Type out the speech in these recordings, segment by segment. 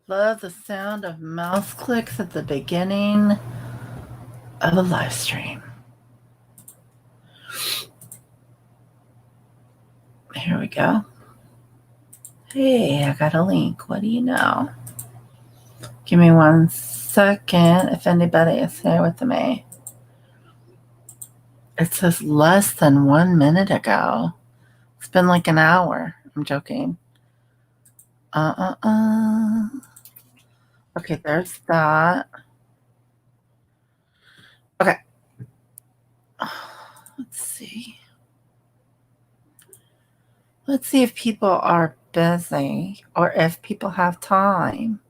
Love the sound of mouse clicks at the beginning of a live stream. Here we go. Hey, I got a link. What do you know? Give me 1 second if anybody is here with me. It says less than 1 minute ago. It's been like an hour. I'm joking. Okay, there's that. Okay. Let's see. Let's see if people are busy or if people have time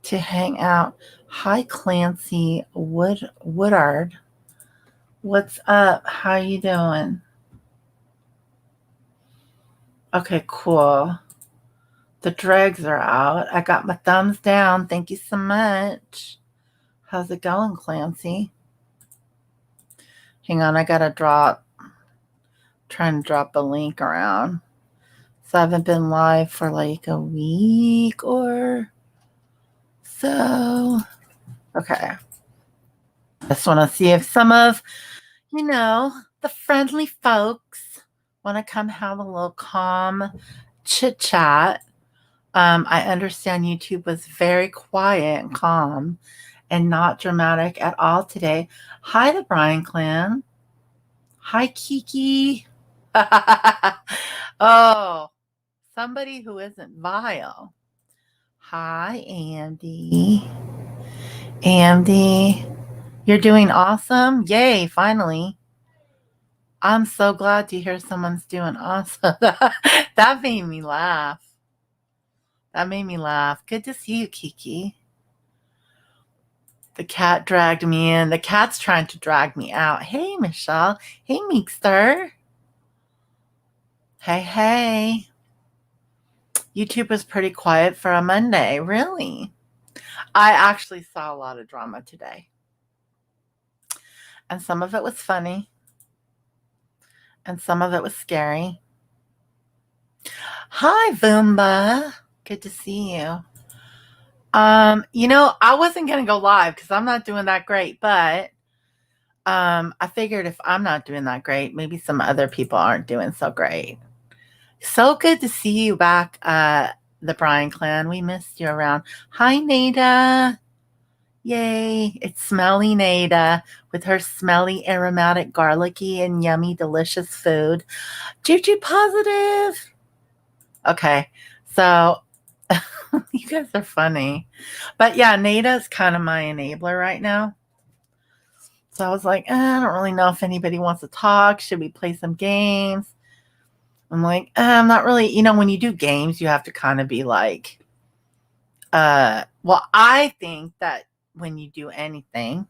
to hang out. Hi, Clancy Woodard. What's up? How you doing? Okay, cool. The dregs are out. I got my thumbs down. Thank you so much. How's it going, Clancy? Hang on, I gotta trying to drop a link around. So I haven't been live for like a week or so. Okay. Just want to see if some of, the friendly folks want to come have a little calm chit chat. I understand YouTube was very quiet and calm and not dramatic at all today. Hi, the Bryan Clan. Hi, Kiki. Oh, somebody who isn't vile. Hi, Andy. Andy, you're doing awesome. Yay, finally. I'm so glad to hear someone's doing awesome. That made me laugh. Good to see you, Kiki. The cat dragged me in. The cat's trying to drag me out. Hey, Michelle. Hey, Meekster. Hey. YouTube was pretty quiet for a Monday. Really? I actually saw a lot of drama today. And some of it was funny. And some of it was scary. Hi, Voomba. Good to see you. I wasn't going to go live because I'm not doing that great, but I figured if I'm not doing that great, maybe some other people aren't doing so great. So good to see you back, the Bryan Clan. We missed you around. Hi, Nada. Yay. It's smelly Nada with her smelly, aromatic, garlicky, and yummy, delicious food. Juju positive. Okay. So you guys are funny. But yeah, Nada's kind of my enabler right now. So I was like, I don't really know if anybody wants to talk. Should we play some games? I'm like, I'm not really, when you do games, you have to kind of be like, well, I think that when you do anything,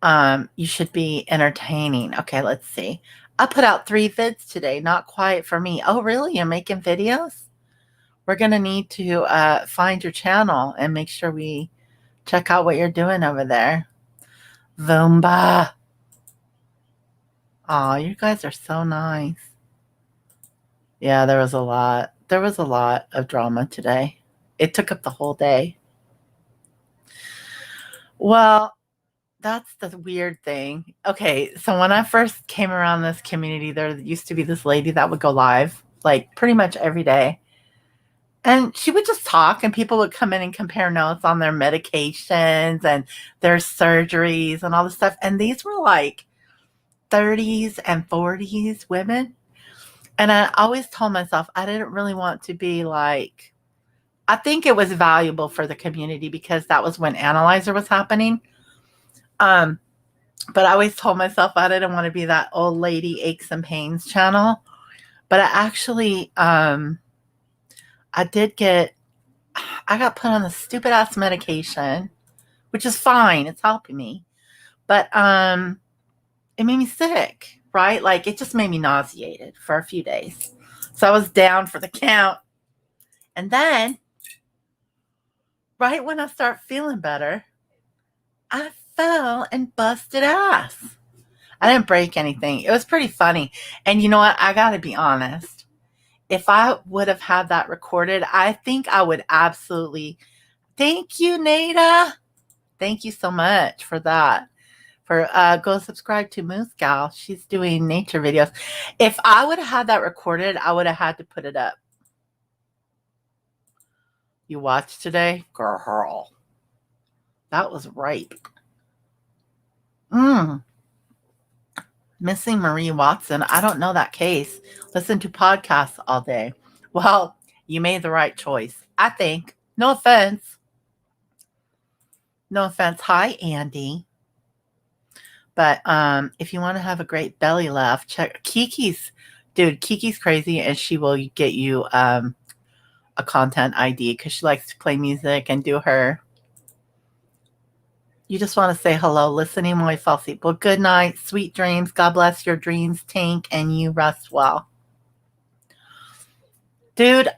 you should be entertaining. Okay, let's see. I put out 3 vids today, not quiet for me. Oh, really? You're making videos? We're going to need to find your channel and make sure we check out what you're doing over there. Voomba. Oh, you guys are so nice. Yeah, there was a lot. There was a lot of drama today. It took up the whole day. Well, that's the weird thing. Okay, so when I first came around this community, there used to be this lady that would go live like pretty much every day. And she would just talk, and people would come in and compare notes on their medications and their surgeries and all this stuff. And these were like 30s and 40s women. And I always told myself I didn't really want to be like, I think it was valuable for the community because that was when Analyzer was happening. But I always told myself I didn't want to be that old lady aches and pains channel. But I actually, I got put on the stupid ass medication, which is fine. It's helping me. But it made me sick, right? Like it just made me nauseated for a few days. So I was down for the count. And then right when I start feeling better, I fell and busted ass. I didn't break anything. It was pretty funny. And you know what? I got to be honest. if I would have had that recorded, I think I would absolutely. Thank you, Nada. Thank you so much for that. For go subscribe to Moose Gal. She's doing nature videos. If I would have had that recorded, I would have had to put it up. You watched today? Girl. That was ripe. Missing Marie Watson. I don't know that case. Listen to podcasts all day. Well, you made the right choice, I think. No offense. No offense. Hi, Andy. But if you want to have a great belly laugh, check Kiki's. Dude, Kiki's crazy, and she will get you a content ID because she likes to play music and do her. You just want to say hello, listening while you fall asleep. Well, good night, sweet dreams. God bless your dreams, Tank, and you rest well. Dude,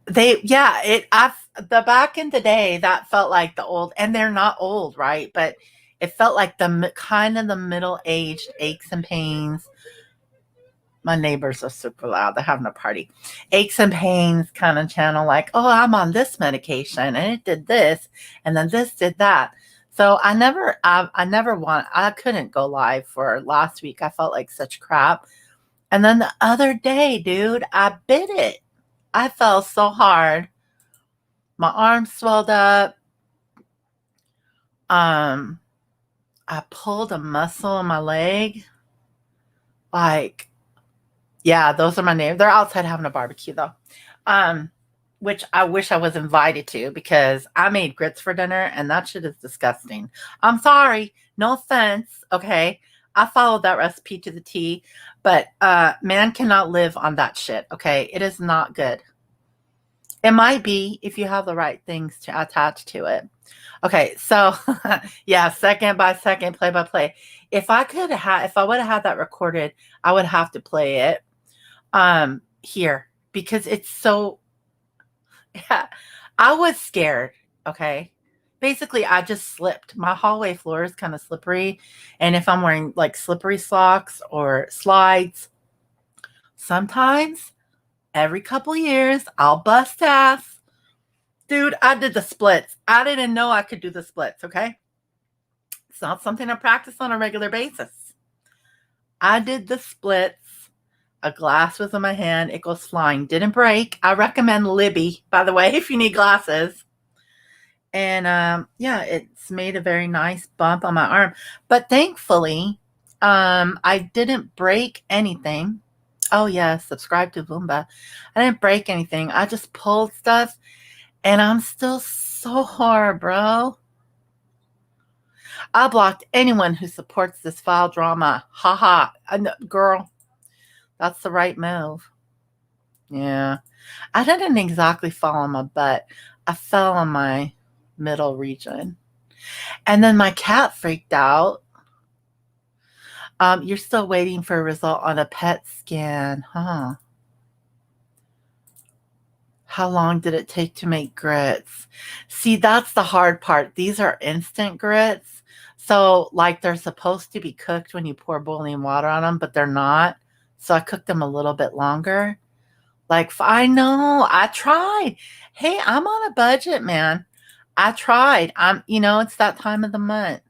the back in the day, that felt like the old, and they're not old, right? But it felt like the kind of the middle-aged aches and pains. My neighbors are super loud. They're having a party. Aches and pains kind of channel, like, oh, I'm on this medication and it did this, and then this did that. So I couldn't go live for last week. I felt like such crap. And then the other day, dude, I bit it. I fell so hard. My arm swelled up. I pulled a muscle in my leg. Like, yeah, those are my names. They're outside having a barbecue though. Which I wish I was invited to because I made grits for dinner and that shit is disgusting. I'm sorry. No offense. Okay. I followed that recipe to the T, but man cannot live on that shit. Okay. It is not good. It might be if you have the right things to attach to it. Okay, so yeah, second by second, play by play. If I would have had that recorded, I would have to play it here because it's so. Yeah, I was scared. Okay, basically, I just slipped. My hallway floor is kind of slippery, and if I'm wearing like slippery socks or slides, sometimes every couple years I'll bust ass. Dude, I did the splits. I didn't know I could do the splits, okay? It's not something I practice on a regular basis. I did the splits. A glass was in my hand. It goes flying. Didn't break. I recommend Libby, by the way, if you need glasses. And yeah, it's made a very nice bump on my arm. But thankfully, I didn't break anything. Oh, yeah, subscribe to Boomba. I didn't break anything. I just pulled stuff. And I'm still sore, bro. I blocked anyone who supports this foul drama. Haha. Girl, that's the right move. Yeah. I didn't exactly fall on my butt. I fell on my middle region. And then my cat freaked out. You're still waiting for a result on a PET scan, huh? How long did it take to make grits? See, that's the hard part. These are instant grits. So, like, they're supposed to be cooked when you pour boiling water on them, but they're not. So I cooked them a little bit longer. Like, I know, I tried. Hey, I'm on a budget, man. I tried. It's that time of the month.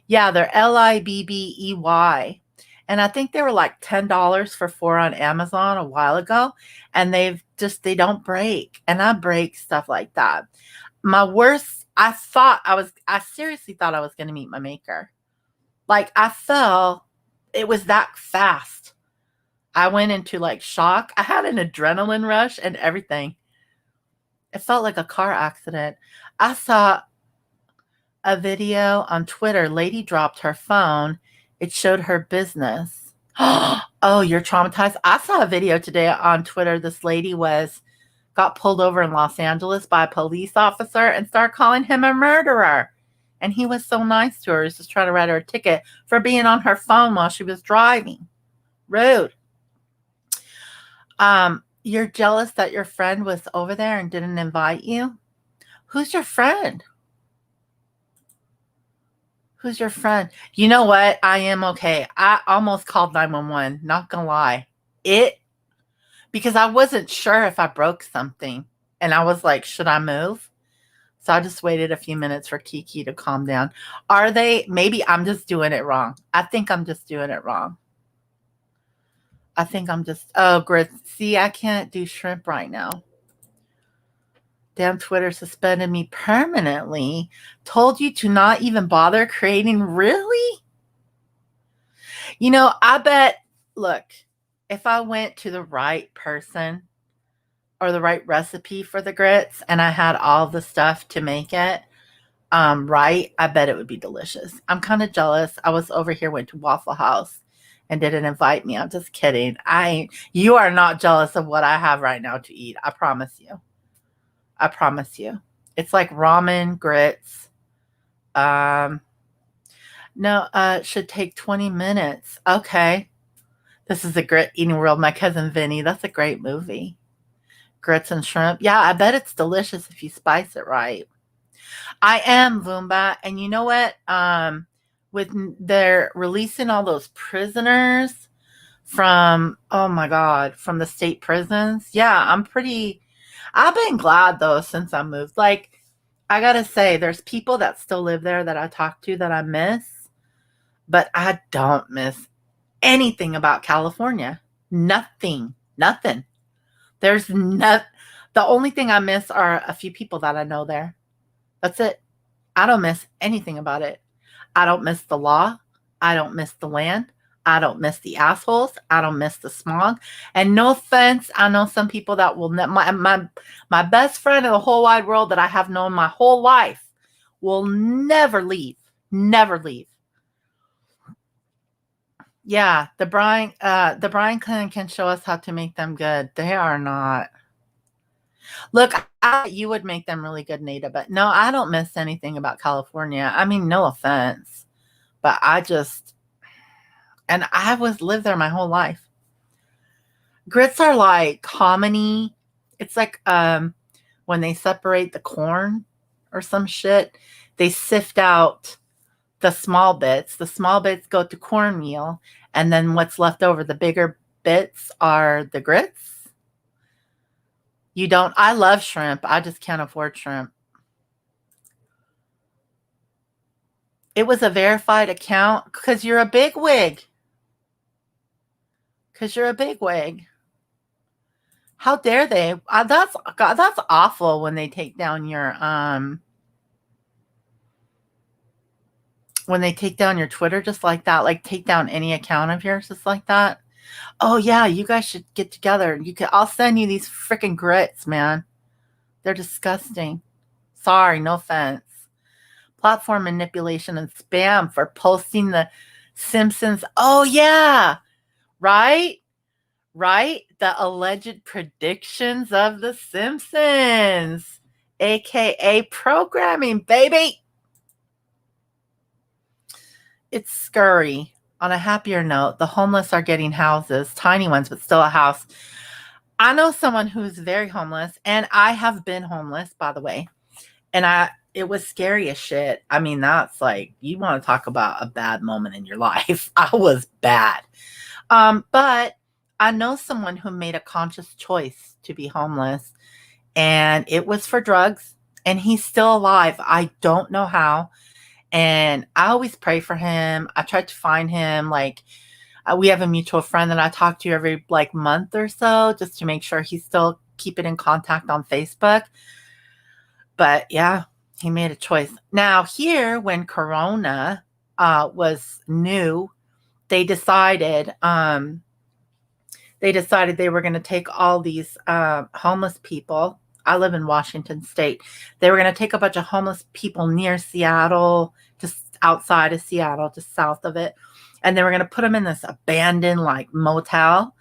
Yeah, they're Libbey. And I think they were like $10 for 4 on Amazon a while ago. And they don't break. And I break stuff like that. My worst, I seriously thought I was going to meet my maker. Like I fell, it was that fast. I went into like shock. I had an adrenaline rush and everything. It felt like a car accident. I saw a video on Twitter. Lady dropped her phone. It showed her business. Oh, you're traumatized. I saw a video today on Twitter. This lady got pulled over in Los Angeles by a police officer and started calling him a murderer. And he was so nice to her. He was just trying to write her a ticket for being on her phone while she was driving. Rude. You're jealous that your friend was over there and didn't invite you? Who's your friend? Who's your friend? You know what? I am okay. I almost called 911. Not gonna lie. because I wasn't sure if I broke something. And I was like, should I move? So I just waited a few minutes for Kiki to calm down. Are they? Maybe I'm just doing it wrong. I think I'm just doing it wrong. I think I'm just, oh, grits. See, I can't do shrimp right now. Damn, Twitter suspended me permanently. Told you to not even bother creating. Really? You know, I bet, look, if I went to the right person or the right recipe for the grits and I had all the stuff to make it right, I bet it would be delicious. I'm kind of jealous. I was over here, went to Waffle House and didn't invite me. I'm just kidding. You are not jealous of what I have right now to eat. I promise you. I promise you. It's like ramen, grits. No, it should take 20 minutes. Okay. This is a Grit Eating World. My cousin Vinny. That's a great movie. Grits and shrimp. Yeah, I bet it's delicious if you spice it right. I am Voomba, and you know what? They're releasing all those prisoners from, oh my god, from the state prisons. Yeah, I've been glad though since I moved. Like, I gotta say, there's people that still live there that I talk to that I miss, but I don't miss anything about California. Nothing. Nothing. There's not. The only thing I miss are a few people that I know there. That's it. I don't miss anything about it. I don't miss the law. I don't miss the land. I don't miss the assholes. I don't miss the smog. And no offense, I know some people that will my best friend in the whole wide world that I have known my whole life will never leave. Never leave. Yeah, the brine clan can show us how to make them good. They are not. Look, you would make them really good, Nita, but no, I don't miss anything about California. I mean, no offense, but and I was lived there my whole life. Grits are like hominy. It's like when they separate the corn or some shit, they sift out the small bits. The small bits go to cornmeal, and then what's left over, the bigger bits, are the grits. You don't. I love shrimp. I just can't afford shrimp. It was a verified account because you're a big wig. Because you're a big wig. How dare they? That's awful when they take down your Twitter just like that. Like, take down any account of yours just like that. Oh yeah, you guys should get together. I'll send you these freaking grits, man. They're disgusting. Sorry, no offense. Platform manipulation and spam for posting the Simpsons. Oh yeah, right? Right? The alleged predictions of the Simpsons, aka programming, baby. It's scurry. On a happier note, the homeless are getting houses, tiny ones, but still a house. I know someone who's very homeless, and I have been homeless, by the way. And it was scary as shit. I mean, that's like, you want to talk about a bad moment in your life. I was bad. But I know someone who made a conscious choice to be homeless, and it was for drugs, and he's still alive. I don't know how. And I always pray for him. I tried to find him. Like, we have a mutual friend that I talk to every like month or so just to make sure he's still keeping in contact on Facebook. But yeah, he made a choice. Now here, when Corona was new, they decided they were going to take all these homeless people. I live in Washington State. They were going to take a bunch of homeless people near Seattle, just outside of Seattle, just south of it. And they were going to put them in this abandoned like motel.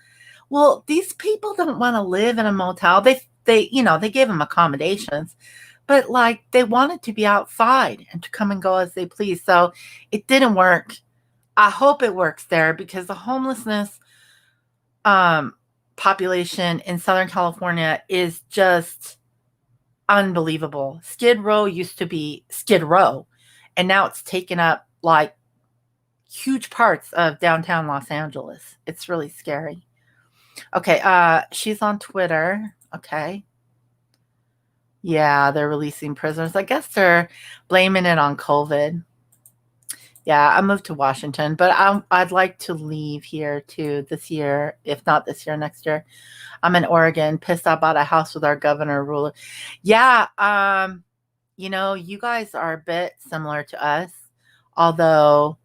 Well, these people don't want to live in a motel. They gave them accommodations, but like they wanted to be outside and to come and go as they please. So it didn't work. I hope it works there because the homelessness population in Southern California is just unbelievable. Skid Row used to be Skid Row, and now it's taken up like huge parts of downtown Los Angeles. It's really scary. Okay, she's on Twitter. Okay. Yeah, they're releasing prisoners. I guess they're blaming it on COVID. Yeah, I moved to Washington, but I'd like to leave here too this year, if not this year, next year. I'm in Oregon, pissed I bought a house with our governor ruler. Yeah, you guys are a bit similar to us, although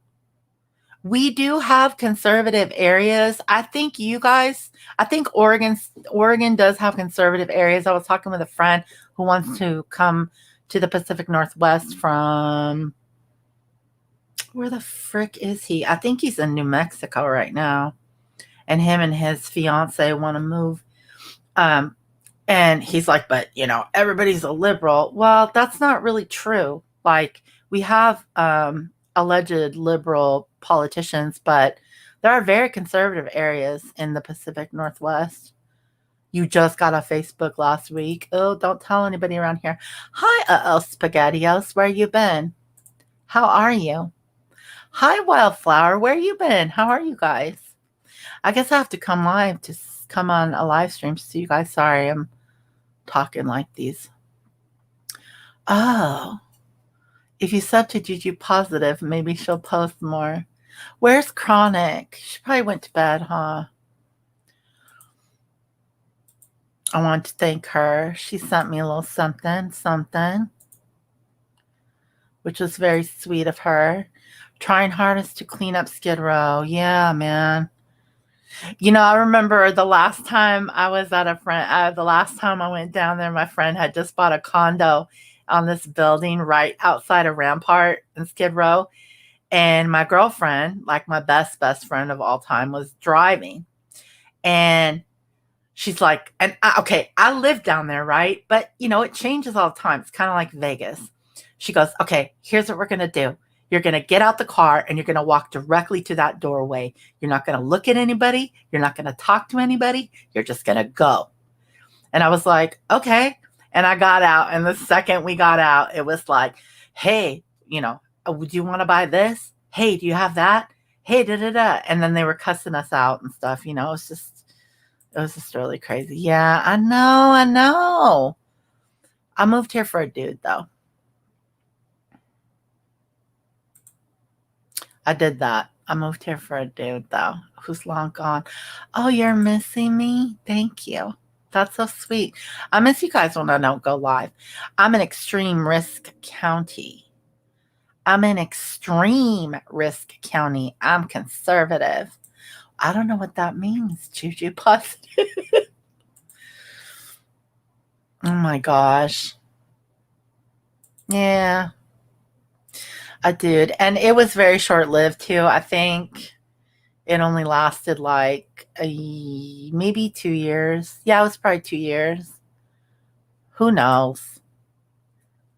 we do have conservative areas. I think Oregon does have conservative areas. I was talking with a friend who wants to come to the Pacific Northwest from where the frick is he? I think he's in New Mexico right now. And him and his fiance want to move. Um, and he's like, but everybody's a liberal. Well, that's not really true. Like, we have alleged liberal politicians, but there are very conservative areas in the Pacific Northwest. You just got off Facebook last week. Oh, don't tell anybody around here. Hi, SpaghettiOs. Where you been? How are you? Hi, Wildflower. Where you been? How are you guys? I guess I have to come live to come on a live stream to see you guys. Sorry, I'm talking like these. Oh, if you sub to Juju Positive, maybe she'll post more. Where's Chronic? She probably went to bed, huh? I want to thank her. She sent me a little something, which was very sweet of her. Trying hardest to clean up Skid Row. Yeah, man. I remember the last time I was at the last time I went down there, my friend had just bought a condo on this building right outside of Rampart in Skid Row. And my girlfriend, like my best friend of all time, was driving. And she's like, okay, I live down there, right? But, it changes all the time. It's kind of like Vegas. She goes, okay, here's what we're going to do. You're going to get out the car and you're going to walk directly to that doorway. You're not going to look at anybody. You're not going to talk to anybody. You're just going to go. And I was like, okay. And I got out. And the second we got out, it was like, hey, would you want to buy this? Hey, do you have that? Hey, da-da-da. And then they were cussing us out and stuff. It was just really crazy. Yeah, I know. I moved here for a dude, though. I did that. I moved here for a dude, though, who's long gone. Oh, you're missing me? Thank you. That's so sweet. I miss you guys when I don't go live. I'm in extreme risk county. I'm conservative. I don't know what that means, Juju Positive. Oh my gosh. Yeah, I did. And it was very short lived too. I think it only lasted like maybe 2 years. Yeah, it was probably 2 years. Who knows?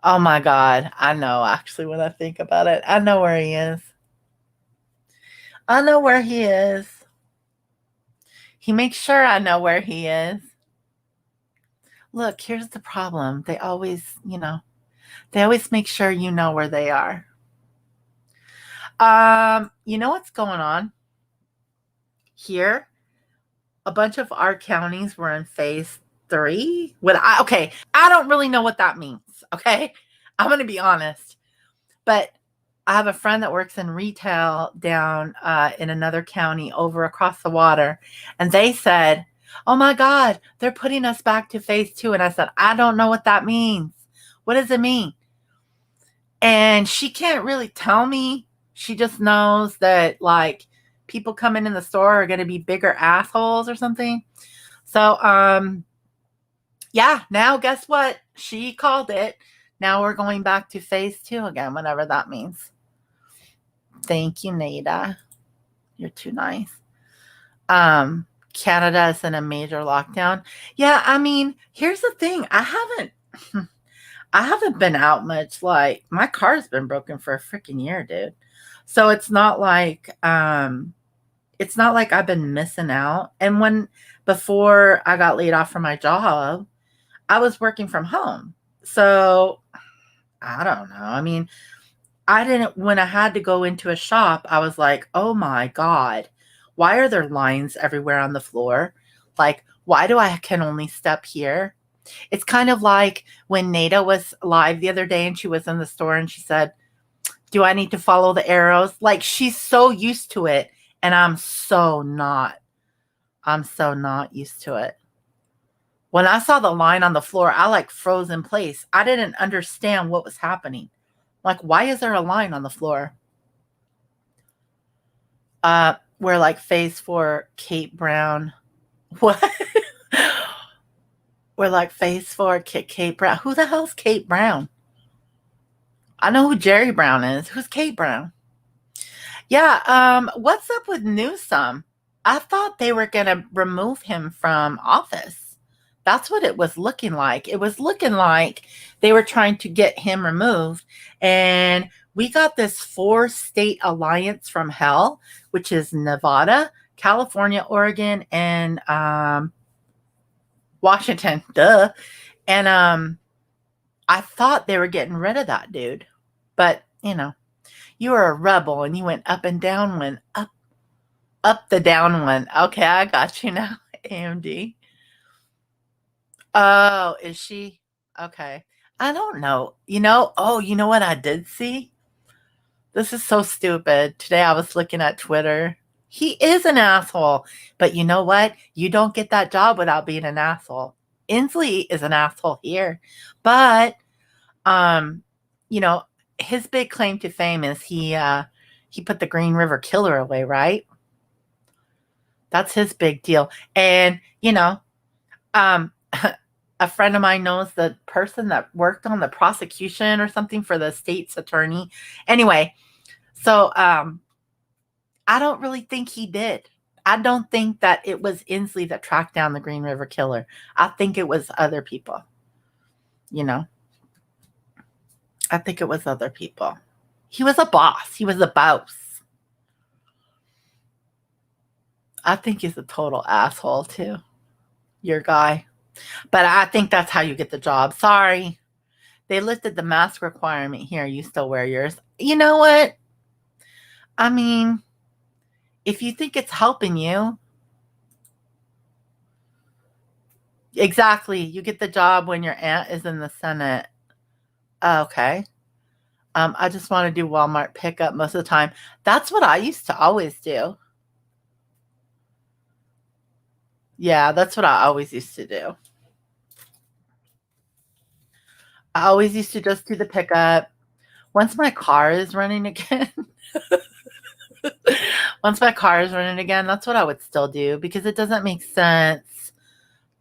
Oh my God. I know actually when I think about it. I know where he is. I know where he is. He makes sure I know where he is. Look, here's the problem. They always make sure you know where they are. You know what's going on? Here, a bunch of our counties were in phase 3. I don't really know what that means. Okay. I'm going to be honest, but I have a friend that works in retail down in another county over across the water. And they said, oh my God, they're putting us back to phase 2. And I said, I don't know what that means. What does it mean? And she can't really tell me. She just knows that like people coming in the store are going to be bigger assholes or something. So, yeah, now guess what? She called it. Now we're going back to phase 2 again, whatever that means. Thank you, Nada. You're too nice. Canada is in a major lockdown. Yeah, I mean, here's the thing. I haven't been out much. Like, my car's been broken for a freaking year, dude. So it's not like I've been missing out. And before I got laid off from my job, I was working from home. So I don't know. I mean, when I had to go into a shop, I was like, oh my God, why are there lines everywhere on the floor? Like, why do I can only step here? It's kind of like when Nada was live the other day and she was in the store and she said, do I need to follow the arrows? Like, she's so used to it. And I'm so not. I'm so not used to it. When I saw the line on the floor, I like froze in place. I didn't understand what was happening. Like, why is there a line on the floor? We're like phase 4, Kate Brown. What? We're like phase 4, Kate Brown. Who the hell's Kate Brown? I know who Jerry Brown is. Who's Kate Brown? Yeah, what's up with Newsom? I thought they were going to remove him from office. That's what it was looking like. It was looking like they were trying to get him removed. And we got this 4-state alliance from hell, which is Nevada, California, Oregon, and Washington. Duh. And I thought they were getting rid of that dude. But, you were a rebel and you went up and down one, up the down one. Okay, I got you now, AMD. Oh, is she? Okay. I don't know. You know what I did see? This is so stupid. Today I was looking at Twitter. He is an asshole. But you know what? You don't get that job without being an asshole. Inslee is an asshole here. But you know, his big claim to fame is he put the Green River Killer away, right? That's his big deal. And, a friend of mine knows the person that worked on the prosecution or something for the state's attorney. Anyway, so I don't really think he did. I don't think that it was Inslee that tracked down the Green River Killer. I think it was other people. I think it was other people. He was a boss. He was a boss. I think he's a total asshole too. Your guy. But I think that's how you get the job. Sorry. They lifted the mask requirement here. You still wear yours. You know what? I mean, if you think it's helping you, exactly. You get the job when your aunt is in the Senate. Okay. I just want to do Walmart pickup most of the time. That's what I used to always do. Yeah, that's what I always used to do. I always used to just do the pickup. Once my car is running again, that's what I would still do because it doesn't make sense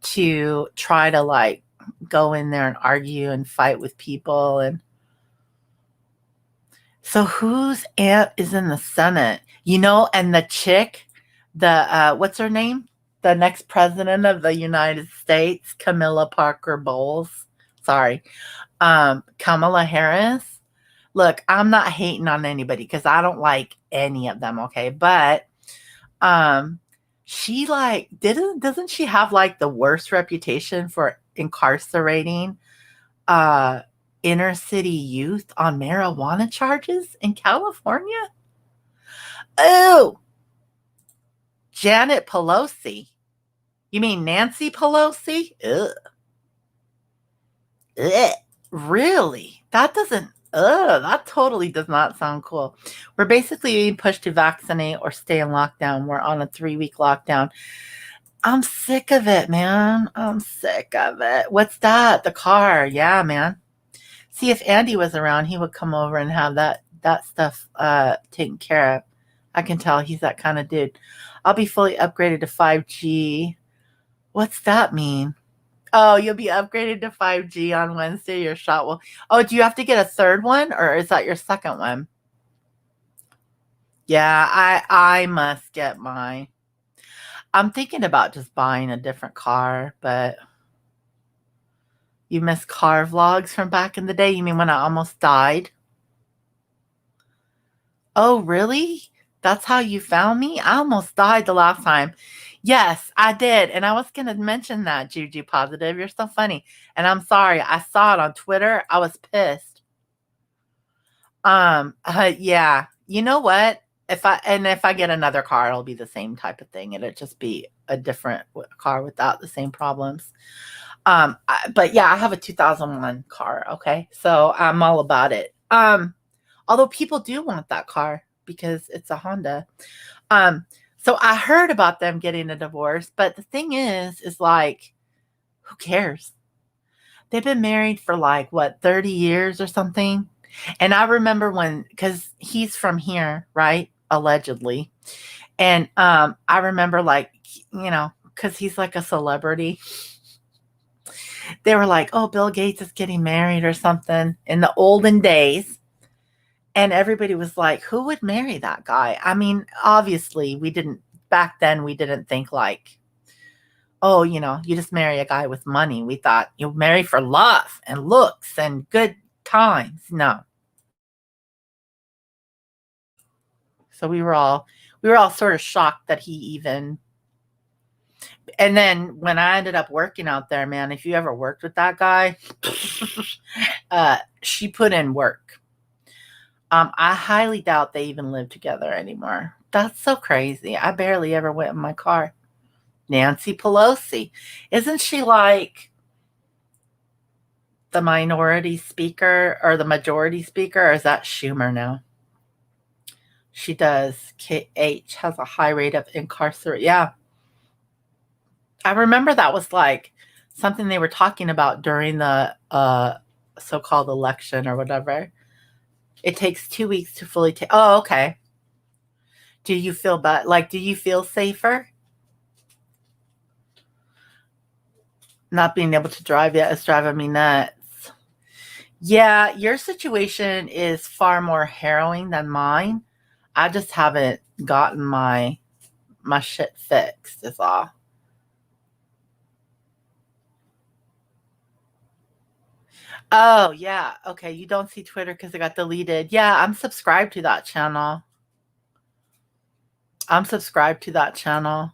to try to like go in there and argue and fight with people. And so whose aunt is in the Senate? And the chick, what's her name? The next president of the United States, Camilla Parker Bowles. Sorry. Kamala Harris. Look, I'm not hating on anybody because I don't like any of them, okay? But she doesn't she have like the worst reputation for incarcerating inner city youth on marijuana charges in California? Oh, Janet Pelosi. You mean Nancy Pelosi? Ugh. Ugh. Really? That totally does not sound cool. We're basically being pushed to vaccinate or stay in lockdown. We're on a 3-week lockdown. I'm sick of it, man. I'm sick of it. What's that? The car. Yeah, man. See, if Andy was around, he would come over and have that stuff taken care of. I can tell he's that kind of dude. I'll be fully upgraded to 5G. What's that mean? Oh, you'll be upgraded to 5G on Wednesday. Your shot will. Oh, do you have to get a third one, or is that your second one? Yeah, I must get mine. I'm thinking about just buying a different car, but you miss car vlogs from back in the day? You mean when I almost died? Oh, really? That's how you found me? I almost died the last time. Yes, I did. And I was going to mention that, Juju Positive. You're so funny. And I'm sorry. I saw it on Twitter. I was pissed. Yeah. You know what? if I get another car, it'll be the same type of thing. It'll just be a different car without the same problems. But yeah, I have a 2001 car. Okay, so I'm all about it. Although people do want that car because it's a Honda. So I heard about them getting a divorce, but the thing is like, who cares? They've been married for like what, 30 years or something. And I remember when, because he's from here, right? Allegedly. And I remember like, because he's like a celebrity. They were like, oh, Bill Gates is getting married or something in the olden days. And everybody was like, who would marry that guy? I mean, obviously, back then, we didn't think like, oh, you just marry a guy with money. We thought you marry for love and looks and good times. No. So we were all sort of shocked that he even. And then when I ended up working out there, man, if you ever worked with that guy, she put in work. I highly doubt they even live together anymore. That's so crazy. I barely ever went in my car. Nancy Pelosi. Isn't she like the minority speaker or the majority speaker? Or is that Schumer now? She does. KH has a high rate of incarceration. Yeah. I remember that was like something they were talking about during the so-called election or whatever. It takes 2 weeks to fully take. Oh, okay. Do you feel bad? Like, do you feel safer? Not being able to drive yet is driving me nuts. Yeah, your situation is far more harrowing than mine. I just haven't gotten my shit fixed, is all. Oh, yeah. Okay, you don't see Twitter because it got deleted. Yeah, I'm subscribed to that channel. I'm subscribed to that channel.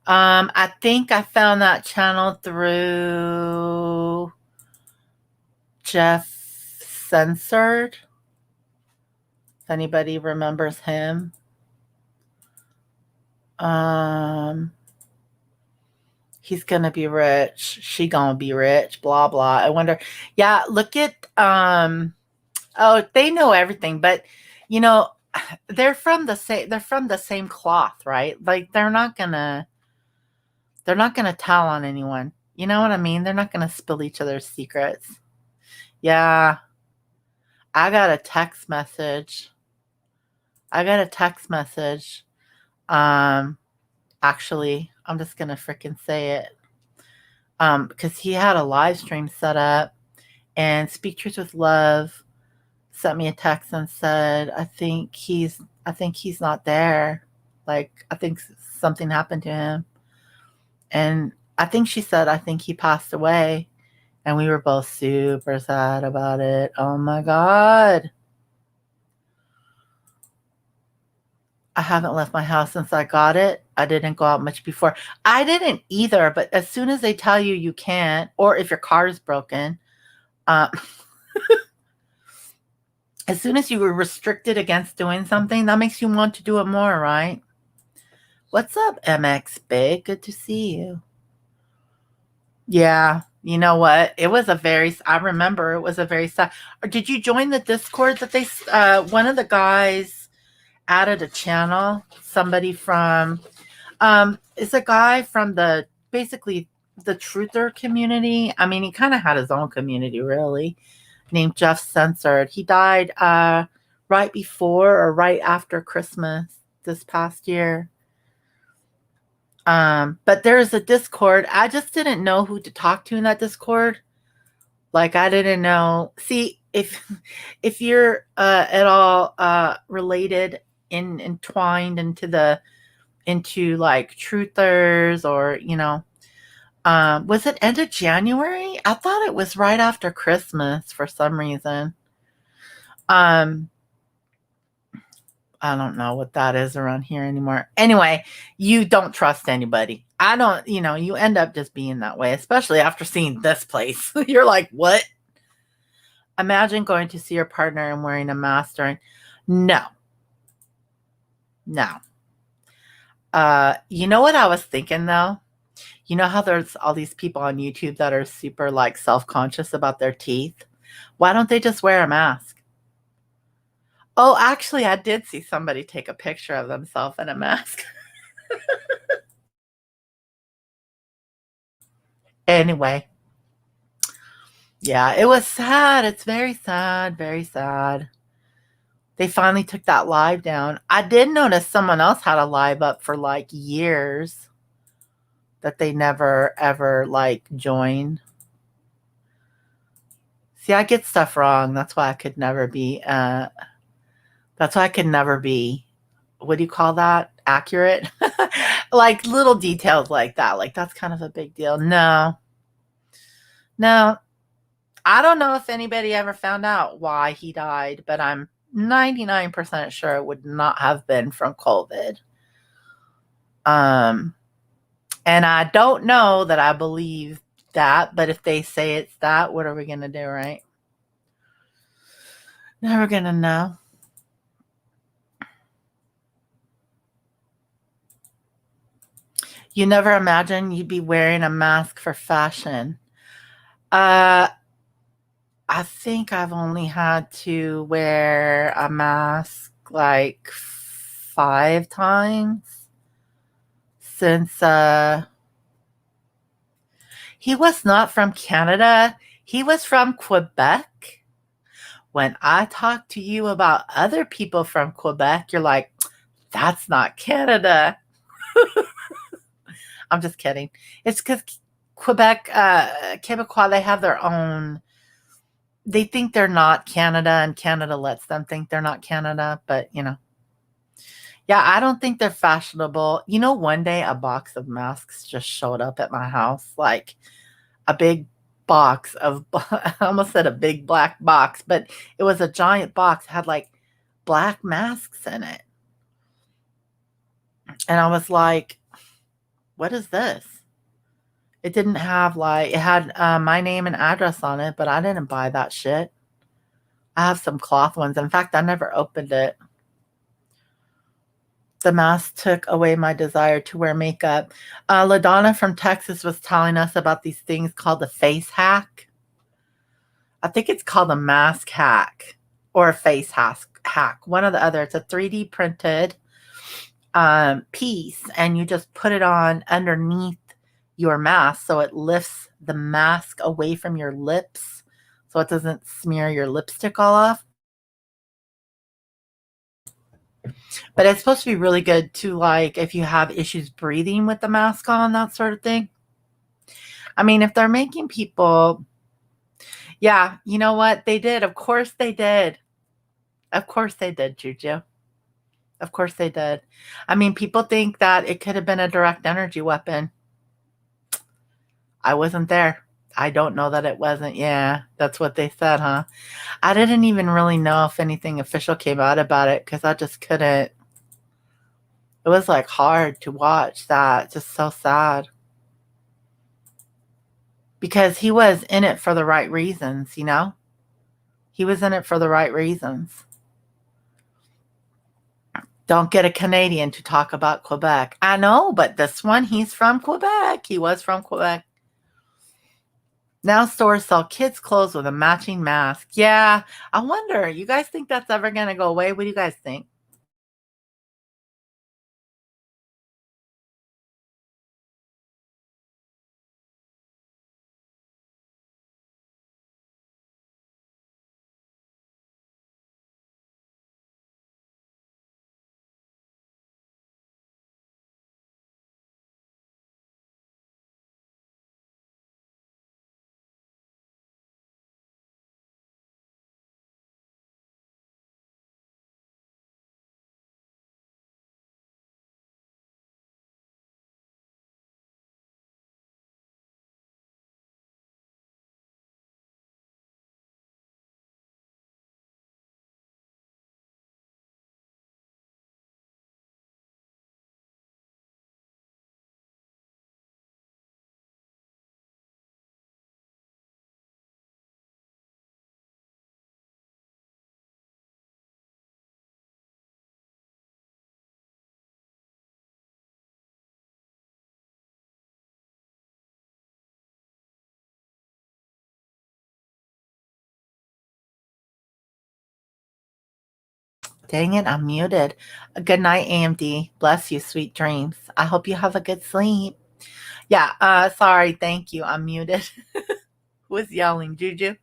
I think I found that channel through Jeff Censored. If anybody remembers him. He's gonna be rich. She gonna be rich. Blah blah. I wonder. Yeah, look at oh, they know everything, but you know, they're from the same. They're from the same cloth, right? Like they're not gonna tell on anyone. You know what I mean? They're not gonna spill each other's secrets. Yeah, I got a text message. I got a text message. Um, Actually, I'm just gonna freaking say it. Because he had a live stream set up, and Speak Truth with Love sent me a text and said, I think he's not there. Like, I think something happened to him. And I think she said, I think he passed away. And we were both super sad about it. Oh my God. I haven't left my house since I got it. I didn't go out much before. I didn't either, but as soon as they tell you you can't, or if your car is broken, uh, as soon as you were restricted against doing something, that makes you want to do it more, right? What's up, MX Big? Good to see you. Yeah, you know what? I remember it was a very sad. Or did you join the Discord that one of the guys added a channel? Somebody from, it's a guy from basically the truther community. I mean, he kind of had his own community, really, named Jeff Censored. He died right before or right after Christmas this past year. But there's a Discord. I just didn't know who to talk to in that Discord. Like, I didn't know. See, if you're at all related, entwined into like truthers, or was it end of January? I thought it was right after Christmas for some reason. I don't know what that is around here anymore. Anyway, you don't trust anybody. I don't, you end up just being that way, especially after seeing this place. You're like, what? Imagine going to see your partner and wearing a mask during. No. No. You know what I was thinking though? You know how there's all these people on YouTube that are super like self-conscious about their teeth? Why don't they just wear a mask? Oh, actually, I did see somebody take a picture of themselves in a mask. Anyway, yeah, it was sad. It's very sad, very sad. They finally took that live down. I did notice someone else had a live up for like years that they never ever like joined. See, I get stuff wrong. That's why I could never be, what do you call that? Accurate? Like little details like that. Like that's kind of a big deal. No. No. I don't know if anybody ever found out why he died, but I'm 99% sure it would not have been from COVID. Um and I don't know that I believe that, but if they say it's that, what are we going to do, right? Never going to know. You never imagine you'd be wearing a mask for fashion. Uh, I think I've only had to wear a mask like 5 times since he was not from Canada. He was from Quebec. When I talk to you about other people from Quebec, you're like, that's not Canada. I'm just kidding. It's because Quebec, Quebecois, they have their own. They think they're not Canada, and Canada lets them think they're not Canada. But yeah, I don't think they're fashionable. One day a box of masks just showed up at my house, like a big box of. I almost said a big black box, but it was a giant box. It had like black masks in it, and I was like, "What is this?" It didn't have like it had my name and address on it, but I didn't buy that shit. I have some cloth ones. In fact, I never opened it. The mask took away my desire to wear makeup. LaDonna from Texas was telling us about these things called the face hack. I think it's called a mask hack or a face hack, one or the other. It's a 3D printed piece, and you just put it on underneath your mask so it lifts the mask away from your lips so it doesn't smear your lipstick all off. But it's supposed to be really good to, like, if you have issues breathing with the mask on, that sort of thing. I mean, if they're making people, yeah, you know what? They did. Of course they did. Of course they did, Juju. Of course they did. I mean, people think that it could have been a direct energy weapon. I wasn't there. I don't know that it wasn't. Yeah, that's what they said, huh? I didn't even really know if anything official came out about it because I just couldn't. It was like hard to watch that. Just so sad. Because he was in it for the right reasons. He was in it for the right reasons. Don't get a Canadian to talk about Quebec. I know, but this one, he's from Quebec. He was from Quebec. Now stores sell kids' clothes with a matching mask. Yeah, I wonder, you guys think that's ever going to go away? What do you guys think? Dang it, I'm muted. Good night, AMD. Bless you, sweet dreams. I hope you have a good sleep. Yeah, sorry, thank you. I'm muted. Who was yelling? Juju?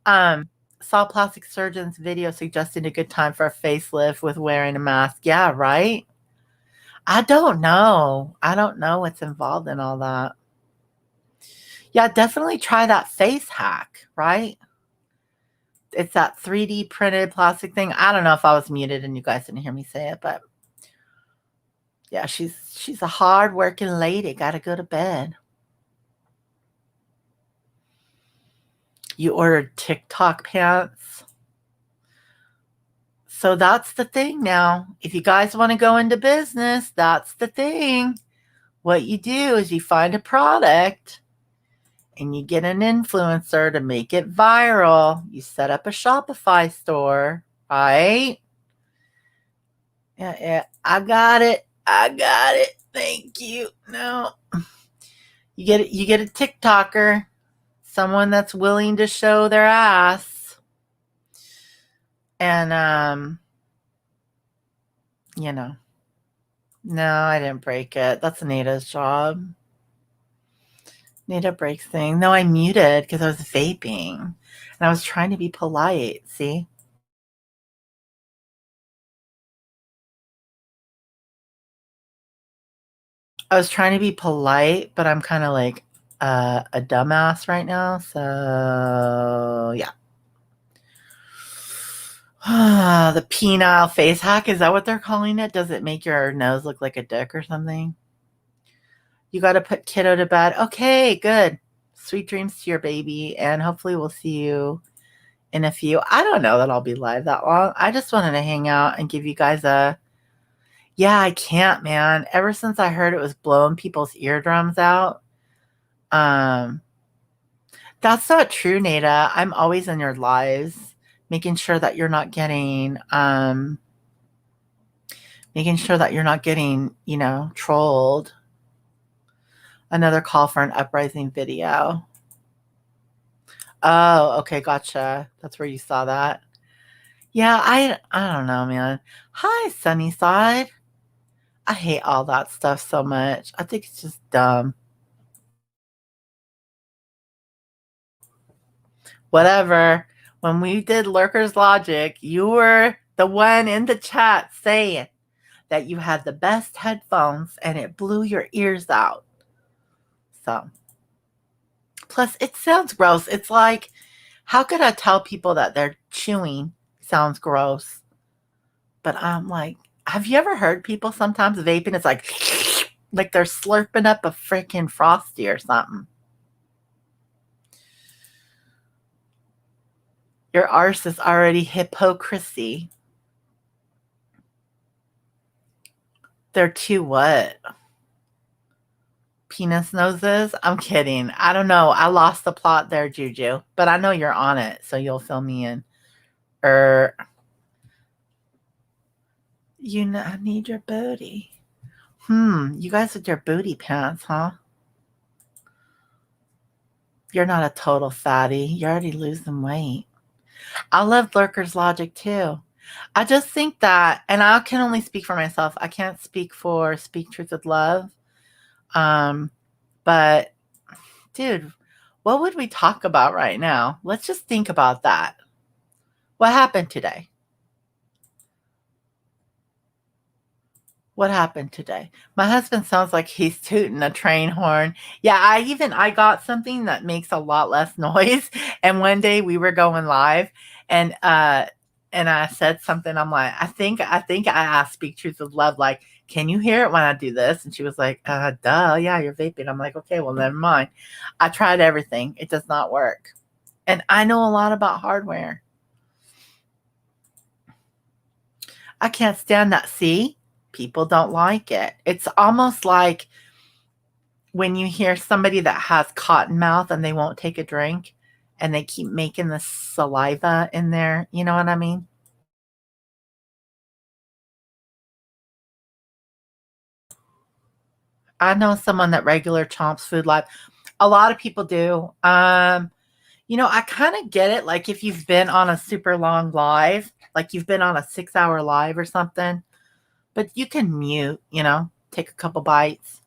Um, Saw plastic surgeon's video suggesting a good time for a facelift with wearing a mask. Yeah, right? I don't know. I don't know what's involved in all that. Yeah, definitely try that face hack, right? It's that 3D printed plastic thing. I don't know if I was muted and you guys didn't hear me say it, but yeah, she's a hard working lady. Gotta go to bed. You ordered TikTok pants. So that's the thing now. If you guys want to go into business, that's the thing. What you do is you find a product and you get an influencer to make it viral. You set up a Shopify store, right? Yeah. I got it. I got it. Thank you. No. You get a TikToker, someone that's willing to show their ass. And you know. No, I didn't break it. That's Anita's job. Nita breaks thing. No, I muted because I was vaping. And I was trying to be polite, see? I was trying to be polite, but I'm kind of like a dumbass right now. So, yeah. The penile face hack, is that what they're calling it? Does it make your nose look like a dick or something? You got to put kiddo to bed. Okay, good. Sweet dreams to your baby, and hopefully we'll see you in a few. I don't know that I'll be live that long. I just wanted to hang out and give you guys a. Yeah, I can't, man. Ever since I heard it was blowing people's eardrums out. Um, that's not true, Nada. I'm always in your lives, making sure that you're not getting trolled. Another call for an uprising video. Oh, okay, gotcha. That's where you saw that. Yeah, I don't know, man. Hi, Sunnyside. I hate all that stuff so much. I think it's just dumb. Whatever. When we did Lurker's Logic, you were the one in the chat saying that you had the best headphones and it blew your ears out. So, plus it sounds gross. It's like, how could I tell people that they're chewing sounds gross? But I'm like, have you ever heard people sometimes vaping? It's like they're slurping up a freaking Frosty or something. Your arse is already hypocrisy. They're too what? Penis noses? I'm kidding. I don't know. I lost the plot there, Juju. But I know you're on it, so you'll fill me in. I need your booty. You guys with your booty pants, huh? You're not a total fatty. You're already losing weight. I love Lurker's Logic too. I just think that, and I can only speak for myself. I can't speak for Speak Truth with Love. But dude, what would we talk about right now? Let's just think about that. What happened today? What happened today? My husband sounds like he's tooting a train horn. Yeah, I got something that makes a lot less noise. And one day we were going live and I said something. I'm like, I asked Speak Truth with Love, like, can you hear it when I do this? And she was like, duh, yeah, you're vaping. I'm like, okay, well, never mind. I tried everything. It does not work. And I know a lot about hardware. I can't stand that. See? People don't like it. It's almost like when you hear somebody that has cotton mouth and they won't take a drink and they keep making the saliva in there. You know what I mean? I know someone that regular chomps food live. A lot of people do. I kind of get it. Like if you've been on a super long live, like you've been on a 6 hour live or something, but you can mute, take a couple bites.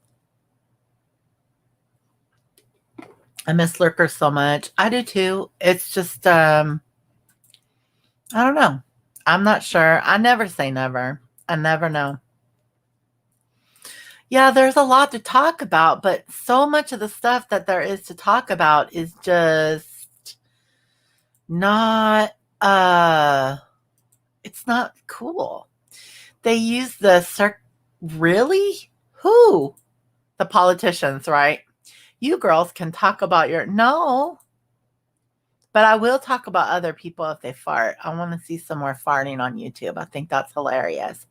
I miss Lurker so much. I do too. It's just, I don't know. I'm not sure. I never say never. I never know. Yeah, there's a lot to talk about, but so much of the stuff that there is to talk about is just not it's not cool. They use the really? Who? The politicians, right? You girls can talk about your no, but I will talk about other people if they fart. I want to see some more farting on YouTube. I think that's hilarious.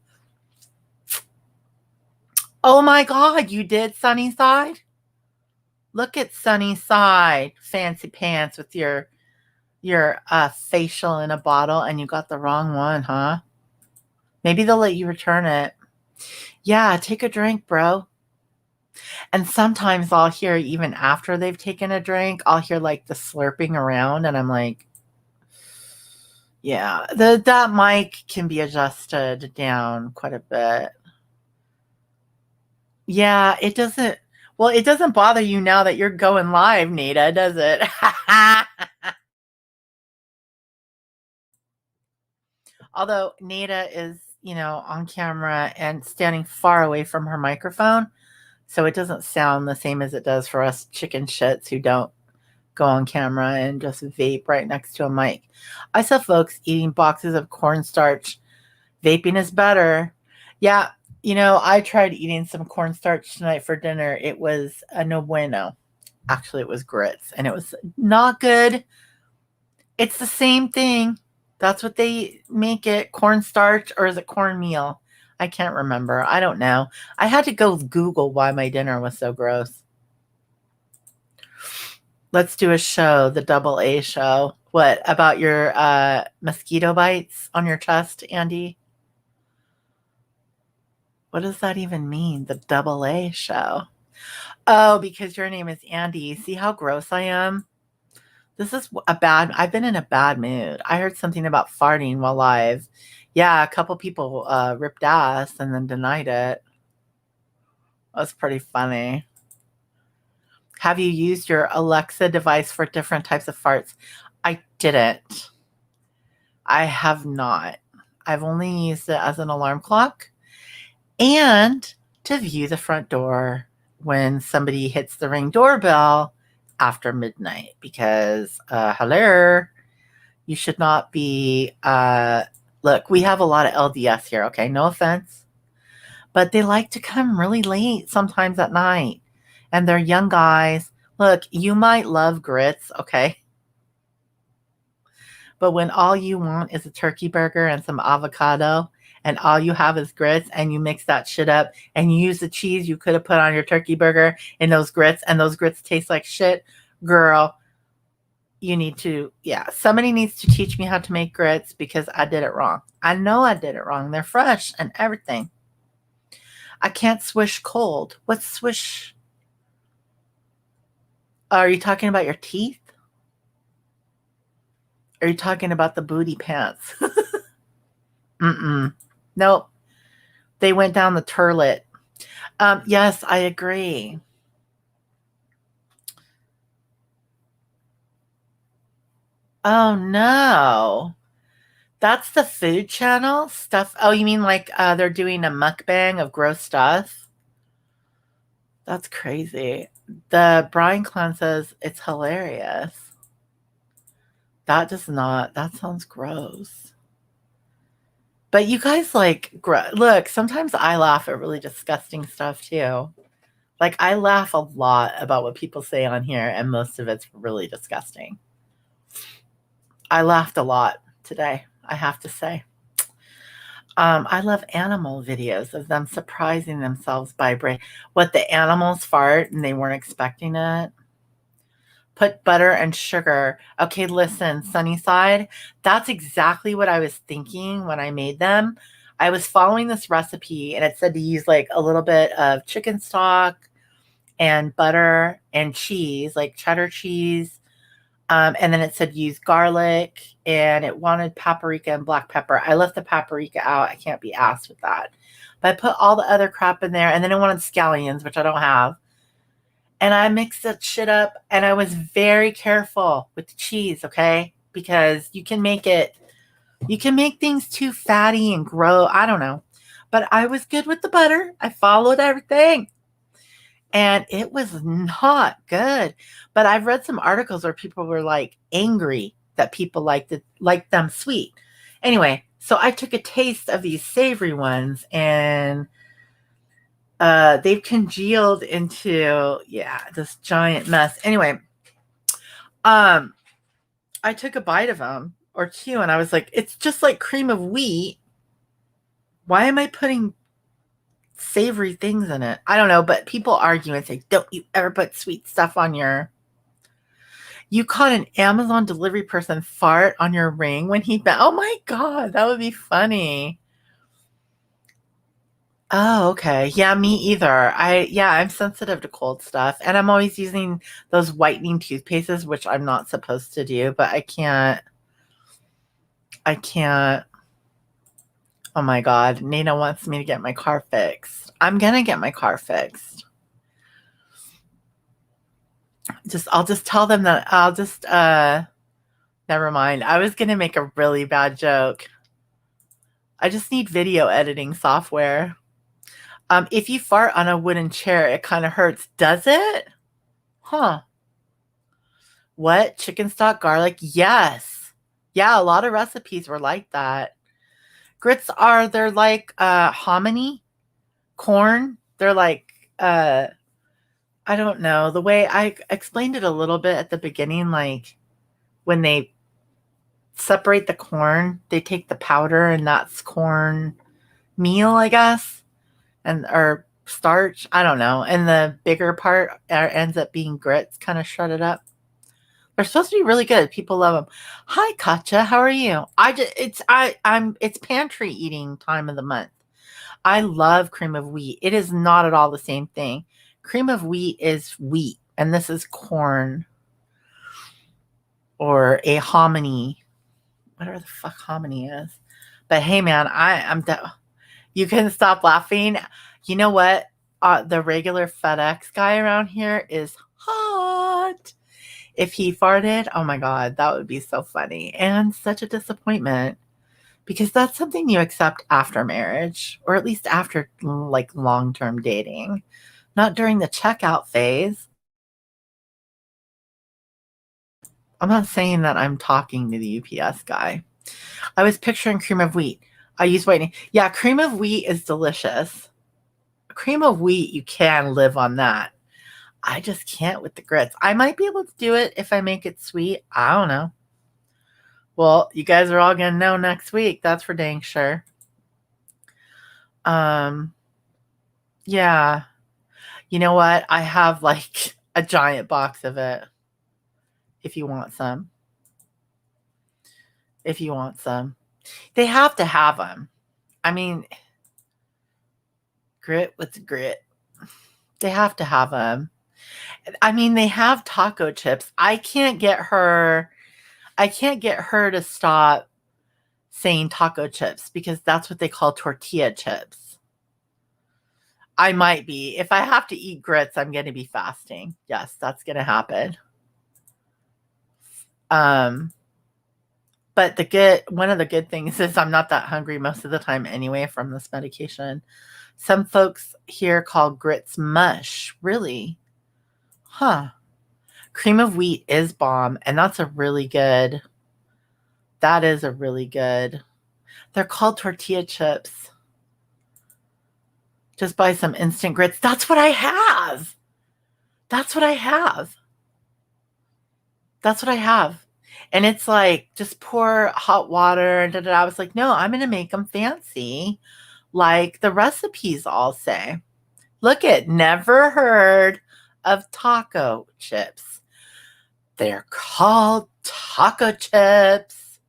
Oh my god, you did Sunnyside? Look at Sunnyside, fancy pants with your facial in a bottle, and you got the wrong one, huh? Maybe they'll let you return it. Yeah, take a drink, bro. And sometimes I'll hear, even after they've taken a drink, I'll hear like the slurping around, and I'm like, yeah, that mic can be adjusted down quite a bit. Yeah, it doesn't. Well, it doesn't bother you now that you're going live, Nita, does it? Although Nita is, on camera and standing far away from her microphone, so it doesn't sound the same as it does for us chicken shits who don't go on camera and just vape right next to a mic. I saw folks eating boxes of cornstarch. Vaping is better. Yeah, I tried eating some cornstarch tonight for dinner. It was a no bueno. Actually, it was grits, and it was not good. It's the same thing. That's what they make it, cornstarch, or is it cornmeal? I can't remember. I don't know. I had to go Google why my dinner was so gross. Let's do a show, the double A show. What about your mosquito bites on your chest, Andy? What does that even mean? The double A show. Oh, because your name is Andy. See how gross I am? This is I've been in a bad mood. I heard something about farting while live. Yeah, a couple people ripped ass and then denied it. That was pretty funny. Have you used your Alexa device for different types of farts? I didn't. I have not. I've only used it as an alarm clock and to view the front door when somebody hits the ring doorbell after midnight because, hello, you should not be, look, we have a lot of LDS here, okay? No offense. But they like to come really late sometimes at night. And they're young guys. Look, you might love grits, okay? But when all you want is a turkey burger and some avocado, and all you have is grits, and you mix that shit up, and you use the cheese you could have put on your turkey burger in those grits, and those grits taste like shit, girl, you need to, somebody needs to teach me how to make grits because I did it wrong. I know I did it wrong. They're fresh and everything. I can't swish cold. What's swish? Are you talking about your teeth? Are you talking about the booty pants? Nope. They went down the turlet. Yes, I agree. Oh no. That's the food channel stuff. Oh, you mean like they're doing a mukbang of gross stuff? That's crazy. The Brian Clan says it's hilarious. That sounds gross. But you guys look, sometimes I laugh at really disgusting stuff too. Like I laugh a lot about what people say on here, and most of it's really disgusting. I laughed a lot today, I have to say. I love animal videos of them surprising themselves by what the animals fart and they weren't expecting it. Put butter and sugar. Okay, listen, Sunnyside, that's exactly what I was thinking when I made them. I was following this recipe and it said to use like a little bit of chicken stock and butter and cheese, like cheddar cheese, And then it said use garlic, and it wanted paprika and black pepper. I left the paprika out. I can't be asked with that. But I put all the other crap in there, and then it wanted scallions, which I don't have. And I mixed that shit up, and I was very careful with the cheese, okay? Because you can make things too fatty and gross. I don't know. But I was good with the butter. I followed everything. And it was not good. But I've read some articles where people were like angry that people like them sweet. Anyway, so I took a taste of these savory ones, and they've congealed into this giant mess. Anyway, I took a bite of them or two, and I was like, it's just like cream of wheat. Why am I putting savory things in it? I don't know, but people argue and say, don't you ever put sweet stuff on your... You caught an Amazon delivery person fart on your ring when he... Oh my God, that would be funny. Oh, okay. Yeah, me either. I'm sensitive to cold stuff, and I'm always using those whitening toothpastes, which I'm not supposed to do, but I can't. Oh my God. Nina wants me to get my car fixed. I'm going to get my car fixed. I'll just tell them that never mind. I was going to make a really bad joke. I just need video editing software. If you fart on a wooden chair, it kind of hurts. Does it? Huh. What? Chicken stock, garlic? Yes. Yeah, a lot of recipes were like that. Grits they're like hominy, corn. They're like, I don't know. The way I explained it a little bit at the beginning, like when they separate the corn, they take the powder, and that's corn meal, I guess, or starch. I don't know. And the bigger part ends up being grits, kind of shredded up. They're supposed to be really good. People love them. Hi, Katja. How are you? It's pantry eating time of the month. I love cream of wheat. It is not at all the same thing. Cream of wheat is wheat, and this is corn or a hominy, whatever the fuck hominy is. But hey, man, you can stop laughing. You know what? The regular FedEx guy around here is hot. If he farted, oh my God, that would be so funny and such a disappointment, because that's something you accept after marriage, or at least after like long-term dating, not during the checkout phase. I'm not saying that I'm talking to the UPS guy. I was picturing cream of wheat. I use whitening. Yeah, cream of wheat is delicious. Cream of wheat, you can live on that. I just can't with the grits. I might be able to do it if I make it sweet. I don't know. Well, you guys are all going to know next week. That's for dang sure. Yeah. You know what? I have like a giant box of it. If you want some. They have to have them. I mean, grit with grit. They have to have them. I mean, they have taco chips. I can't get her to stop saying taco chips, because that's what they call tortilla chips. I might be. If I have to eat grits, I'm going to be fasting. Yes, that's going to happen. But one of the good things is I'm not that hungry most of the time anyway from this medication. Some folks here call grits mush. Really? Huh. Cream of wheat is bomb, and that is a really good. They're called tortilla chips. Just buy some instant grits. That's what I have. And it's like, just pour hot water and I was like, no, I'm going to make them fancy, like the recipes all say. Look at, never heard of taco chips. They're called taco chips.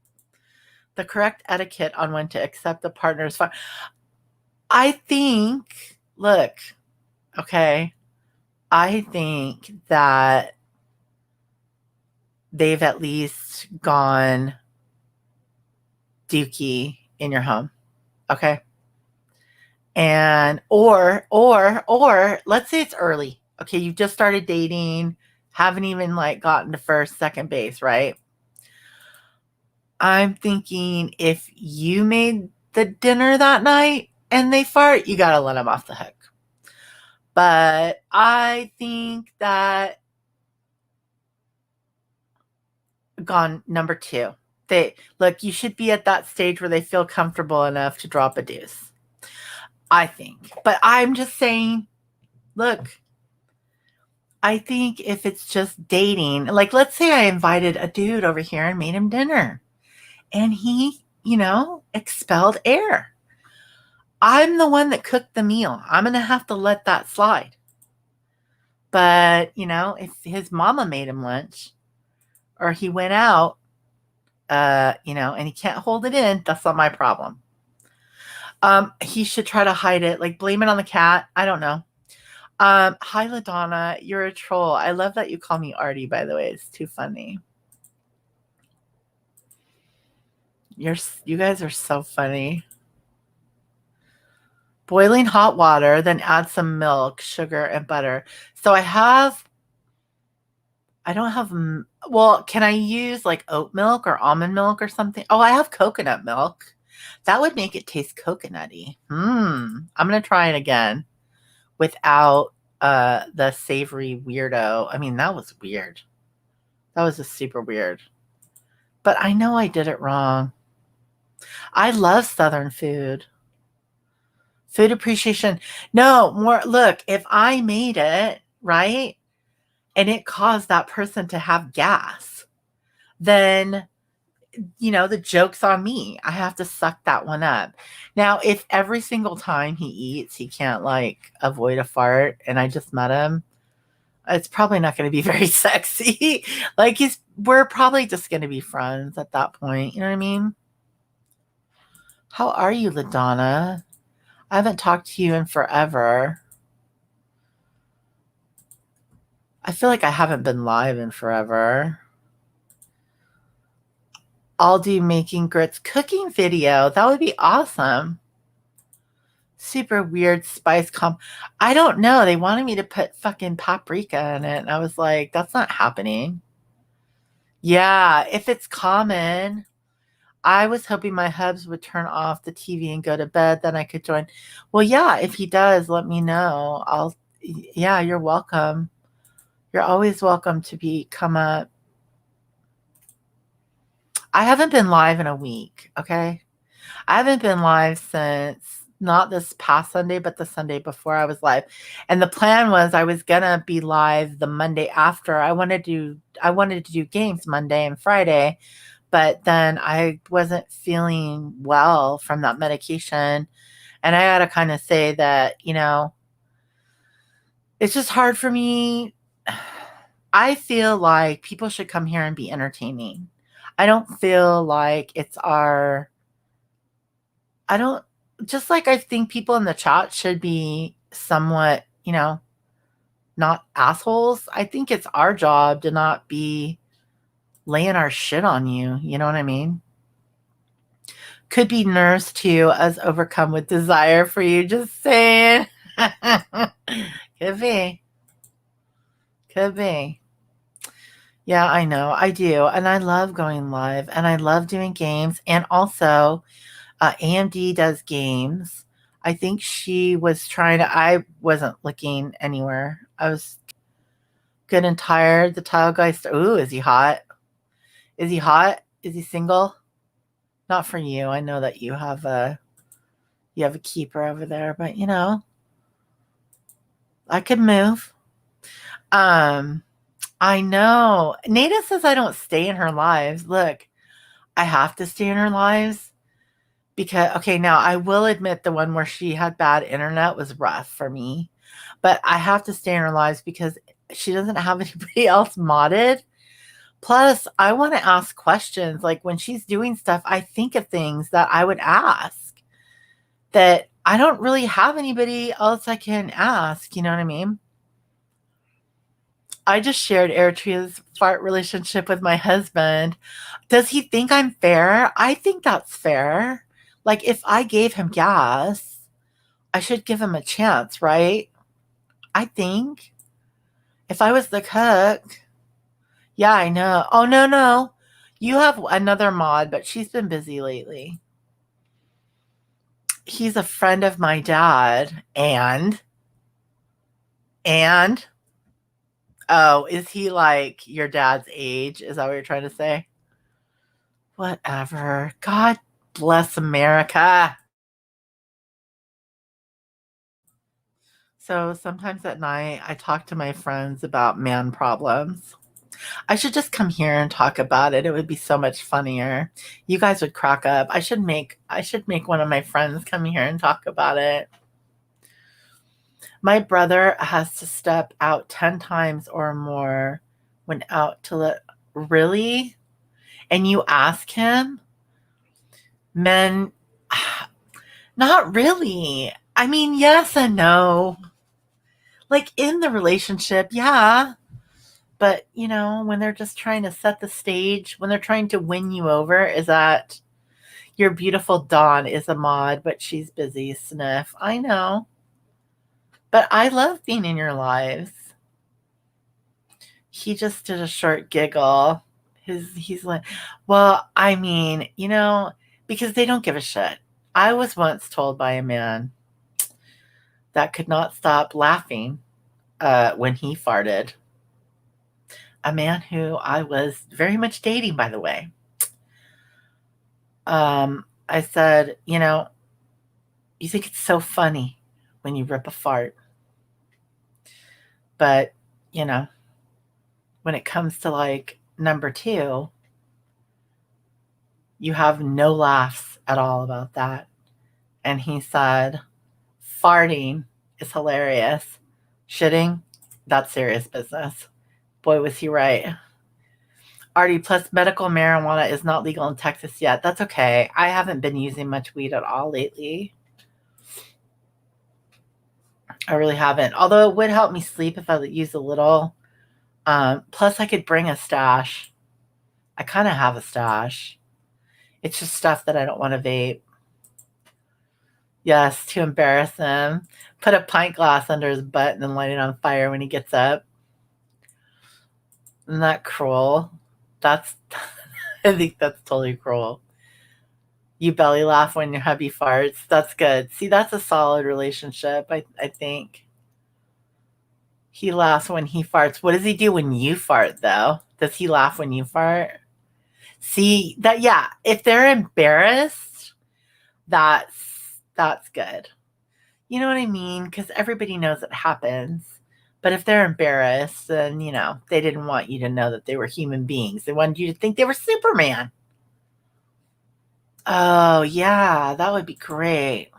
The correct etiquette on when to accept a partner's fun. I think that they've at least gone dookie in your home. Okay. And or let's say it's early. Okay, you just started dating, haven't even like gotten to first, second base, right? I'm thinking if you made the dinner that night and they fart, you got to let them off the hook. But I think that gone number 2. They look, you should be at that stage where they feel comfortable enough to drop a deuce. I think. But I'm just saying, look, I think if it's just dating, like let's say I invited a dude over here and made him dinner and he, expelled air. I'm the one that cooked the meal. I'm going to have to let that slide. But, if his mama made him lunch or he went out, and he can't hold it in, that's not my problem. He should try to hide it, like blame it on the cat. I don't know. Hi, LaDonna. You're a troll. I love that you call me Artie, by the way. It's too funny. You guys are so funny. Boiling hot water, then add some milk, sugar, and butter. So I don't have, well, can I use like oat milk or almond milk or something? Oh, I have coconut milk. That would make it taste coconutty. I'm going to try it again without the savory weirdo. I mean, that was weird. That was just super weird. But I know I did it wrong. I love Southern food. Food appreciation. No, more, look, if I made it, right, and it caused that person to have gas, then, the joke's on me. I have to suck that one up. Now, if every single time he eats, he can't, like, avoid a fart, and I just met him, it's probably not going to be very sexy. Like, we're probably just going to be friends at that point. You know what I mean? How are you, LaDonna? I haven't talked to you in forever. I feel like I haven't been live in forever. I'll do making grits cooking video. That would be awesome. Super weird spice comp. I don't know. They wanted me to put fucking paprika in it. And I was like, that's not happening. Yeah, if it's common. I was hoping my hubs would turn off the TV and go to bed. Then I could join. Well, yeah, if he does, let me know. Yeah, you're welcome. You're always welcome to come up. I haven't been live in a week, okay? I haven't been live since not this past Sunday, but the Sunday before I was live. And the plan was I was gonna be live the Monday after. I wanted to do games Monday and Friday, but then I wasn't feeling well from that medication. And I gotta kind of say that, it's just hard for me. I feel like people should come here and be entertaining. I don't feel like just like I think people in the chat should be somewhat, not assholes. I think it's our job to not be laying our shit on you. You know what I mean? Could be nurse too, as overcome with desire for you. Just saying. Could be. Could be. Yeah, I know. I do. And I love going live and I love doing games. And also, AMD does games. I think she was I wasn't looking anywhere. I was good and tired. The tile guy, ooh, is he hot? Is he hot? Is he single? Not for you. I know that you have a keeper over there, but I could move. I know. Nada says I don't stay in her lives. Look, I have to stay in her lives because, okay, now I will admit the one where she had bad internet was rough for me, but I have to stay in her lives because she doesn't have anybody else modded. Plus, I want to ask questions. Like when she's doing stuff, I think of things that I would ask that I don't really have anybody else I can ask. You know what I mean? I just shared Eritrea's fart relationship with my husband. Does he think I'm fair? I think that's fair. Like, if I gave him gas, I should give him a chance, right? I think. If I was the cook. Yeah, I know. Oh, no, no. You have another mod, but she's been busy lately. He's a friend of my dad. And, oh, is he like your dad's age? Is that what you're trying to say? Whatever. God bless America. So sometimes at night, I talk to my friends about man problems. I should just come here and talk about it. It would be so much funnier. You guys would crack up. I should make one of my friends come here and talk about it. My brother has to step out 10 times or more when out to let really? And you ask him, men, not really. I mean, yes and no. Like in the relationship, yeah. But, when they're just trying to set the stage, when they're trying to win you over, is that your beautiful Dawn is a mod, but she's busy, sniff. I know. But I love being in your lives. He just did a short giggle. He's like, well, I mean, because they don't give a shit. I was once told by a man that could not stop laughing when he farted. A man who I was very much dating, by the way. I said, you think it's so funny when you rip a fart. But, when it comes to like number two, you have no laughs at all about that. And he said, farting is hilarious. Shitting, that's serious business. Boy, was he right. Artie, plus medical marijuana is not legal in Texas yet. That's okay. I haven't been using much weed at all lately. I really haven't. Although it would help me sleep if I use a little. Plus, I could bring a stash. I kind of have a stash. It's just stuff that I don't want to vape. Yes, to embarrass him. Put a pint glass under his butt and then light it on fire when he gets up. Isn't that cruel? That's, I think that's totally cruel. You belly laugh when your hubby farts. That's good. See, that's a solid relationship, I think. He laughs when he farts. What does he do when you fart, though? Does he laugh when you fart? See, that, yeah, if they're embarrassed, that's good. You know what I mean? Because everybody knows it happens. But if they're embarrassed, then, they didn't want you to know that they were human beings. They wanted you to think they were Superman. Oh, yeah, that would be great.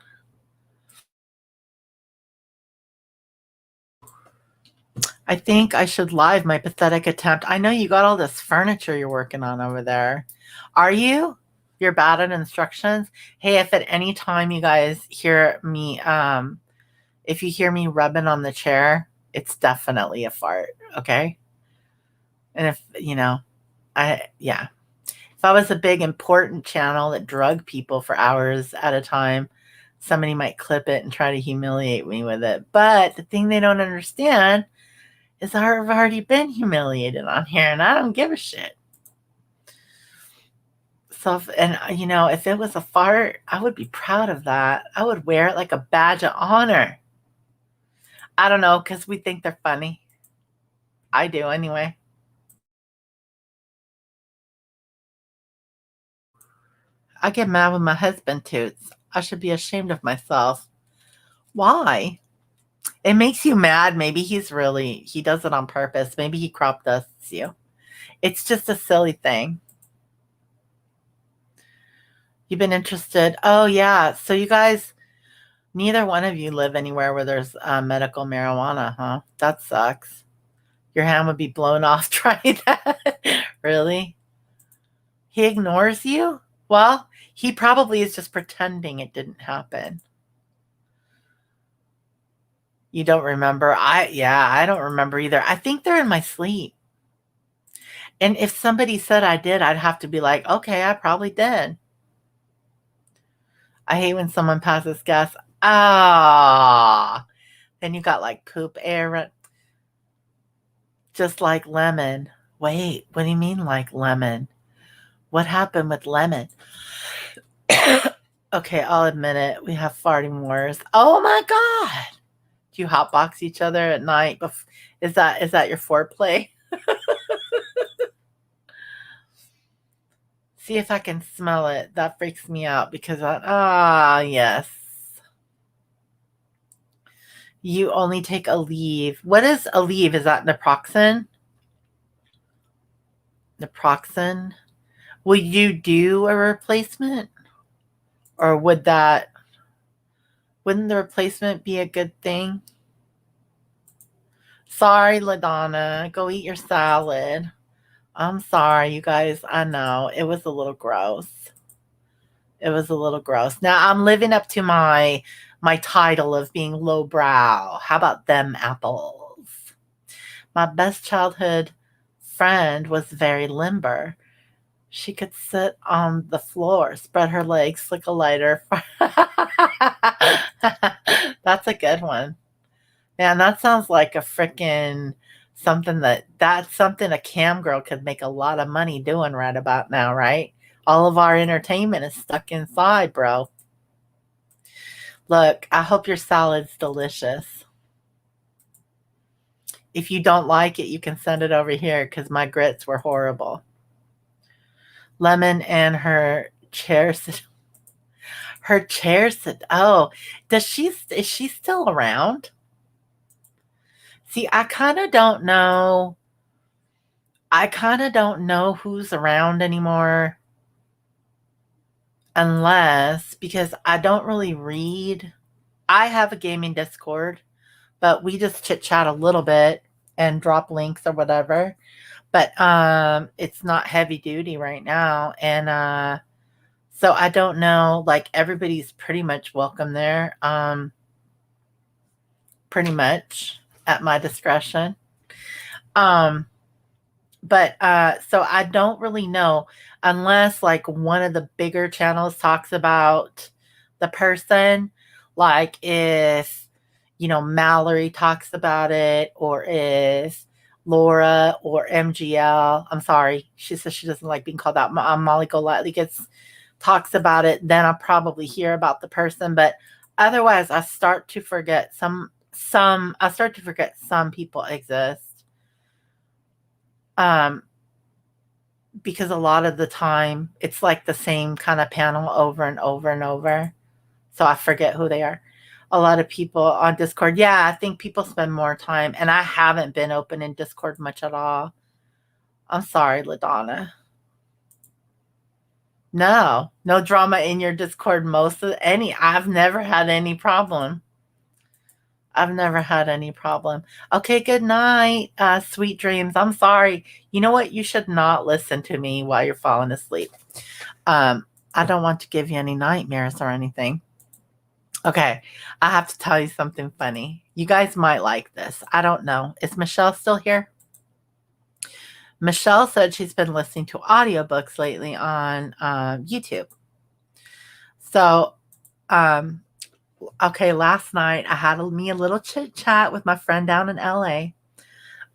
I think I should live my pathetic attempt. I know you got all this furniture you're working on over there. Are you? You're bad at instructions? Hey, if at any time you guys hear me, if you hear me rubbing on the chair, it's definitely a fart, okay? And if, yeah. If I was a big important channel that drug people for hours at a time, somebody might clip it and try to humiliate me with it. But the thing they don't understand is I've already been humiliated on here and I don't give a shit. So, if it was a fart, I would be proud of that. I would wear it like a badge of honor. I don't know, because we think they're funny. I do anyway. I get mad when my husband toots. I should be ashamed of myself. Why? It makes you mad. Maybe he does it on purpose. Maybe he crop dusts you. It's just a silly thing. You've been interested. Oh, yeah. So you guys, neither one of you live anywhere where there's medical marijuana, huh? That sucks. Your hand would be blown off trying that. Really? He ignores you? Well, he probably is just pretending it didn't happen. You don't remember? I don't remember either. I think they're in my sleep. And if somebody said I did, I'd have to be like, okay, I probably did. I hate when someone passes gas. Ah, then you got like poop air, just like lemon. Wait, what do you mean like lemon? What happened with lemon? Okay, I'll admit it. We have farting wars. Oh my god! Do you hotbox each other at night? Is that your foreplay? See if I can smell it. That freaks me out because yes. You only take a leave. What is a leave? Is that naproxen? Naproxen? Will you do a replacement? Or wouldn't the replacement be a good thing? Sorry, LaDonna. Go eat your salad. I'm sorry, you guys. I know. It was a little gross. It was a little gross. Now I'm living up to my title of being lowbrow. How about them apples? My best childhood friend was very limber. She could sit on the floor, spread her legs, flick a lighter. That's a good one. Man, that sounds like a freaking that's something a cam girl could make a lot of money doing right about now, right? All of our entertainment is stuck inside, bro. Look, I hope your salad's delicious. If you don't like it, you can send it over here because my grits were horrible. Lemon and her chair sit. Her chair sit. Oh, is she still around? See, I kind of don't know. I kind of don't know who's around anymore unless because I don't really read. I have a gaming Discord, but we just chit chat a little bit and drop links or whatever. But it's not heavy duty right now and so I don't know, like everybody's pretty much welcome there. Pretty much at my discretion. Um but so I don't really know unless like one of the bigger channels talks about the person, like if Mallory talks about it, or if Laura or MGL, I'm sorry, she says she doesn't like being called out, Molly Golightly gets talks about it, then I'll probably hear about the person. But otherwise I start to forget some people exist. Um, because a lot of the time it's like the same kind of panel over and over and over. So I forget who they are. A lot of people on Discord. Yeah, I think people spend more time, and I haven't been open in Discord much at all. I'm sorry, LaDonna. No drama in your Discord. I've never had any problem. I've never had any problem. Okay, good night, sweet dreams. I'm sorry. You know what? You should not listen to me while you're falling asleep. Um, I don't want to give you any nightmares or anything. Okay, I have to tell you something funny. You guys might like this. I don't know. Is Michelle still here? Michelle said she's been listening to audiobooks lately on YouTube. So, um, okay, last night I had me a little chit chat with my friend down in LA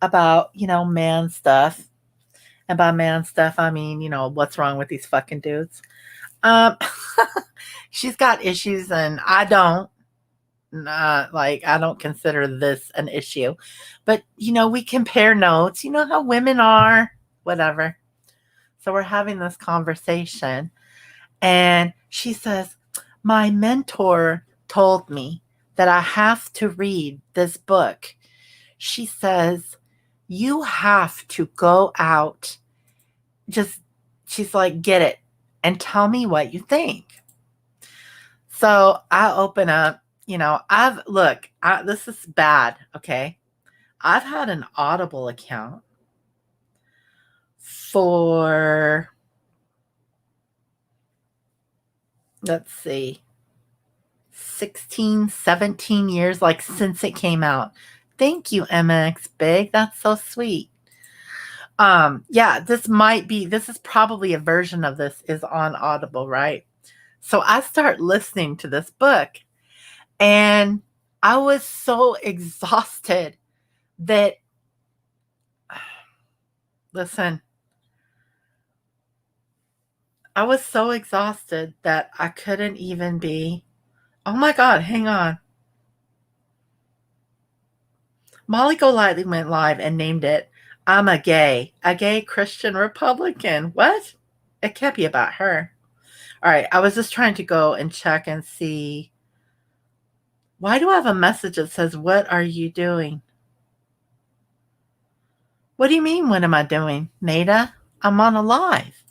about, man stuff. And by man stuff, I mean, what's wrong with these fucking dudes. Um, she's got issues and I don't. I don't consider this an issue. But, we compare notes. You know how women are, whatever. So we're having this conversation. And she says, my mentor told me that I have to read this book. She says, you have to go out. She's like, get it and tell me what you think. So I open up, this is bad. Okay. I've had an Audible account for, let's see, 16, 17 years, like since it came out. Thank you, MX Big. That's so sweet. Yeah, this is probably a version of this is on Audible, right? So I start listening to this book and I was so exhausted that, listen, I was so exhausted that I couldn't even be. Oh my God, hang on. Molly Golightly went live and named it I'm a gay Christian Republican. What? It can't be about her. All right, I was just trying to go and check and see. Why do I have a message that says, "What are you doing?" What do you mean, what am I doing? Nada, I'm on a live.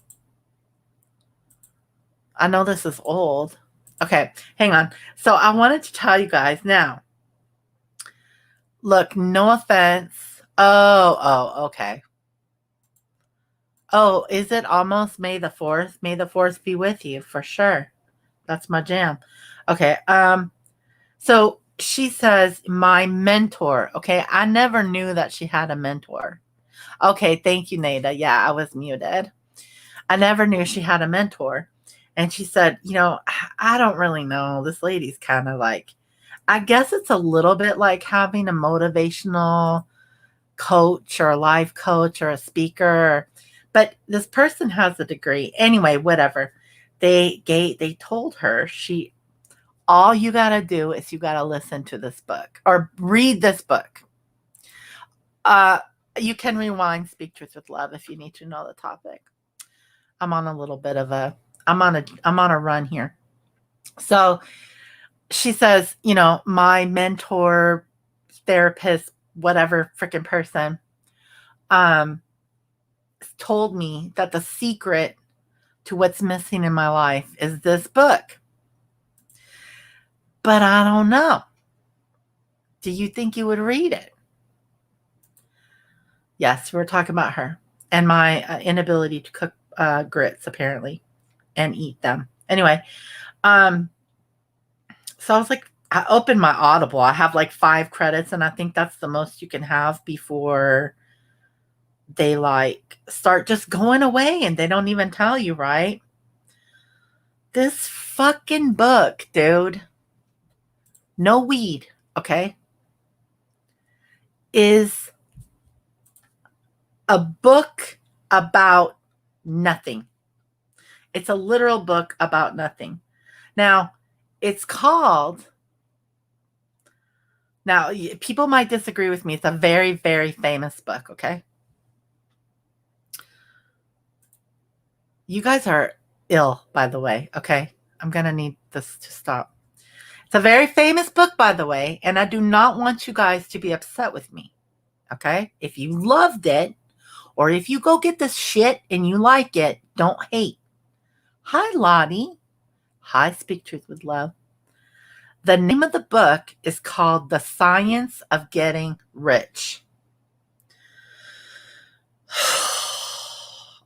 I know this is old. Okay, hang on. So I wanted to tell you guys now. Look, no offense. Okay. Oh, is it almost May the 4th? May the 4th be with you, for sure. That's my jam. Okay, so she says, my mentor. Okay, I never knew that she had a mentor. Okay, thank you, Nada. Yeah, I was muted. I never knew she had a mentor. And she said, I don't really know. This lady's kind of like, I guess it's a little bit like having a motivational coach or a life coach or a speaker. But this person has a degree. Anyway, whatever. They told her all you got to do is you got to listen to this book or read this book. You can rewind Speak Truth with Love if you need to know the topic. I'm on a little bit of I'm on a run here. So she says, my mentor, therapist, whatever freaking person, told me that the secret to what's missing in my life is this book. But I don't know. Do you think you would read it? Yes, we're talking about her and my inability to cook grits, apparently, and eat them. Anyway, so I was like, I opened my Audible. I have like 5 credits, and I think that's the most you can have before they like start just going away and they don't even tell you, right? This fucking book, dude, no weed, okay, is a book about nothing. It's a literal book about nothing. Now, it's called, now people might disagree with me. It's a very, very famous book, okay? You guys are ill, by the way, okay? I'm going to need this to stop. It's a very famous book, by the way, and I do not want you guys to be upset with me, okay? If you loved it, or if you go get this shit and you like it, don't hate. Hi, Lottie. Hi, Speak Truth with Love. The name of the book is called The Science of Getting Rich.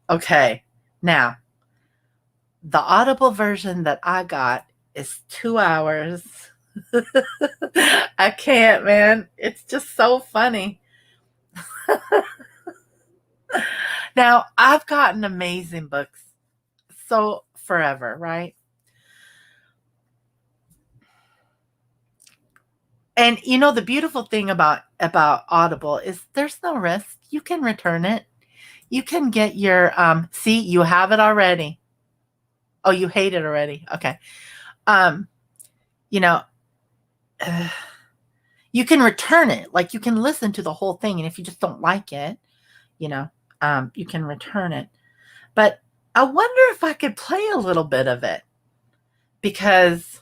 Okay, now, the Audible version that I got is 2 hours. I can't, man. It's just so funny. Now, I've gotten amazing books so forever, right? And the beautiful thing about Audible is there's no risk. You can return it. You can get your see, you have it already. Oh, you hate it already. Okay. You know, you can return it. Like you can listen to the whole thing, and if you just don't like it, you can return it. But I wonder if I could play a little bit of it because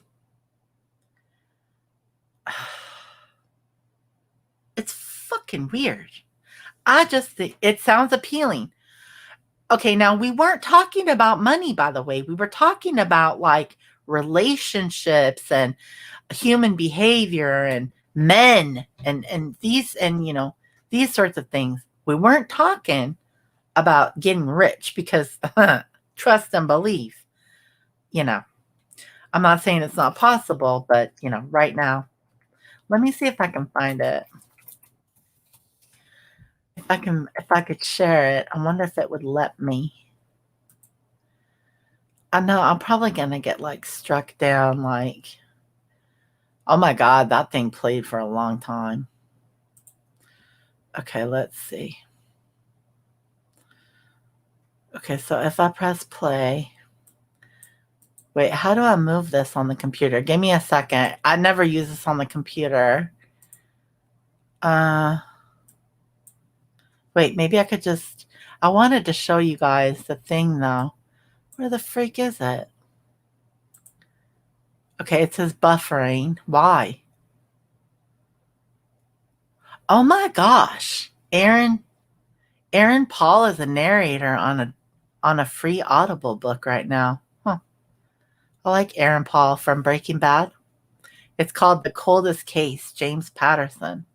it's fucking weird. I just think it sounds appealing. Okay, now we weren't talking about money, by the way. We were talking about like relationships and human behavior and men and these sorts of things. We weren't talking about getting rich because trust and belief, you know. I'm not saying it's not possible, but right now, let me see if I can find it. If I could share it, I wonder if it would let me. I know I'm probably gonna get like struck down. Like, oh my god, that thing played for a long time. Okay, let's see. Okay, so if I press play, wait, how do I move this on the computer? Give me a second. I never use this on the computer. Wait, maybe I could just, I wanted to show you guys the thing though. Where the freak is it? Okay, it says buffering. Why? Oh my gosh. Aaron Paul is a narrator on a free Audible book right now. Huh. I like Aaron Paul from Breaking Bad. It's called The Coldest Case, James Patterson.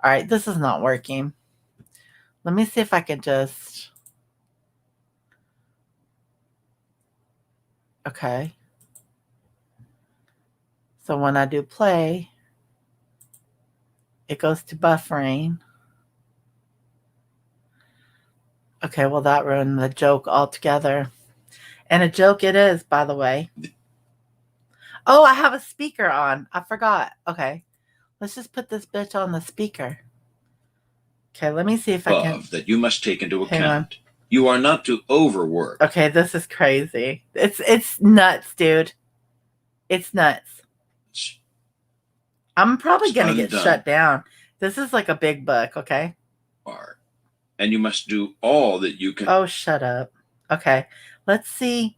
All right, this is not working. Let me see if I can just... Okay. So when I do play, it goes to buffering. Okay, well, that ruined the joke altogether. And a joke it is, by the way. Oh, I have a speaker on. I forgot. Okay. Let's just put this bitch on the speaker. Okay, let me see if I can... That you must take into account. You are not to overwork. Okay, this is crazy. It's nuts, dude. It's nuts. I'm probably going to get shut down. This is like a big book, okay? And you must do all that you can. Oh, shut up. Okay, let's see.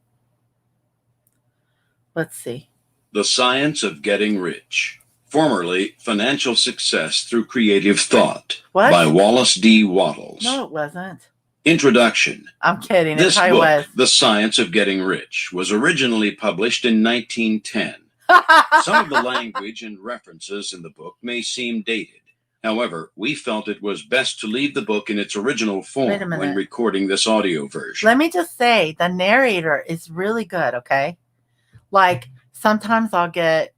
Let's see. The Science of Getting Rich. Formerly, Financial Success Through Creative Thought. What? By Wallace D. Wattles. No, it wasn't. Introduction. I'm kidding. This book, The Science of Getting Rich, was originally published in 1910. Some of the language and references in the book may seem dated. However, we felt it was best to leave the book in its original form when recording this audio version. Let me just say, the narrator is really good, okay? Like, sometimes I'll get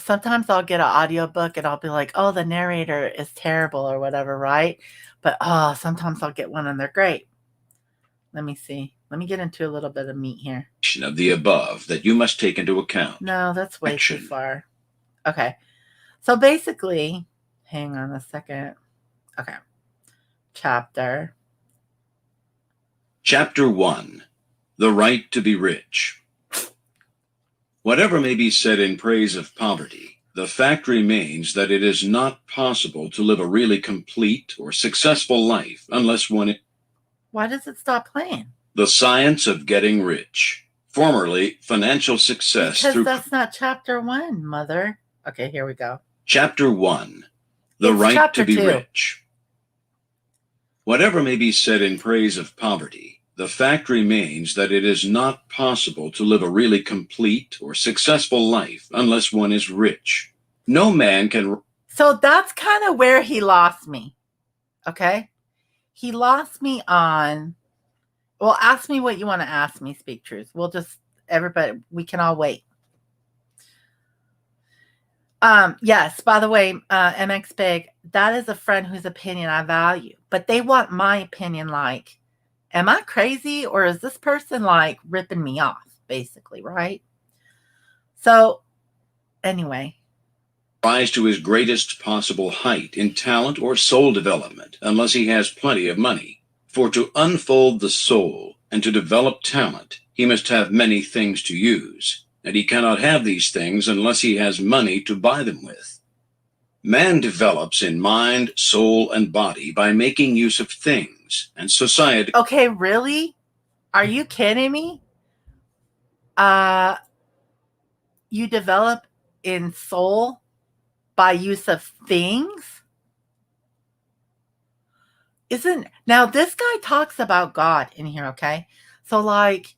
an audiobook and I'll be like, oh, the narrator is terrible or whatever, right? But sometimes I'll get one and they're great. Let me see. Let me get into a little bit of meat here. Of the above that you must take into account. No, that's way too far. Okay. So basically, hang on a second. Okay. Chapter 1. The Right to be Rich. Whatever may be said in praise of poverty, the fact remains that it is not possible to live a really complete or successful life unless one... Why does it stop playing? The Science of Getting Rich. Formerly, Financial Success Because that's not chapter 1, mother. Okay, here we go. Chapter 1. The Right to be Rich. Whatever may be said in praise of poverty, the fact remains that it is not possible to live a really complete or successful life unless one is rich. No man can... So that's kind of where he lost me, okay? He lost me on... Well, ask me what you want to ask me, Speak Truth. We'll just... Everybody, we can all wait. Yes, by the way, MX Big, that is a friend whose opinion I value. But they want my opinion like... Am I crazy or is this person like ripping me off, basically, right? So, anyway. Rise to his greatest possible height in talent or soul development, unless he has plenty of money. For to unfold the soul and to develop talent, he must have many things to use, and he cannot have these things unless he has money to buy them with. Man develops in mind, soul, and body by making use of things, and society... Okay, really? Are you kidding me? You develop in soul by use of things? Now this guy talks about God in here, okay? So like,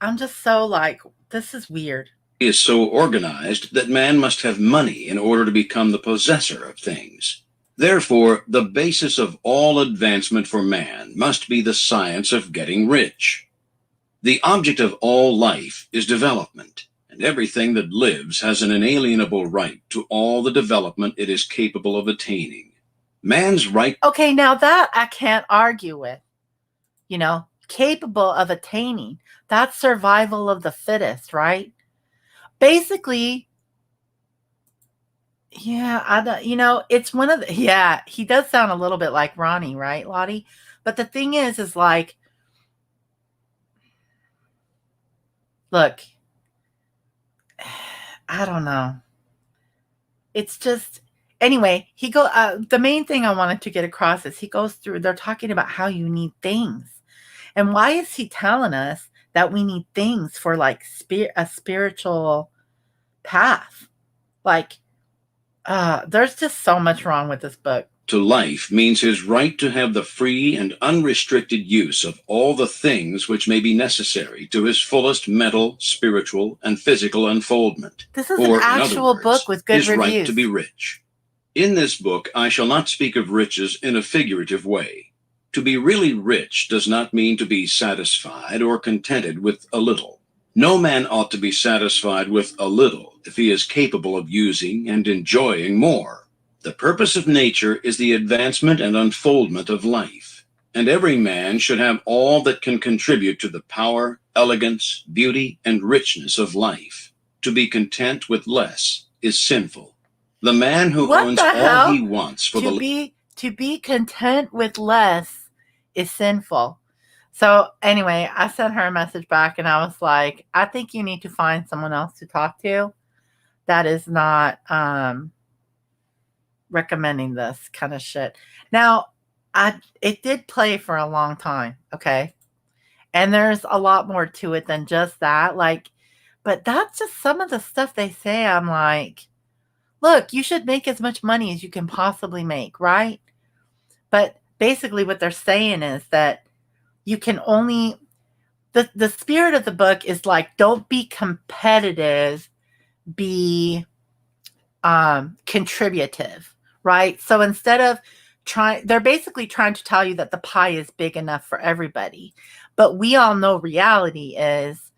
I'm just so like, this is weird. He is so organized that man must have money in order to become the possessor of things. Therefore, the basis of all advancement for man must be the science of getting rich. The object of all life is development, and everything that lives has an inalienable right to all the development it is capable of attaining. Man's right. Okay, now that I can't argue with. Capable of attaining. That's survival of the fittest, right? Basically, yeah, I don't, it's one of the, yeah, he does sound a little bit like Ronnie, right, Lottie? But the thing is like, look, I don't know. It's just, anyway, the main thing I wanted to get across is he goes through, they're talking about how you need things. And why is he telling us that we need things for like a spiritual path? Like, there's just so much wrong with this book. To life means his right to have the free and unrestricted use of all the things which may be necessary to his fullest mental, spiritual, and physical unfoldment. This is Or, an actual book with good his reviews. right to be rich. In this book, I shall not speak of riches in a figurative way. To be really rich does not mean to be satisfied or contented with a little. No man ought to be satisfied with a little if he is capable of using and enjoying more. The purpose of nature is the advancement and unfoldment of life, and every man should have all that can contribute to the power, elegance, beauty, and richness of life. To be content with less is sinful. The man who owns all he wants for to be content with less is sinful. So anyway, I sent her a message back and I was like, I think you need to find someone else to talk to that is not recommending this kind of shit. Now, it did play for a long time, okay? And there's a lot more to it than just that. Like, but that's just some of the stuff they say. I'm like, look, you should make as much money as you can possibly make, right? But basically what they're saying is that you can only the spirit of the book is like, don't be competitive, be contributive, right? So instead of they're basically trying to tell you that the pie is big enough for everybody. But we all know reality is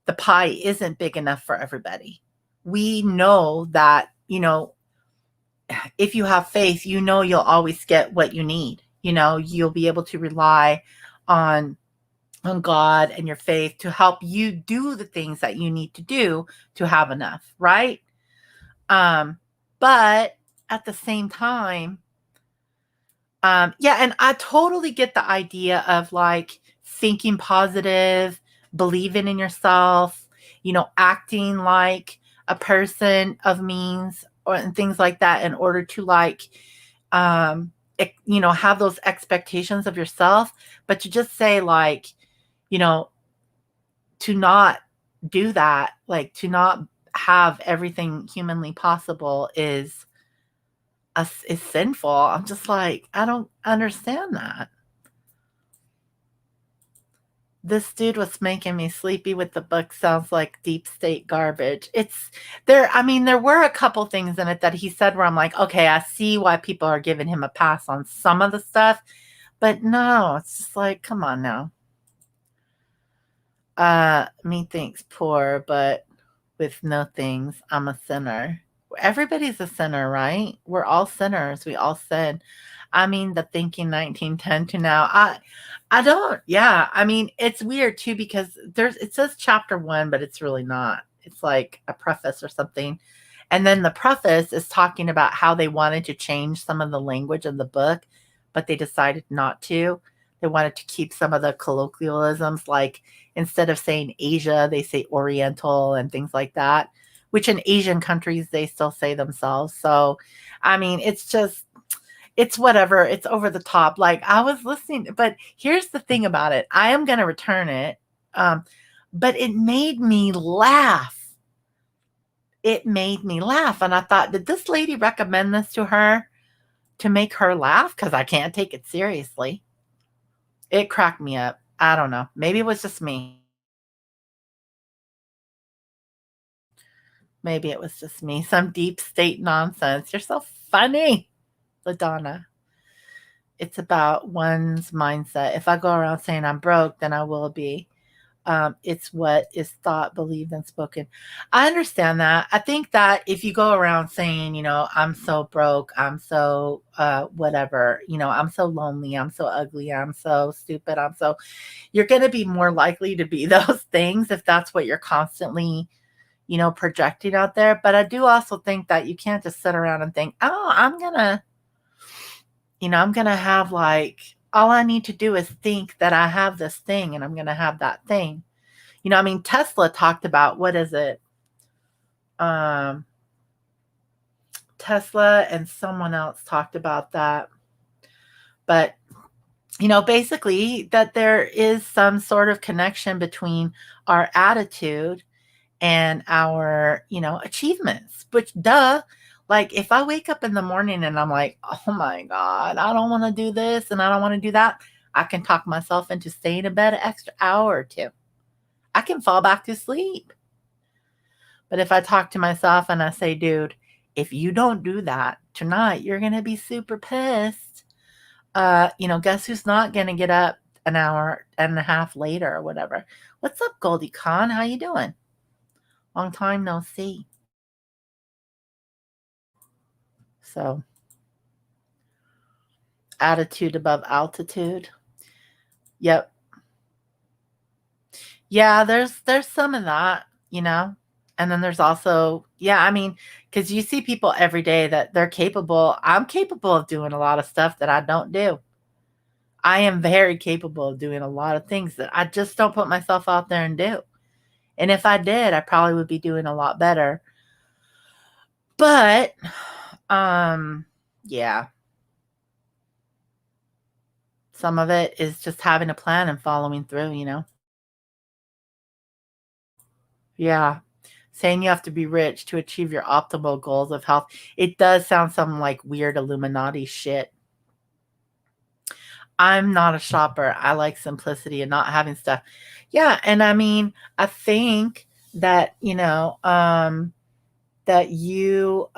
the pie isn't big enough for everybody. We know that, if you have faith, you'll always get what you need. You'll be able to rely on God and your faith to help you do the things that you need to do to have enough, right? But at the same time, yeah, and I totally get the idea of like thinking positive, believing in yourself, acting like a person of means and things like that in order to like, have those expectations of yourself. But to just say like, to not do that, like to not have everything humanly possible is sinful. I'm just like, I don't understand that. This dude was making me sleepy with the book. Sounds like deep state garbage. It's there. I mean, there were a couple things in it that he said where I'm like, okay, I see why people are giving him a pass on some of the stuff, but no, it's just like, come on now. Methinks poor, but with no things, I'm a sinner. Everybody's a sinner, right? We're all sinners. We all sin. I mean, the thinking 1910 to now. I don't. Yeah. I mean, it's weird too because it says chapter 1, but it's really not. It's like a preface or something. And then the preface is talking about how they wanted to change some of the language of the book, but they decided not to. They wanted to keep some of the colloquialisms, like instead of saying Asia, they say Oriental and things like that, which in Asian countries, they still say themselves. So, I mean, it's whatever. It's over the top. Like I was listening, but here's the thing about it. I am going to return it. But it made me laugh. It made me laugh. And I thought, did this lady recommend this to her to make her laugh? Because I can't take it seriously. It cracked me up. I don't know. Maybe it was just me. Maybe it was just me. Some deep state nonsense. You're so funny, LaDonna. It's about one's mindset. If I go around saying I'm broke, then I will be. It's what is thought, believed, and spoken. I understand that. I think that if you go around saying, I'm so broke, I'm so whatever, I'm so lonely, I'm so ugly, I'm so stupid, you're going to be more likely to be those things if that's what you're constantly, projecting out there. But I do also think that you can't just sit around and think, oh, I'm going to have like, all I need to do is think that I have this thing and I'm going to have that thing. Tesla talked about, what is it? Tesla and someone else talked about that. But, basically that there is some sort of connection between our attitude and our, achievements, which duh, like if I wake up in the morning and I'm like, oh my God, I don't want to do this and I don't want to do that, I can talk myself into staying in bed an extra hour or two. I can fall back to sleep. But if I talk to myself and I say, dude, if you don't do that tonight, you're going to be super pissed. Guess who's not going to get up an hour and a half later or whatever? What's up, Goldie Con? How you doing? Long time no see. So, attitude above altitude. Yep. Yeah, there's some of that, And then there's also, because you see people every day that they're capable. I'm capable of doing a lot of stuff that I don't do. I am very capable of doing a lot of things that I just don't put myself out there and do. And if I did, I probably would be doing a lot better. But, yeah. Some of it is just having a plan and following through. Yeah. Saying you have to be rich to achieve your optimal goals of health. It does sound some like weird Illuminati shit. I'm not a shopper. I like simplicity and not having stuff. Yeah, and I think that, that you're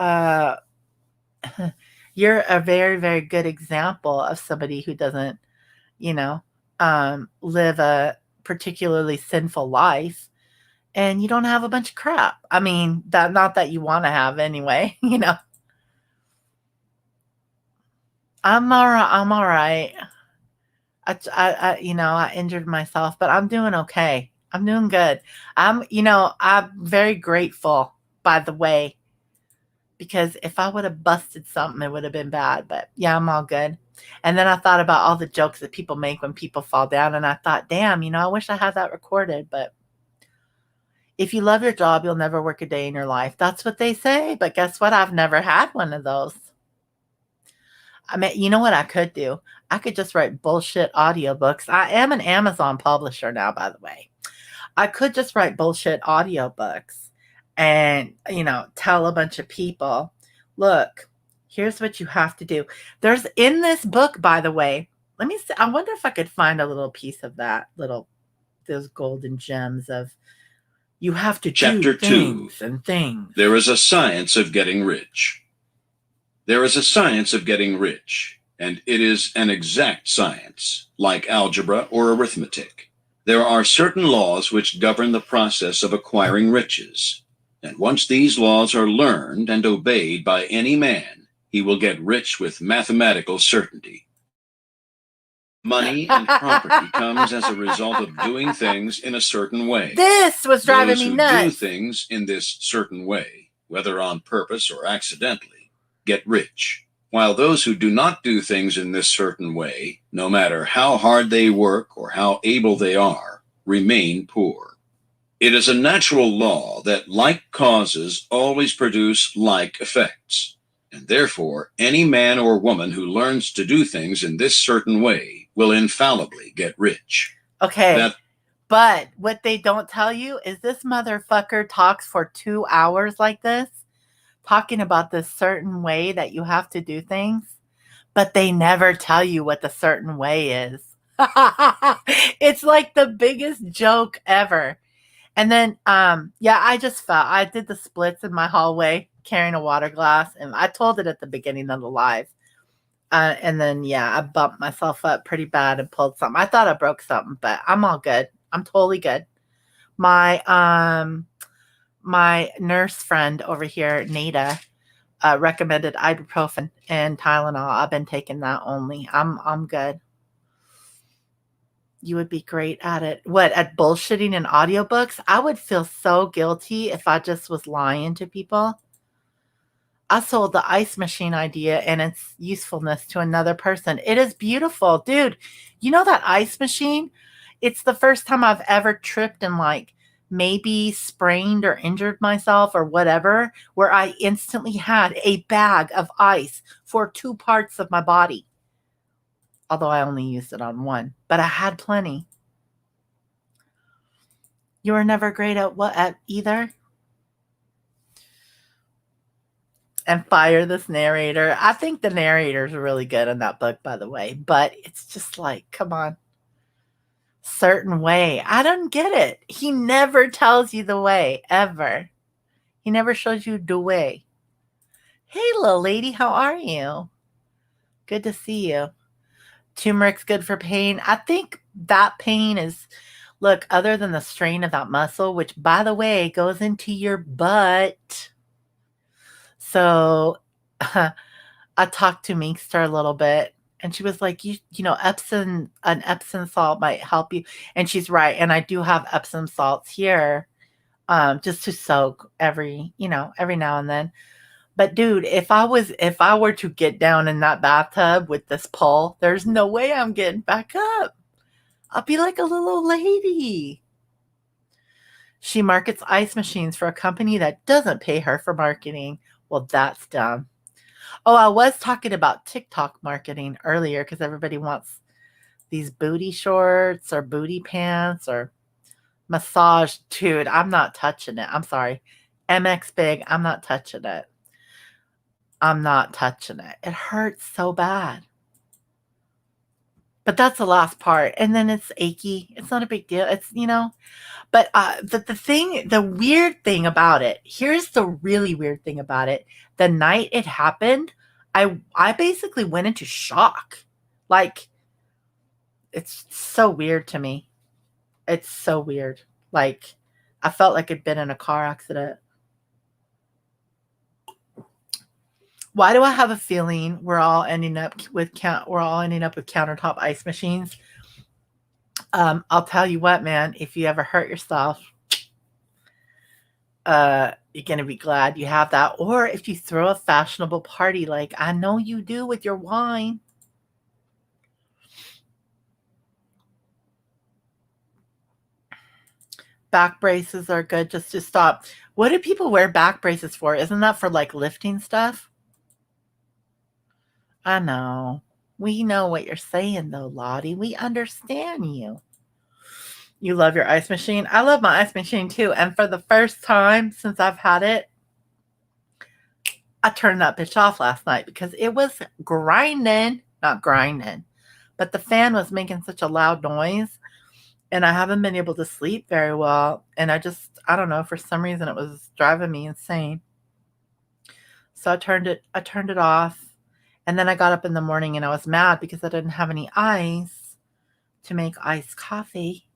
a very, very good example of somebody who doesn't, you know, live a particularly sinful life, and you don't have a bunch of crap. That not that you want to have anyway. I'm all right. I'm all right. I injured myself, but I'm doing okay. I'm doing good. I'm very grateful, by the way, because if I would have busted something, it would have been bad. But yeah, I'm all good. And then I thought about all the jokes that people make when people fall down, and I thought, damn, I wish I had that recorded. But if you love your job, you'll never work a day in your life. That's what they say. But guess what? I've never had one of those. You know what I could do? I could just write bullshit audiobooks. I am an Amazon publisher now, by the way. I could just write bullshit audiobooks and, tell a bunch of people, look, here's what you have to do. There's in this book, by the way, let me see. I wonder if I could find a little piece of those golden gems of you have to Chapter do things 2. And things. There is a science of getting rich. There is a science of getting rich, and it is an exact science, like algebra or arithmetic. There are certain laws which govern the process of acquiring riches, and once these laws are learned and obeyed by any man, he will get rich with mathematical certainty. Money and property comes as a result of doing things in a certain way. This was driving me nuts. Those who do things in this certain way, whether on purpose or accidentally, get rich, while those who do not do things in this certain way, no matter how hard they work or how able they are, remain poor. It is a natural law that like causes always produce like effects, and therefore any man or woman who learns to do things in this certain way will infallibly get rich. Okay. But what they don't tell you is this motherfucker talks for 2 hours like this, talking about this certain way that you have to do things, but they never tell you what the certain way is. It's like the biggest joke ever. And then, I did the splits in my hallway carrying a water glass, and I told it at the beginning of the live. And then, I bumped myself up pretty bad and pulled something. I thought I broke something, but I'm all good. I'm totally good. My my nurse friend over here, Nada, recommended ibuprofen and Tylenol. I've been taking that only. I'm good. You would be great at it. What, at bullshitting in audiobooks? I would feel so guilty if I just was lying to people. I sold the ice machine idea and its usefulness to another person. It is beautiful. Dude, you know that ice machine? It's the first time I've ever tripped and like maybe sprained or injured myself or whatever, where I instantly had a bag of ice for 2 parts of my body. Although I only used it on one, but I had plenty. You were never great at what at either? And fire this narrator. I think the narrator's really good in that book, by the way, but it's just like, come on. Certain way. I don't get it. He never tells you the way, ever. He never shows you the way. Hey, little lady, how are you? Good to see you. Turmeric's good for pain. I think that pain is, look, other than the strain of that muscle, which, by the way, goes into your butt. So I talked to Minkster a little bit, and she was like, you know, an Epsom salt might help you. And she's right. And I do have Epsom salts here, just to soak every now and then. But dude, if I were to get down in that bathtub with this pole, there's no way I'm getting back up. I'll be like a little old lady. She markets ice machines for a company that doesn't pay her for marketing. Well, that's dumb. Oh, I was talking about TikTok marketing earlier because everybody wants these booty shorts or booty pants or massage. Dude, I'm not touching it. I'm sorry. MX Big, I'm not touching it. I'm not touching it. It hurts so bad. But that's the last part. And then it's achy. It's not a big deal. But the weird thing about it, here's the really weird thing about it. The night it happened, I basically went into shock. Like, it's so weird to me. It's so weird. Like, I felt like I'd been in a car accident. Why do I have a feeling we're all ending up with countertop ice machines? I'll tell you what, man. If you ever hurt yourself, you're gonna be glad you have that. Or if you throw a fashionable party, like I know you do with your wine. Back braces are good just to stop. What do people wear back braces for? Isn't that for like lifting stuff? I know. We know what you're saying though, Lottie. We understand you. You love your ice machine. I love my ice machine too. And for the first time since I've had it, I turned that bitch off last night because it was grinding. Not grinding, but the fan was making such a loud noise. And I haven't been able to sleep very well. And I don't know, for some reason it was driving me insane. So I turned it off. And then I got up in the morning and I was mad because I didn't have any ice to make iced coffee.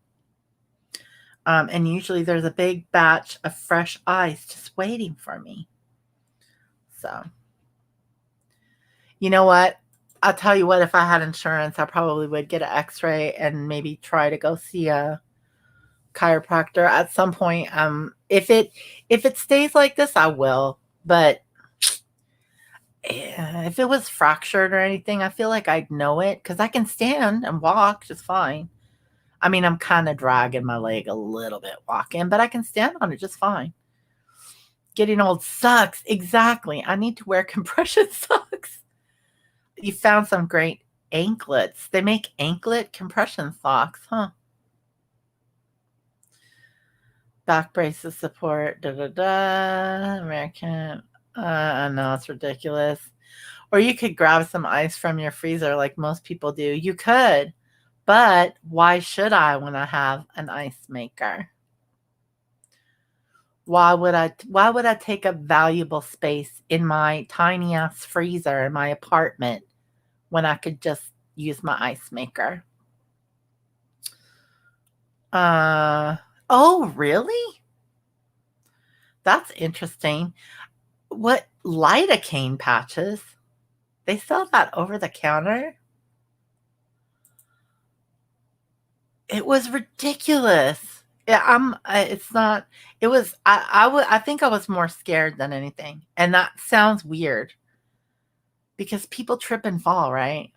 And usually there's a big batch of fresh ice just waiting for me. So, you know what? I'll tell you what, if I had insurance, I probably would get an x-ray and maybe try to go see a chiropractor at some point. If it stays like this, I will. But if it was fractured or anything, I feel like I'd know it because I can stand and walk just fine. I mean, I'm kind of dragging my leg a little bit walking, but I can stand on it just fine. Getting old sucks. Exactly. I need to wear compression socks. You found some great anklets. They make anklet compression socks, huh? Back braces support. Da da da. American. I know it's ridiculous. Or you could grab some ice from your freezer like most people do. You could, but why should I when I have an ice maker? Why would I take up valuable space in my tiny ass freezer in my apartment when I could just use my ice maker? Uh Oh, really? That's interesting. What lidocaine patches? They sell that over the counter? It was ridiculous. Yeah, it's not it was I think I was more scared than anything, and that sounds weird because people trip and fall, right?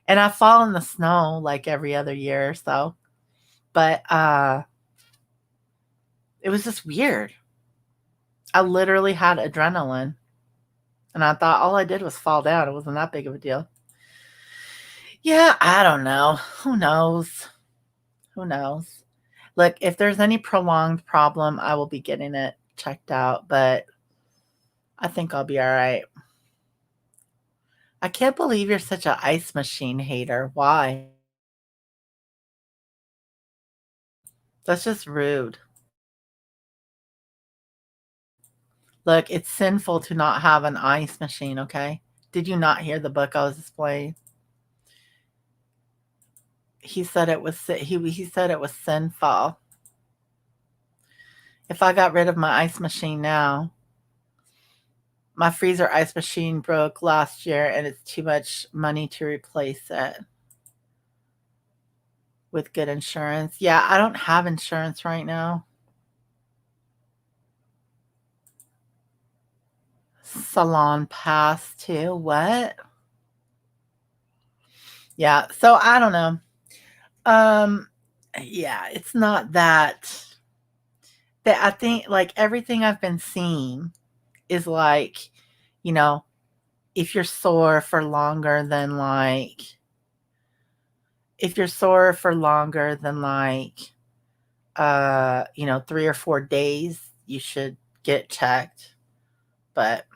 And I fall in the snow, like, every other year or so, but, it was just weird. I literally had adrenaline, and I thought all I did was fall down, it wasn't that big of a deal. Yeah, I don't know. Who knows? Who knows? Look, if there's any prolonged problem, I will be getting it checked out, but I think I'll be alright. I can't believe you're such a ice machine hater. Why? That's just rude. Look, it's sinful to not have an ice machine, okay? Did you not hear the book I was displaying? He said it was he said it was sinful. If I got rid of my ice machine now, my freezer ice machine broke last year and it's too much money to replace it with good insurance. Yeah, I don't have insurance right now. Salon pass too. What? Yeah, so I don't know. Um yeah, it's not that I think like everything I've been seeing is like, you know, if you're sore for longer than like if you're sore for longer than like 3 or 4 days, you should get checked. But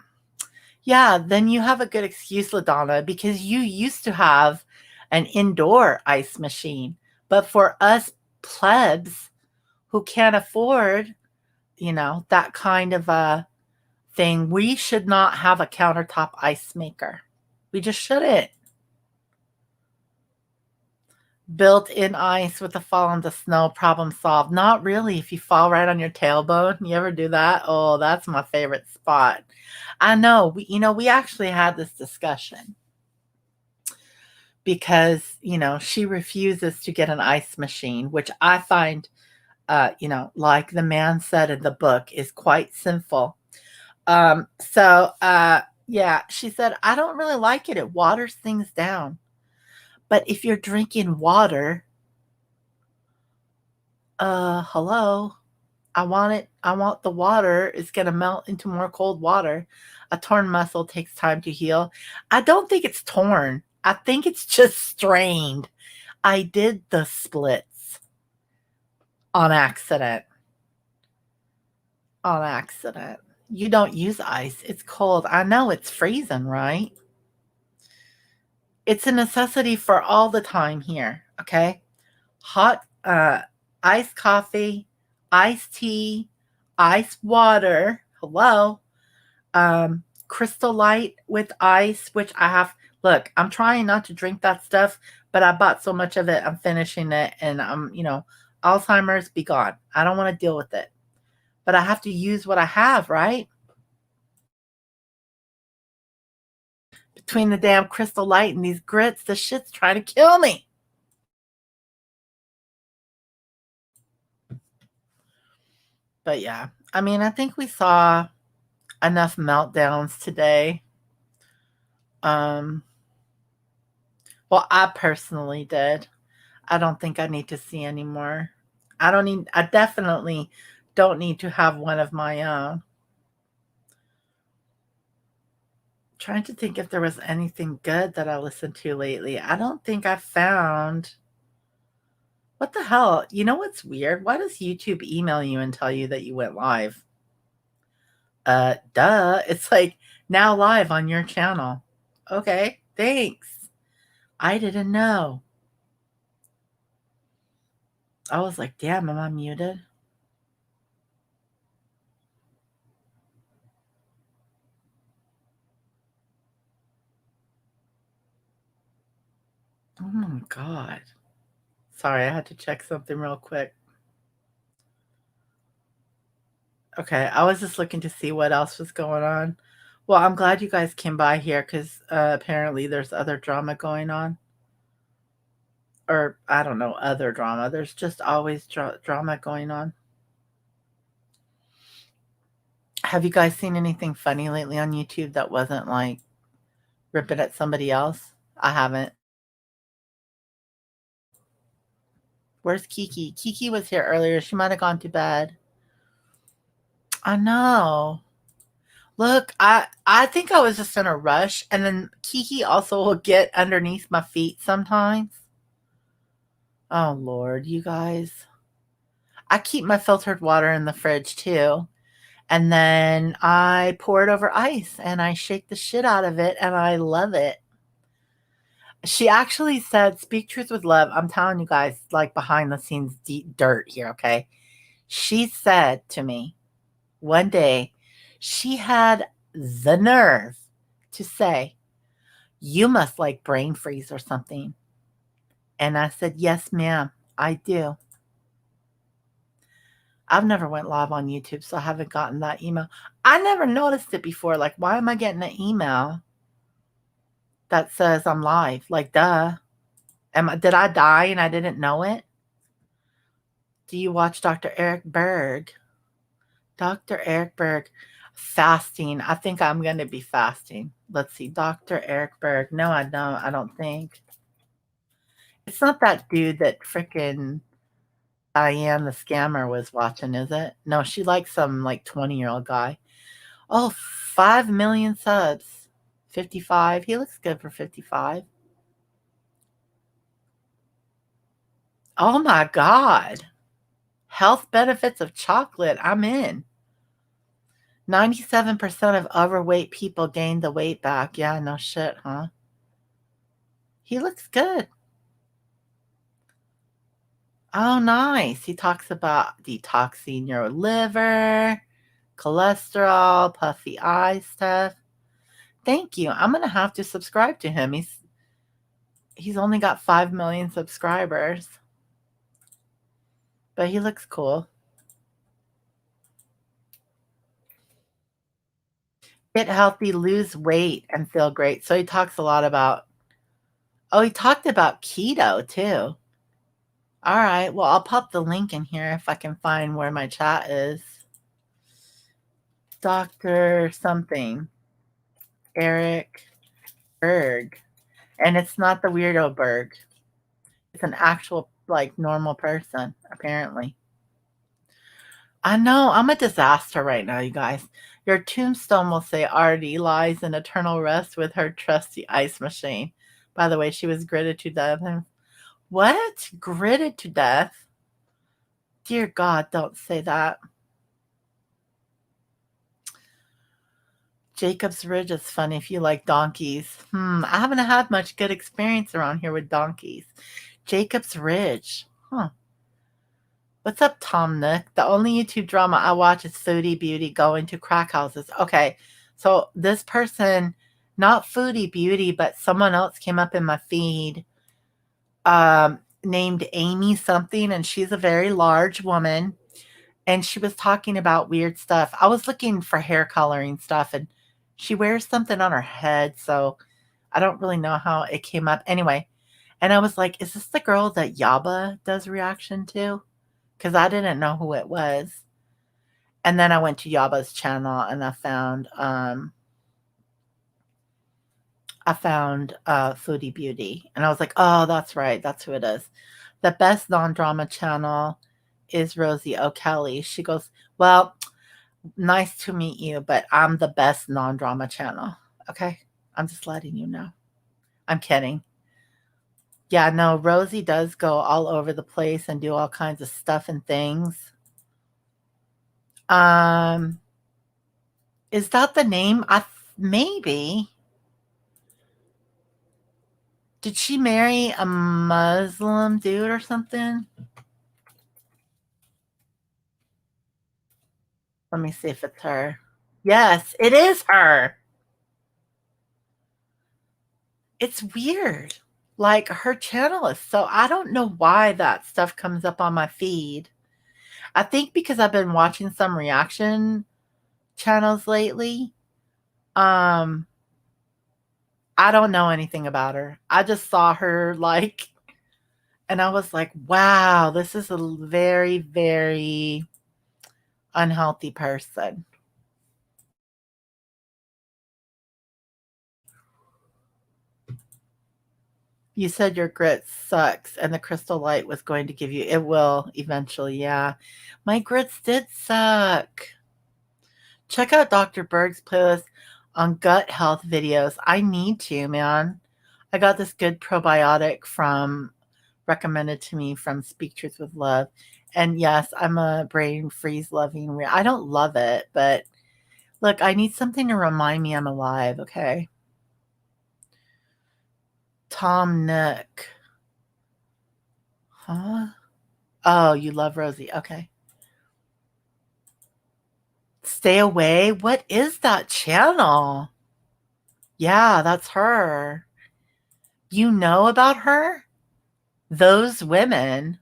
yeah, then you have a good excuse, LaDonna, because you used to have an indoor ice machine. But for us plebs who can't afford, that kind of a thing, we should not have a countertop ice maker. We just shouldn't. Built-in ice with the fall into snow, problem solved. Not really. If you fall right on your tailbone, you ever do that? Oh, that's my favorite spot. I know. We actually had this discussion because, she refuses to get an ice machine, which I find, like the man said in the book, is quite sinful. Yeah, she said, I don't really like it. It waters things down. But if you're drinking water, hello, I want it. I want the water. It's going to melt into more cold water. A torn muscle takes time to heal. I don't think it's torn. I think it's just strained. I did the splits on accident. On accident. You don't use ice. It's cold. I know it's freezing, right? It's a necessity for all the time here, okay? Hot iced coffee, iced tea, iced water. Hello. Crystal Light with ice, which I have. Look, I'm trying not to drink that stuff, but I bought so much of it. I'm finishing it, and Alzheimer's be gone. I don't want to deal with it, but I have to use what I have, right? Between the damn Crystal Light and these grits, the shit's trying to kill me. But yeah, I mean, I think we saw enough meltdowns today. Um, well, I personally did. I don't think I need to see any more. I definitely don't need to have one of my own. Trying to think if there was anything good that I listened to lately. I don't think I found. What the hell? You know what's weird? Why does YouTube email you and tell you that you went live? Duh. It's like now live on your channel. Okay, thanks. I didn't know. I was like, damn, am I muted? Oh my God. Sorry, I had to check something real quick. Okay, I was just looking to see what else was going on. Well, I'm glad you guys came by here because apparently there's other drama going on. Or, I don't know, other drama. There's just always drama going on. Have you guys seen anything funny lately on YouTube that wasn't like ripping at somebody else? I haven't. Where's Kiki? Kiki was here earlier. She might have gone to bed. I know. Look, I think I was just in a rush, and then Kiki also will get underneath my feet sometimes. Oh Lord, you guys. I keep my filtered water in the fridge too, and then I pour it over ice and I shake the shit out of it and I love it. She actually said, "Speak truth with love." I'm telling you guys, like behind the scenes deep dirt here, okay? She said to me one day, she had the nerve to say, "You must like brain freeze or something." And I said, "Yes, ma'am, I do." I've never went live on YouTube, so I haven't gotten that email. I never noticed it before. Like, why am I getting an email that says I'm live? Like, duh. Did I die and I didn't know it? Do you watch Dr. Eric Berg? Dr. Eric Berg, fasting. I think I'm going to be fasting. Let's see. Dr. Eric Berg. No, I don't. I don't think. It's not that dude that freaking Diane the scammer was watching, is it? No, she likes some like 20-year-old guy. Oh, 5 million subs. 55. He looks good for 55. Oh my God. Health benefits of chocolate. I'm in. 97% of overweight people gained the weight back. Yeah, no shit, huh? He looks good. Oh, nice. He talks about detoxing your liver, cholesterol, puffy eye stuff. Thank you. I'm gonna have to subscribe to him. He's only got 5 million subscribers, but he looks cool. Get healthy, lose weight, and feel great. So he talks a lot about. Oh, he talked about keto too. All right. Well, I'll pop the link in here if I can find where my chat is. Dr. something. Eric Berg. And it's not the weirdo Berg. It's an actual, like, normal person, apparently. I know. I'm a disaster right now, you guys. Your tombstone will say Artie lies in eternal rest with her trusty ice machine. By the way, she was gritted to death. What? Gritted to death? Dear God, don't say that. Jacob's Ridge is fun if you like donkeys. I haven't had much good experience around here with donkeys. Jacob's Ridge. Huh. What's up, Tom Nook? The only YouTube drama I watch is Foodie Beauty going to crack houses. Okay, so this person, not Foodie Beauty, but someone else came up in my feed named Amy something, and she's a very large woman. And she was talking about weird stuff. I was looking for hair coloring stuff, and she wears something on her head, so I don't really know how it came up. Anyway, and I was like, is this the girl that Yaba does reaction to? Because I didn't know who it was. And then I went to Yaba's channel and I found Foodie Beauty. And I was like, oh, that's right. That's who it is. The best non-drama channel is Rosie O'Kelly. She goes, well, nice to meet you, but I'm the best non-drama channel. Okay? I'm just letting you know. I'm kidding. Yeah, no, Rosie does go all over the place and do all kinds of stuff and things. Um, is that the name? Maybe. Did she marry a Muslim dude or something? Let me see if it's her. Yes, it is her. It's weird. Like her channel is so I don't know why that stuff comes up on my feed. I think because I've been watching some reaction channels lately, um, I don't know anything about her. I just saw her like, and I was like, wow, this is a very, very unhealthy person. You said your grit sucks and the crystal light was going to give you it will eventually, yeah. My grits did suck. Check out Dr. Berg's playlist on gut health videos. I need to, man. I got this good probiotic from recommended to me from Speak Truth with Love. And yes, I'm a brain freeze loving. I don't love it, but look, I need something to remind me I'm alive, okay? Tom Nook. Huh? Oh, you love Rosie. Okay. Stay away. What is that channel? Yeah, that's her. You know about her? Those women.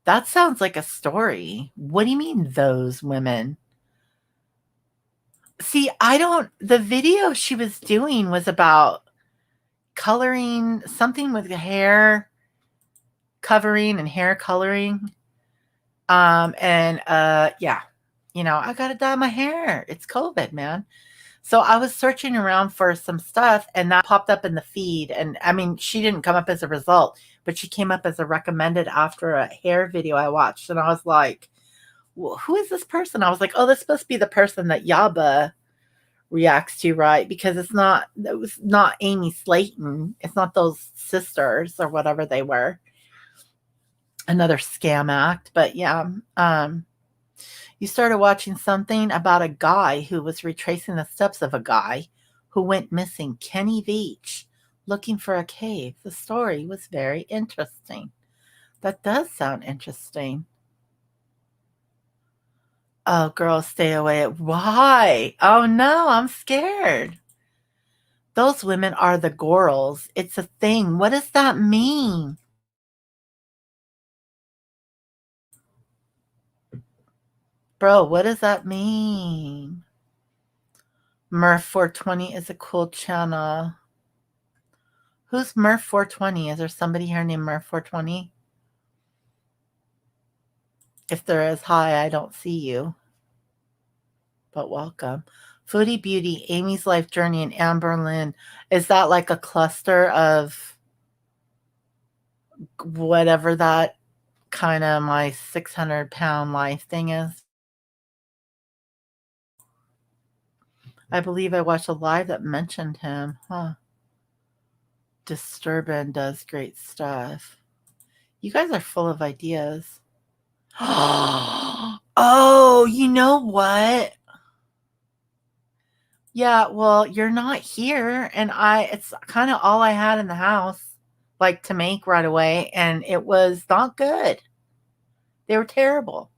That sounds like a story. What do you mean, those women? See, I don't. The video she was doing was about coloring something with hair covering and hair coloring. Yeah, I gotta dye my hair. It's COVID, man. So I was searching around for some stuff and that popped up in the feed. And I mean, she didn't come up as a result, but she came up as a recommended after a hair video I watched. And I was like, well, who is this person? I was like, oh, this must be the person that Yaba reacts to, right? Because it was not Amy Slayton. It's not those sisters or whatever they were. Another scam act. But yeah, you started watching something about a guy who was retracing the steps of a guy who went missing, Kenny Beach, looking for a cave. The story was very interesting. That does sound interesting. Oh, girls, stay away. Why? Oh, no, I'm scared. Those women are the girls. It's a thing. What does that mean? Bro, what does that mean? Murph 420 is a cool channel. Who's Murph 420? Is there somebody here named Murph 420? If there is, hi, I don't see you, but welcome. Foodie Beauty, Amy's Life Journey, and Amber Lynn. Is that like a cluster of whatever that kind of my 600-pound life thing is? I believe I watched a live that mentioned him. Huh. Disturbin does great stuff. You guys are full of ideas. Oh, you know what? Yeah, well, you're not here, and it's kinda all I had in the house, like, to make right away, and it was not good. They were terrible.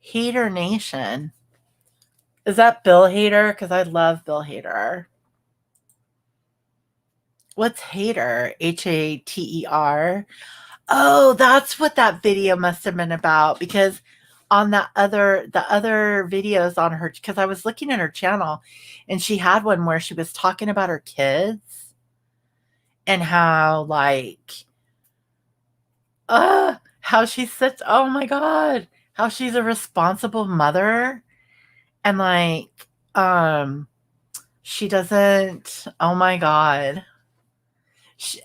Hater Nation. Is that Bill Hader? Because I love Bill Hader. What's Hater? Hater? Oh, that's what that video must have been about, because on the other videos on her, because I was looking at her channel, and she had one where she was talking about her kids and how, like, how she's such oh my god, how she's a responsible mother, and, like, she doesn't oh my god.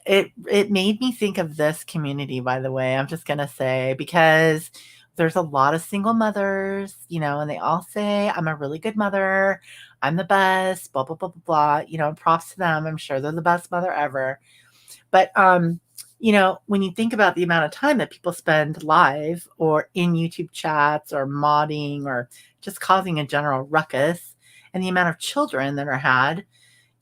It made me think of this community, by the way, I'm just gonna say, because there's a lot of single mothers, and they all say, "I'm a really good mother. I'm the best, blah, blah, blah, blah, blah," props to them. I'm sure they're the best mother ever. But, when you think about the amount of time that people spend live or in YouTube chats or modding or just causing a general ruckus and the amount of children that are had,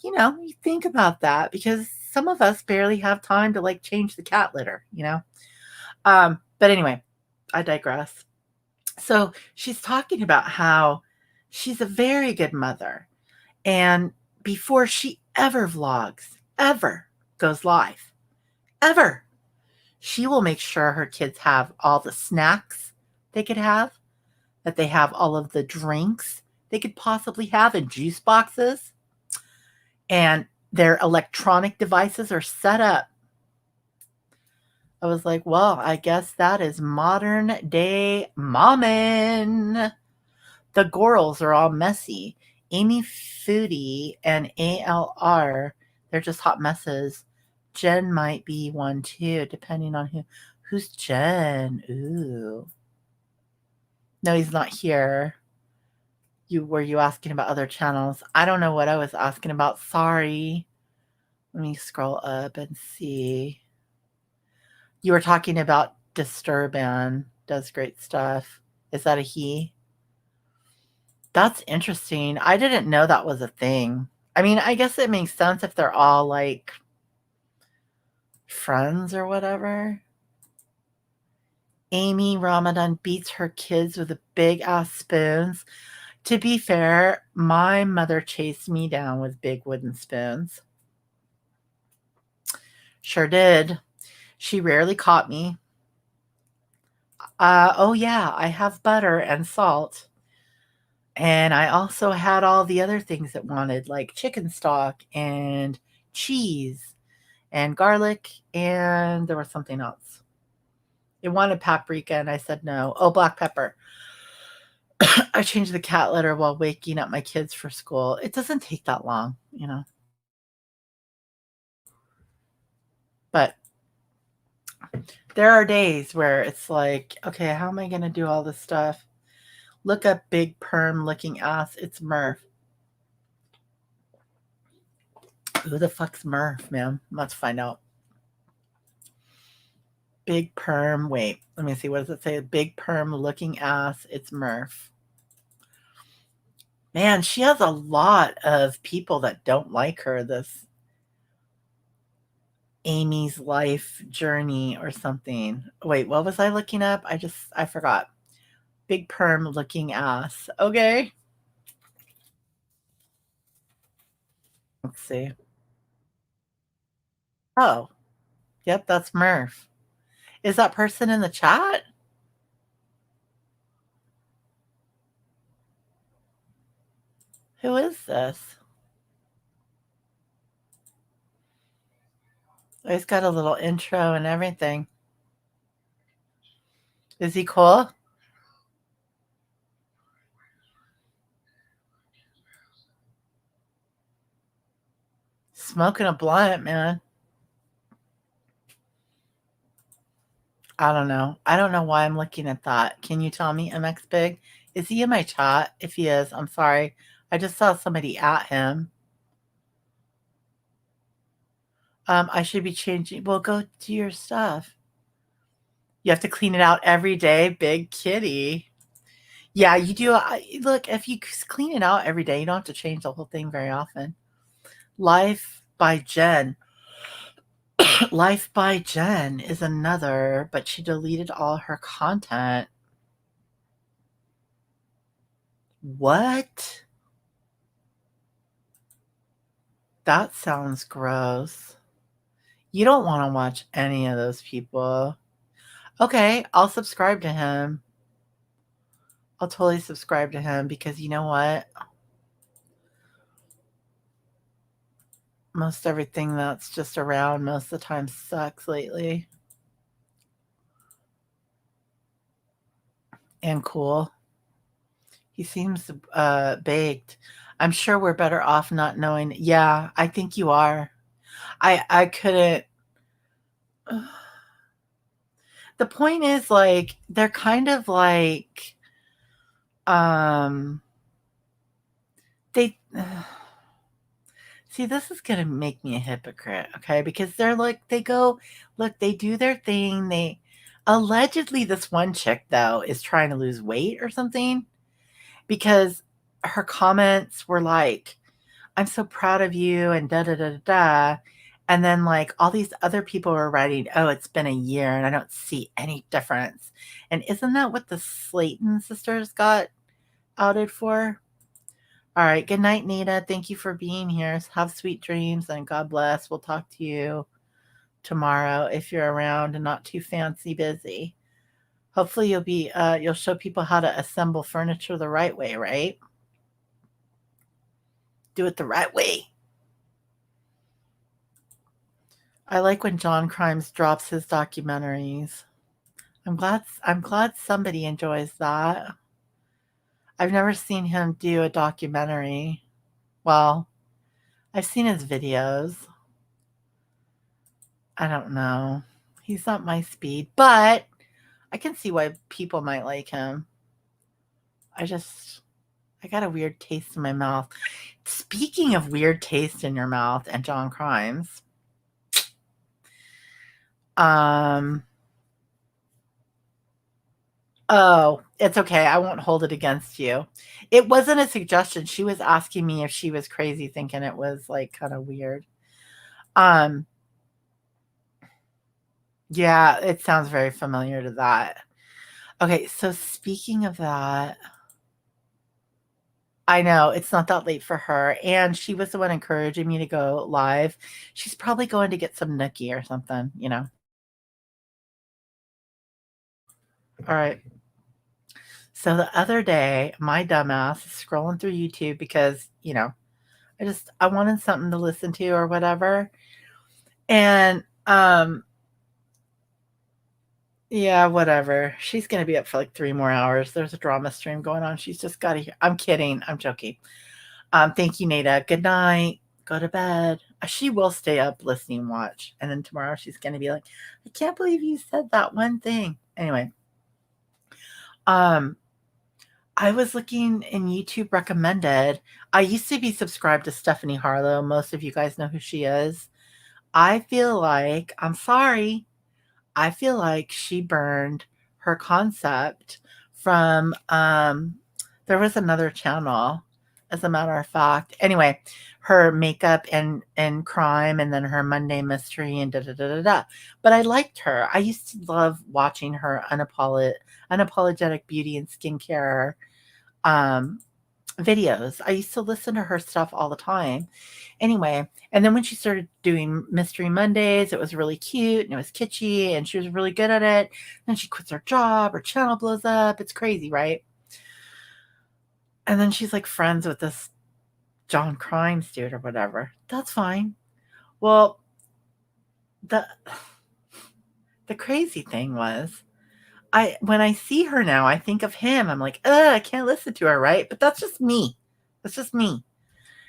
you think about that because some of us barely have time to like change the cat litter. But anyway, I digress. So she's talking about how she's a very good mother. And before she ever vlogs, ever goes live, ever, she will make sure her kids have all the snacks they could have, that they have all of the drinks they could possibly have in juice boxes, and their electronic devices are set up. I was like, well, I guess that is modern day mommin'. The Gorals are all messy. Amy Foodie and ALR, they're just hot messes. Jen might be one too, depending on who. Who's Jen? Ooh. No, he's not here. Were you asking about other channels? I don't know what I was asking about. Sorry. Let me scroll up and see. You were talking about Disturban. Does great stuff. Is that a he? That's interesting. I didn't know that was a thing. I mean, I guess it makes sense if they're all like friends or whatever. Amy Ramadan beats her kids with big ass spoons. To be fair, my mother chased me down with big wooden spoons. Sure did. She rarely caught me. Oh, yeah, I have butter and salt. And I also had all the other things it wanted, like chicken stock and cheese and garlic, and there was something else. It wanted paprika, and I said no. Oh, black pepper. I changed the cat litter while waking up my kids for school. It doesn't take that long, you know. But there are days where it's like, okay, how am I going to do all this stuff? Look up big perm looking ass. It's Murph. Who the fuck's Murph, man? Let's find out. Big perm. Wait, let me see. What does it say? Big perm looking ass. It's Murph. Man, she has a lot of people that don't like her. This Amy's life journey or something. Wait, what was I looking up? I forgot. Big perm looking ass. Okay. Let's see. Oh, yep, that's Murph. Is that person in the chat? Who is this? Oh, he's got a little intro and everything. Is he cool? Smoking a blunt, man. I don't know. I don't know why I'm looking at that. Can you tell me, MX Big? Is he in my chat? If he is, I'm sorry. I just saw somebody at him. I should be changing. Well, go do your stuff. You have to clean it out every day, big kitty. Yeah, you do. Look, if you clean it out every day, you don't have to change the whole thing very often. Life by Jen. Life by Jen is another, but she deleted all her content. What? That sounds gross. You don't want to watch any of those people. Okay, I'll subscribe to him. I'll totally subscribe to him because you know what? Most everything that's just around most of the time sucks lately. And cool. He seems baked. I'm sure we're better off not knowing. Yeah, I think you are. I couldn't. The point is, like, they're kind of like, they. See, this is going to make me a hypocrite, okay? Because they're like, they go, look, they do their thing. They allegedly, this one chick, though, is trying to lose weight or something because her comments were like, I'm so proud of you and da da da da da. And then, like, all these other people were writing, oh, it's been a year and I don't see any difference. And isn't that what the Slayton sisters got outed for? All right. Good night, Nita. Thank you for being here. Have sweet dreams and God bless. We'll talk to you tomorrow if you're around and not too fancy busy. Hopefully you'll show people how to assemble furniture the right way, right? Do it the right way. I like when John Crimes drops his documentaries. I'm glad somebody enjoys that. I've never seen him do a documentary. Well, I've seen his videos. I don't know. He's not my speed, but I can see why people might like him. I just I got a weird taste in my mouth. Speaking of weird taste in your mouth and John Crimes, um oh, it's okay. I won't hold it against you. It wasn't a suggestion. She was asking me if she was crazy thinking it was like kind of weird. Um yeah, it sounds very familiar to that. Okay, so speaking of that, I know it's not that late for her, and she was the one encouraging me to go live. She's probably going to get some nookie or something, you know. All right. So the other day, my dumbass is scrolling through YouTube because, I wanted something to listen to or whatever. And yeah, whatever. She's gonna be up for like 3 more hours. There's a drama stream going on. She's just gotta hear. I'm kidding. I'm joking. Thank you, Nada. Good night. Go to bed. She will stay up listening, watch. And then tomorrow she's gonna be like, I can't believe you said that one thing. Anyway. Um, I was looking in YouTube recommended. I used to be subscribed to Stephanie Harlow. Most of you guys know who she is. I feel like, I'm sorry, I feel like she burned her concept from there was another channel, as a matter of fact. Anyway, her makeup and crime, and then her Monday mystery and da da da da da. But I liked her. I used to love watching her unapologetic beauty and skincare um videos. I used to listen to her stuff all the time. Anyway, and then when she started doing Mystery Mondays, it was really cute and it was kitschy and she was really good at it. Then she quits her job, her channel blows up. It's crazy, right? And then she's like friends with this John Crimes dude or whatever. That's fine. Well, the the crazy thing was when I see her now, I think of him. I'm like, I can't listen to her, right? But that's just me. That's just me.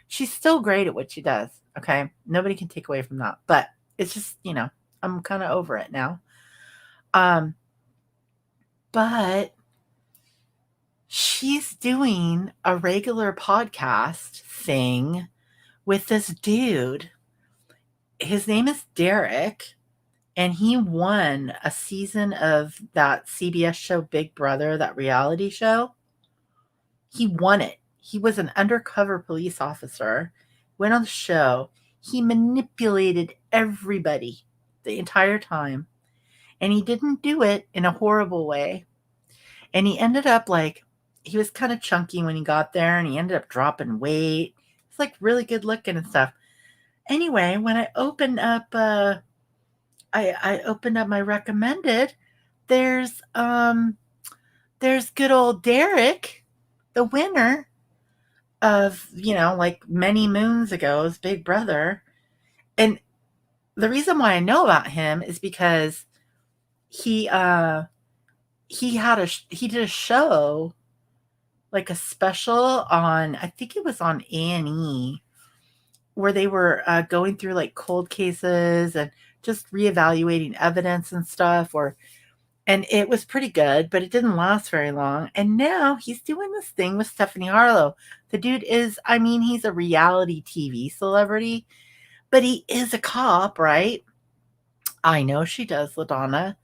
She's still great at what she does. Okay. Nobody can take away from that. But it's just, I'm kind of over it now. But she's doing a regular podcast thing with this dude. His name is Derek, and he won a season of that CBS show Big Brother, that reality show. He won it. He was an undercover police officer, went on the show. He manipulated everybody the entire time. And he didn't do it in a horrible way. And he ended up he was kind of chunky when he got there and he ended up dropping weight. He's like really good looking and stuff. Anyway, when I opened up I opened up my recommended, there's good old Derek, the winner of, like many moons ago's Big Brother. And the reason why I know about him is because he he did a show, like a special on, I think it was on A&E, where they were going through like cold cases and just reevaluating evidence and stuff, and it was pretty good, but it didn't last very long. And now he's doing this thing with Stephanie Harlow. The dude is, I mean, he's a reality TV celebrity, but he is a cop, right? I know she does, LaDonna.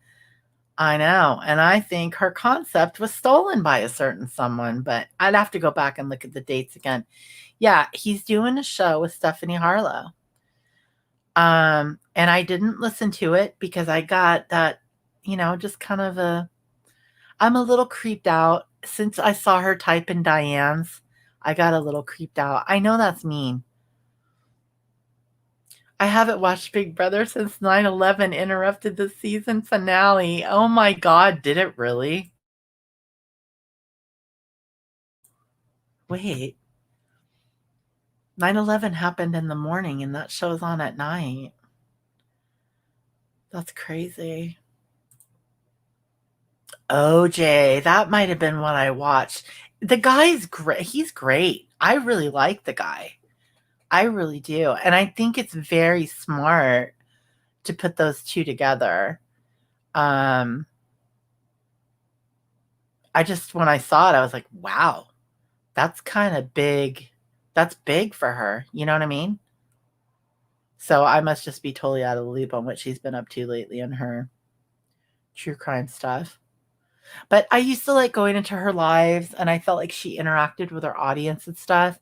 I know. And I think her concept was stolen by a certain someone, but I'd have to go back and look at the dates again. Yeah, he's doing a show with Stephanie Harlow. And I didn't listen to it because I got that, just kind of I'm a little creeped out. Since I saw her type in Diane's, I got a little creeped out. I know that's mean. I haven't watched Big Brother since 9/11 interrupted the season finale. Oh my god, did it really? Wait. 9/11 happened in the morning and that show's on at night. That's crazy. OJ, that might have been what I watched. The guy's great. He's great. I really like the guy. I really do. And I think it's very smart to put those two together. Um, I just, when I saw it, I was like, wow, that's kind of big. That's big for her. You know what I mean? So I must just be totally out of the loop on what she's been up to lately in her true crime stuff. But I used to like going into her lives and I felt like she interacted with her audience and stuff.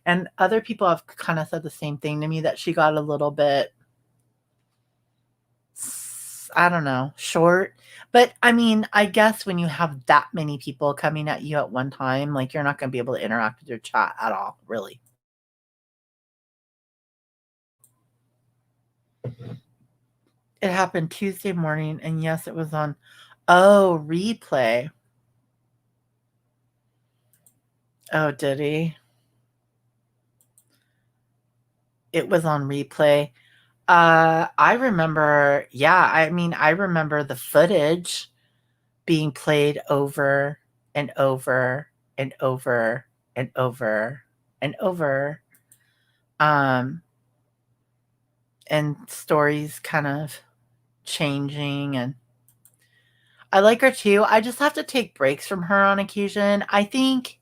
And other people have kind of said the same thing to me that she got a little bit, I don't know, short. But I mean, I guess when you have that many people coming at you at one time, like you're not going to be able to interact with your chat at all, really. It happened Tuesday morning, and yes, it was on. Oh, replay. Oh, did he? It was on replay. I remember, yeah, I mean, I remember the footage being played over and over and over and over and over. Um, and stories kind of changing, and I like her too. I just have to take breaks from her on occasion. I think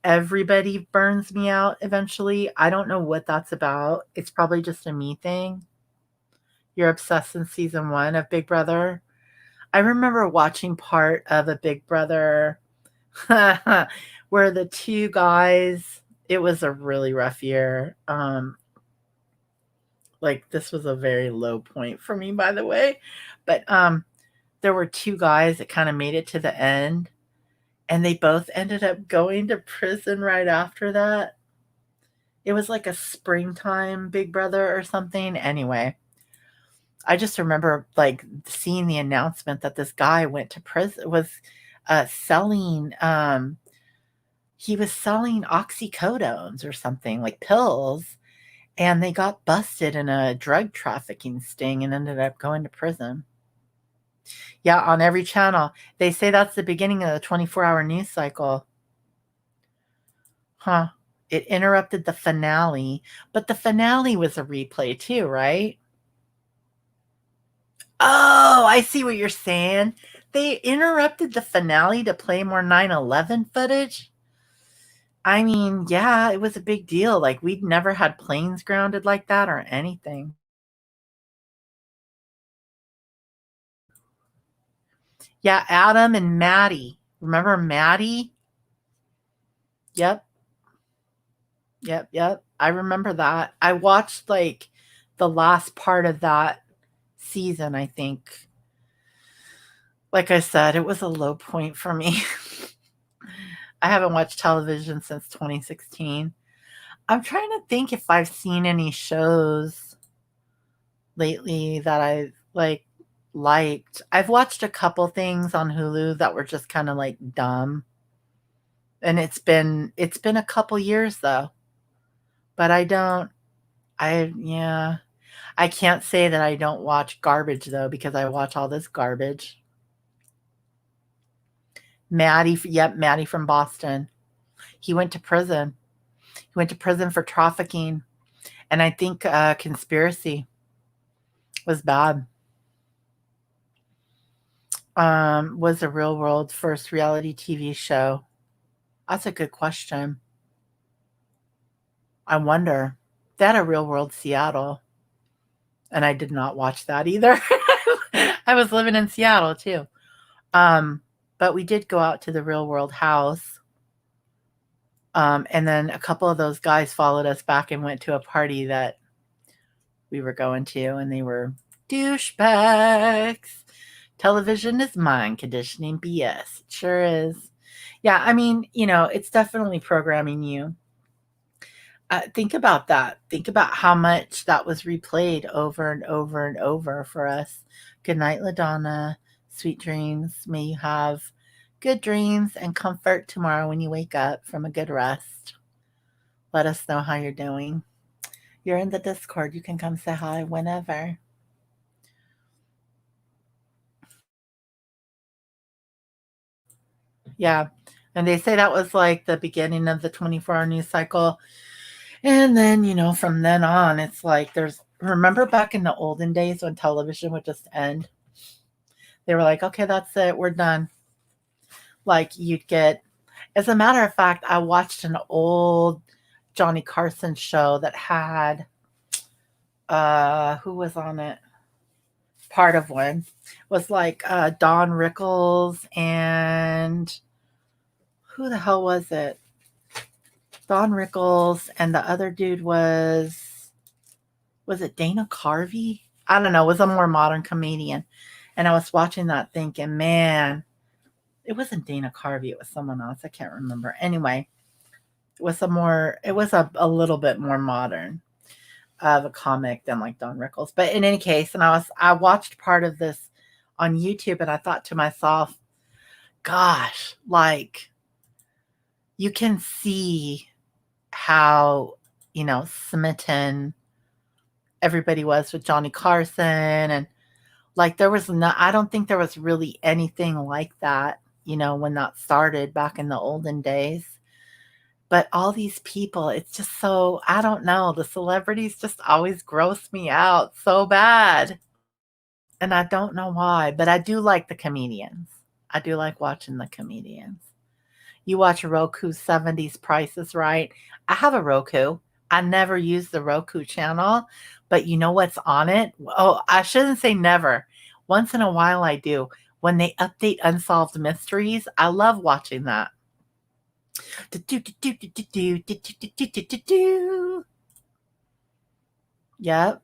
everybody burns me out eventually. I don't know what that's about. It's probably just a me thing. You're obsessed in season 1 of Big Brother. I remember watching part of a Big Brother where the two guys, it was a really rough year. Like this was a very low point for me, by the way. But there were two guys that kind of made it to the end, and they both ended up going to prison right after that. It was like a springtime Big Brother or something. Anyway, I just remember like seeing the announcement that this guy went to prison, was selling he was selling oxycodones or something, like pills, and they got busted in a drug trafficking sting and ended up going to prison. Yeah, on every channel. They say that's the beginning of the 24-hour news cycle. Huh. It interrupted the finale, but the finale was a replay too, right? Oh, I see what you're saying. They interrupted the finale to play more 9/11 footage. I mean, yeah, it was a big deal. Like, we'd never had planes grounded like that or anything. Yeah, Adam and Maddie. Remember Maddie? Yep, yep. I remember that. I watched like the last part of that season, I think. Like I said, it was a low point for me. I haven't watched television since 2016. I'm trying to think if I've seen any shows lately that I like liked. I've watched a couple things on Hulu that were just kind of like dumb. And it's been a couple years though. But yeah. I can't say that I don't watch garbage though because I watch all this garbage. Maddie from Boston. He went to prison. He went to prison for trafficking, and I think conspiracy was bad. Was a real world first reality TV show? That's a good question. I wonder. They had a real world Seattle, and I did not watch that either. I was living in Seattle too. Um, but we did go out to the real world house. And then a couple of those guys followed us back and went to a party that we were going to, and they were douchebags. Television is mind conditioning BS. It sure is. Yeah, I mean, it's definitely programming you. Think about that. Think about how much that was replayed over and over and over for us. Good night, LaDonna. Sweet dreams. May you have good dreams and comfort tomorrow when you wake up from a good rest. Let us know how you're doing. You're in the Discord. You can come say hi whenever. Yeah. And they say that was like the beginning of the 24-hour news cycle. And then, from then on, it's like remember back in the olden days when television would just end? They were like, okay, that's it. We're done. Like, as a matter of fact, I watched an old Johnny Carson show that had, who was on it? Part of one was like Don Rickles and who the hell was it? Don Rickles and the other dude was it Dana Carvey? I don't know. It was a more modern comedian. And I was watching that thinking, man, it wasn't Dana Carvey. It was someone else. I can't remember. Anyway, it was a little bit more modern of a comic than like Don Rickles. But in any case, and I watched part of this on YouTube and I thought to myself, gosh, like you can see how, smitten everybody was with Johnny Carson and like there was not I don't think there was really anything like that, when that started back in the olden days. But all these people, it's just so I don't know, the celebrities just always gross me out so bad. And I don't know why, but I do like the comedians. I do like watching the comedians. You watch Roku 70s Price is Right. I have a Roku. I never use the Roku channel, but you know what's on it? Oh, I shouldn't say never. Once in a while I do. When they update Unsolved Mysteries, I love watching that. Yep,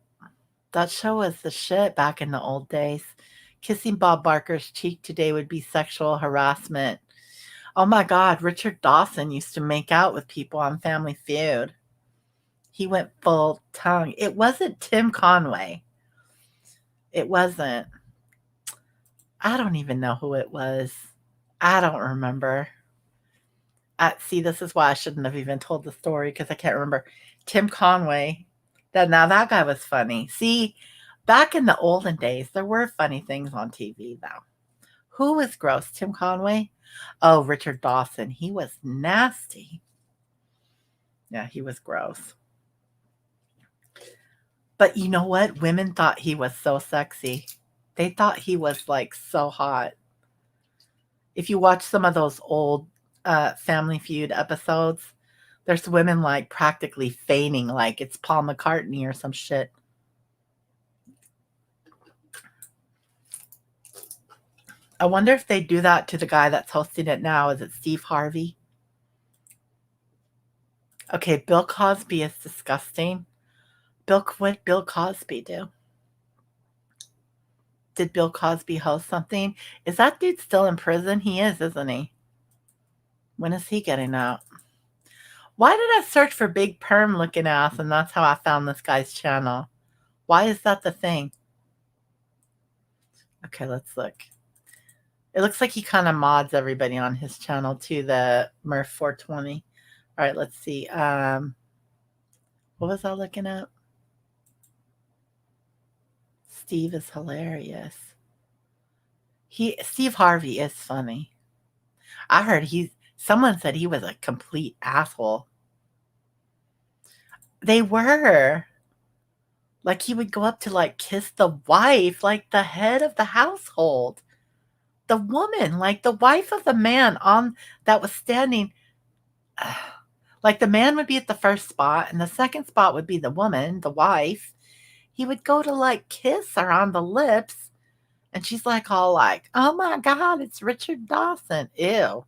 that show was the shit back in the old days. Kissing Bob Barker's cheek today would be sexual harassment. Oh my God, Richard Dawson used to make out with people on Family Feud. He went full tongue. It wasn't Tim Conway. It wasn't. I don't even know who it was. I don't remember. See, this is why I shouldn't have even told the story because I can't remember. Tim Conway. That guy was funny. See, back in the olden days, there were funny things on TV though. Who was gross? Tim Conway? Oh, Richard Dawson. He was nasty. Yeah, he was gross. But you know what? Women thought he was so sexy. They thought he was like so hot. If you watch some of those old Family Feud episodes, there's women like practically feigning like it's Paul McCartney or some shit. I wonder if they do that to the guy that's hosting it now. Is it Steve Harvey? Okay, Bill Cosby is disgusting. What Bill Cosby do? Did Bill Cosby host something? Is that dude still in prison? He is, isn't he? When is he getting out? Why did I search for big perm looking ass and that's how I found this guy's channel? Why is that the thing? Okay, let's look. It looks like he kind of mods everybody on his channel too, the Murph 420. All right, let's see. What was I looking at? Steve is hilarious. Steve Harvey is funny. I heard someone said he was a complete asshole. They were. Like he would go up to like kiss the wife, like the head of the household. The woman, like the wife of the man on that was standing. Like the man would be at the first spot and the second spot would be the woman, the wife. He would go to like kiss her on the lips and she's like all like, "Oh my God, it's Richard Dawson." Ew.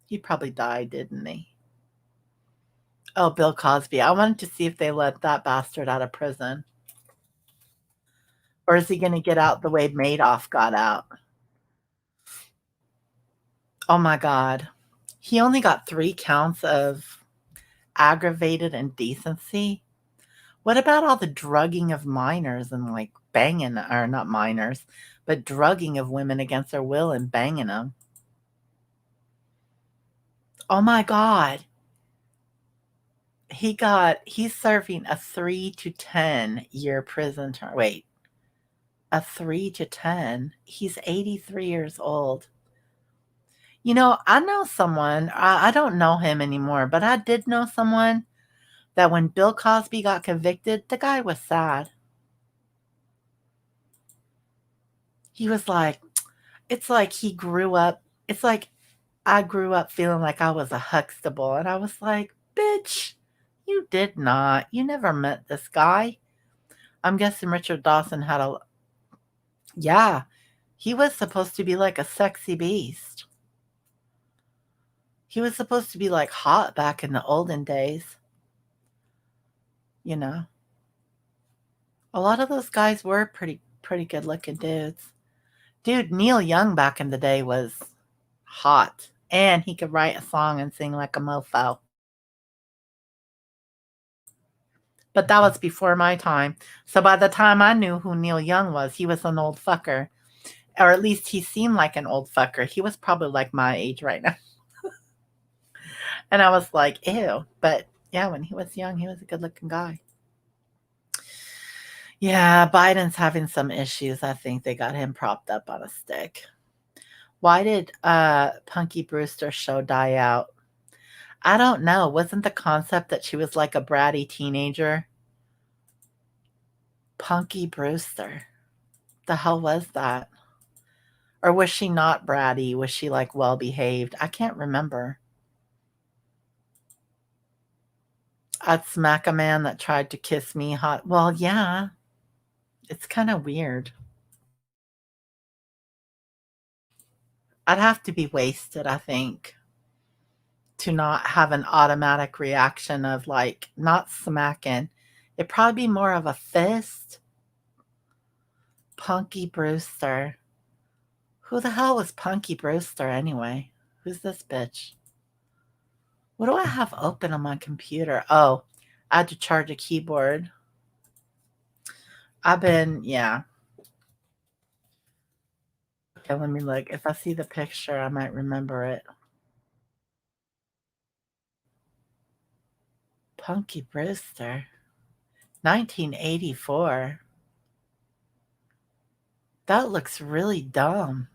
He probably died, didn't he? Oh, Bill Cosby. I wanted to see if they let that bastard out of prison. Or is he going to get out the way Madoff got out? Oh my God. He only got 3 counts of aggravated indecency? What about all the drugging of minors and like banging, or not minors, but drugging of women against their will and banging them? Oh my God. He's serving a 3 to 10 year prison term. Wait, a 3 to 10? He's 83 years old. I know someone, I don't know him anymore, but I did know someone that when Bill Cosby got convicted, the guy was sad. He was like, it's like he grew up, it's like I grew up feeling like I was a Huxtable. And I was like, bitch, you did not. You never met this guy. I'm guessing Richard Dawson had a, yeah, he was supposed to be like a sexy beast. He was supposed to be like hot back in the olden days, you know. A lot of those guys were pretty good looking dudes. Dude, Neil Young back in the day was hot. And he could write a song and sing like a mofo. But that was before my time. So by the time I knew who Neil Young was, he was an old fucker. Or at least he seemed like an old fucker. He was probably like my age right now. And I was like, ew. But yeah, when he was young, he was a good looking guy. Yeah, Biden's having some issues. I think they got him propped up on a stick. Why did Punky Brewster's show die out? I don't know. Wasn't the concept that she was like a bratty teenager? Punky Brewster. The hell was that? Or was she not bratty? Was she like well behaved? I can't remember. I'd smack a man that tried to kiss me hot. Well, yeah, it's kind of weird. I'd have to be wasted, I think, to not have an automatic reaction of like not smacking. It'd probably be more of a fist. Punky Brewster. Who the hell was Punky Brewster anyway? Who's this bitch? What do I have open on my computer? Oh, I had to charge a keyboard. Yeah. Okay, let me look. If I see the picture, I might remember it. Punky Brewster. 1984. That looks really dumb.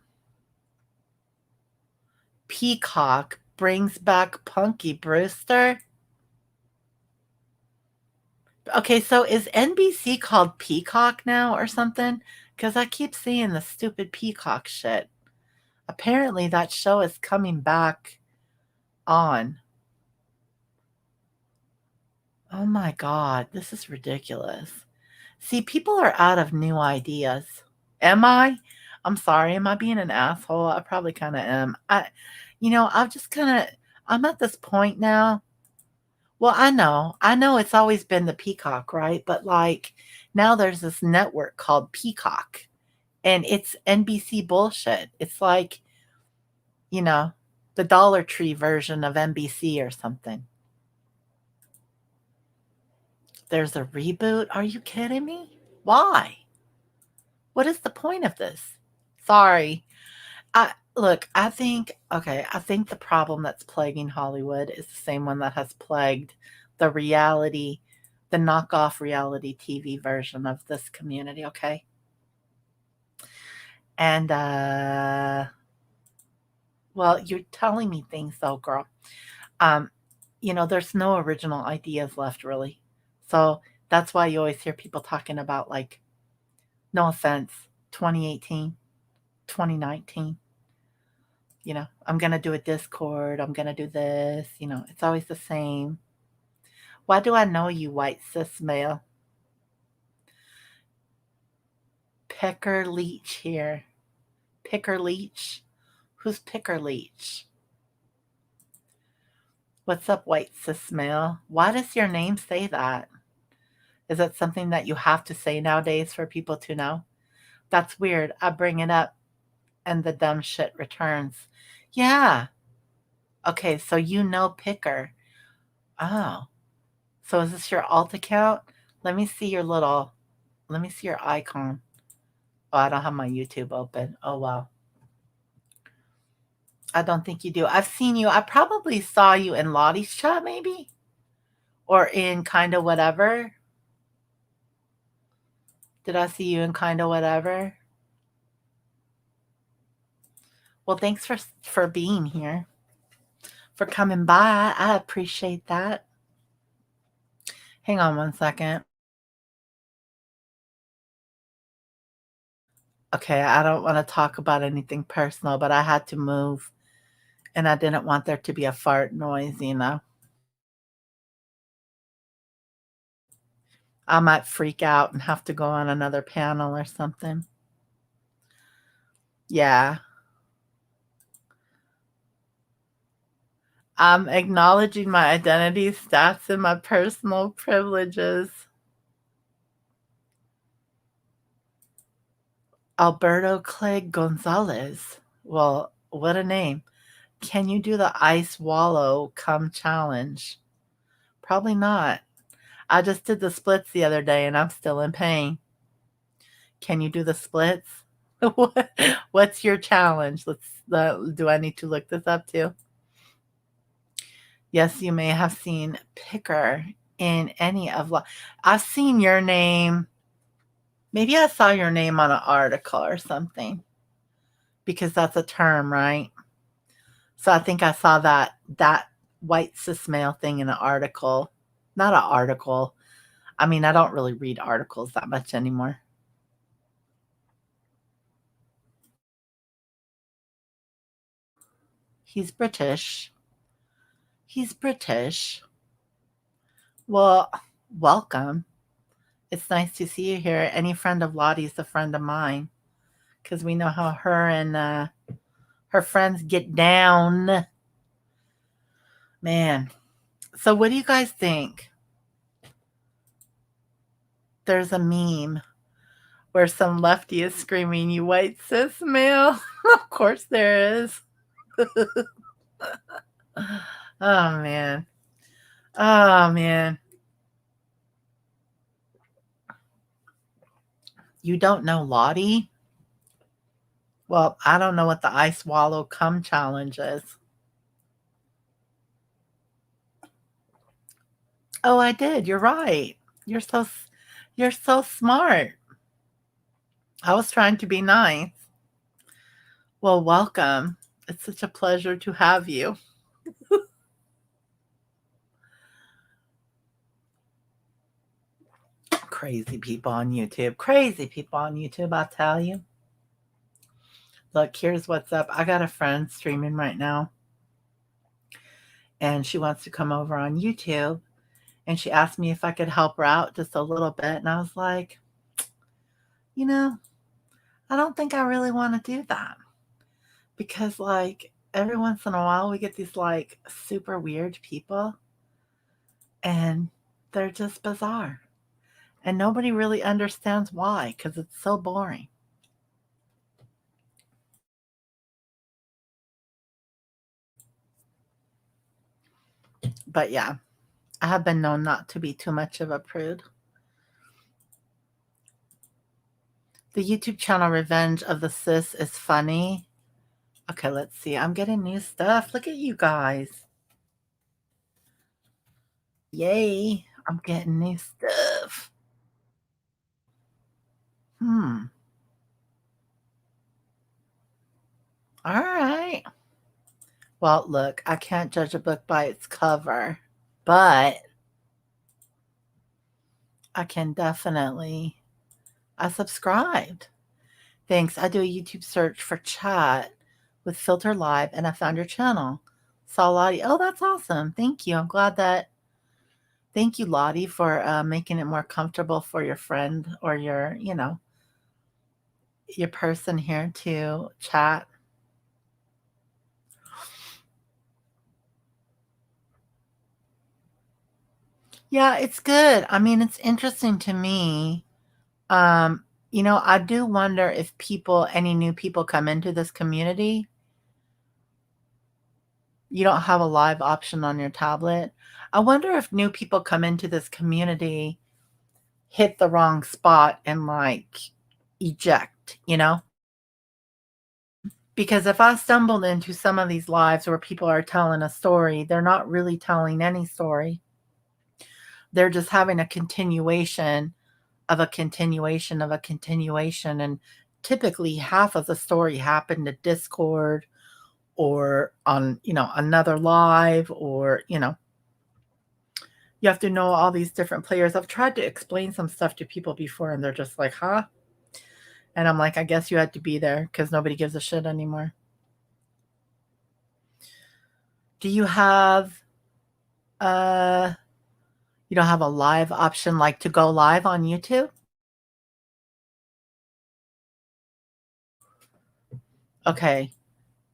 Peacock brings back Punky Brewster. Okay, so is NBC called Peacock now or something? Because I keep seeing the stupid Peacock shit. Apparently, that show is coming back on. Oh my God, this is ridiculous. See, people are out of new ideas. Am I? I'm sorry. Am I being an asshole? I probably kind of am. I've just kind of, I'm at this point now. Well, I know it's always been the Peacock, right? But like now there's this network called Peacock and it's NBC bullshit. It's like, you know, the Dollar Tree version of NBC or something. There's a reboot? Are you kidding me? Why? What is the point of this? Sorry. I think the problem that's plaguing Hollywood is the same one that has plagued the reality, the knockoff reality TV version of this community, okay? And well, you're telling me things though, girl. Um, there's no original ideas left really. So that's why you always hear people talking about like, no offense, 2018, 2019. I'm going to do a Discord. I'm going to do this. It's always the same. Why do I know you, white cis male? Picker Leech here. Picker Leech? Who's Picker Leech? What's up, white cis male? Why does your name say that? Is it something that you have to say nowadays for people to know? That's weird. I bring it up and the dumb shit returns. Yeah. Okay, so you know Picker. Oh. So is this your alt account? Let me see your little, let me see your icon. Oh, I don't have my YouTube open. Oh, wow. I don't think you do. I've seen you. I probably saw you in Lottie's chat, maybe, or in kind of whatever. Did I see you in kind of whatever? Well, thanks for being here, for coming by. I appreciate that. Hang on one second. Okay, I don't want to talk about anything personal, but I had to move and I didn't want there to be a fart noise, you know. I might freak out and have to go on another panel or something. Yeah. I'm acknowledging my identity, stats, and my personal privileges. Alberto Clegg Gonzalez. Well, what a name. Can you do the ice wallow come challenge? Probably not. I just did the splits the other day and I'm still in pain. Can you do the splits? What's your challenge? Do I need to look this up too? Yes, you may have seen Picker in any of I've seen your name. Maybe I saw your name on an article or something because that's a term, right? So I think I saw that white cis male thing in an article. Not an article. I mean, I don't really read articles that much anymore. He's British. He's British. Well, welcome. It's nice to see you here. Any friend of Lottie's a friend of mine because we know how her and her friends get down. Man. So, what do you guys think? There's a meme where some lefty is screaming, "You white cis male." Of course, there is. Oh, man. Oh, man. You don't know Lottie? Well, I don't know what the ice swallow cum challenge is. Oh, I did. You're right. You're so you're so smart. I was trying to be nice. Well, welcome. It's such a pleasure to have you. Crazy people on YouTube. Crazy people on YouTube, I tell you. Look, here's what's up. I got a friend streaming right now, and she wants to come over on YouTube, and she asked me if I could help her out just a little bit, and I was like, you know, I don't think I really want to do that because, like, every once in a while we get these like super weird people, and they're just bizarre, and nobody really understands why because it's so boring. But yeah, I have been known not to be too much of a prude. The YouTube channel Revenge of the Cis is funny. Okay, let's see. I'm getting new stuff. Look at you guys. Yay. I'm getting new stuff. Hmm. All right. Well, look, I can't judge a book by its cover, but I can definitely. I subscribed. Thanks. I do a YouTube search for chat with Filter Live and I found your channel. Saw Lottie. Oh, that's awesome. Thank you. I'm glad that. Thank you, Lottie, for making it more comfortable for your friend or your, your person here to chat. Yeah, it's good. I mean, it's interesting to me. I do wonder if any new people come into this community. You don't have a live option on your tablet. I wonder if new people come into this community, hit the wrong spot, and like eject, you know? Because if I stumbled into some of these lives where people are telling a story, they're not really telling any story. They're just having a continuation of a continuation of a continuation. And typically half of the story happened at Discord or on, another live, or, you have to know all these different players. I've tried to explain some stuff to people before and they're just like, huh? And I'm like, I guess you had to be there because nobody gives a shit anymore. Do you have you don't have a live option like to go live on YouTube? Okay.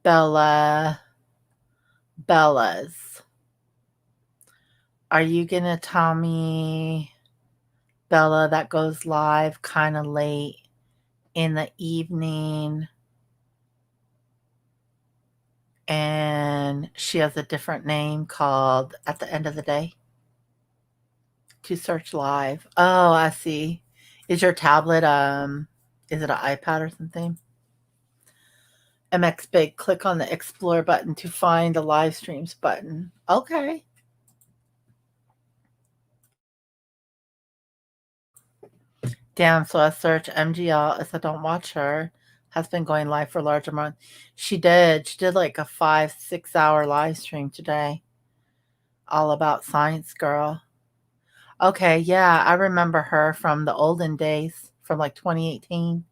Bella's. Are you gonna tell me, Bella, that goes live kind of late in the evening and she has a different name called At the End of the Day? To search live. Oh, I see. Is your tablet is it an iPad or something? MX Big, click on the explore button to find the live streams button. Okay. Damn, so I search MGL as I don't watch her. Has been going live for a large amount. She did. She did like a 5-6 hour live stream today. All about Science Girl. Okay, yeah, I remember her from the olden days, from like 2018,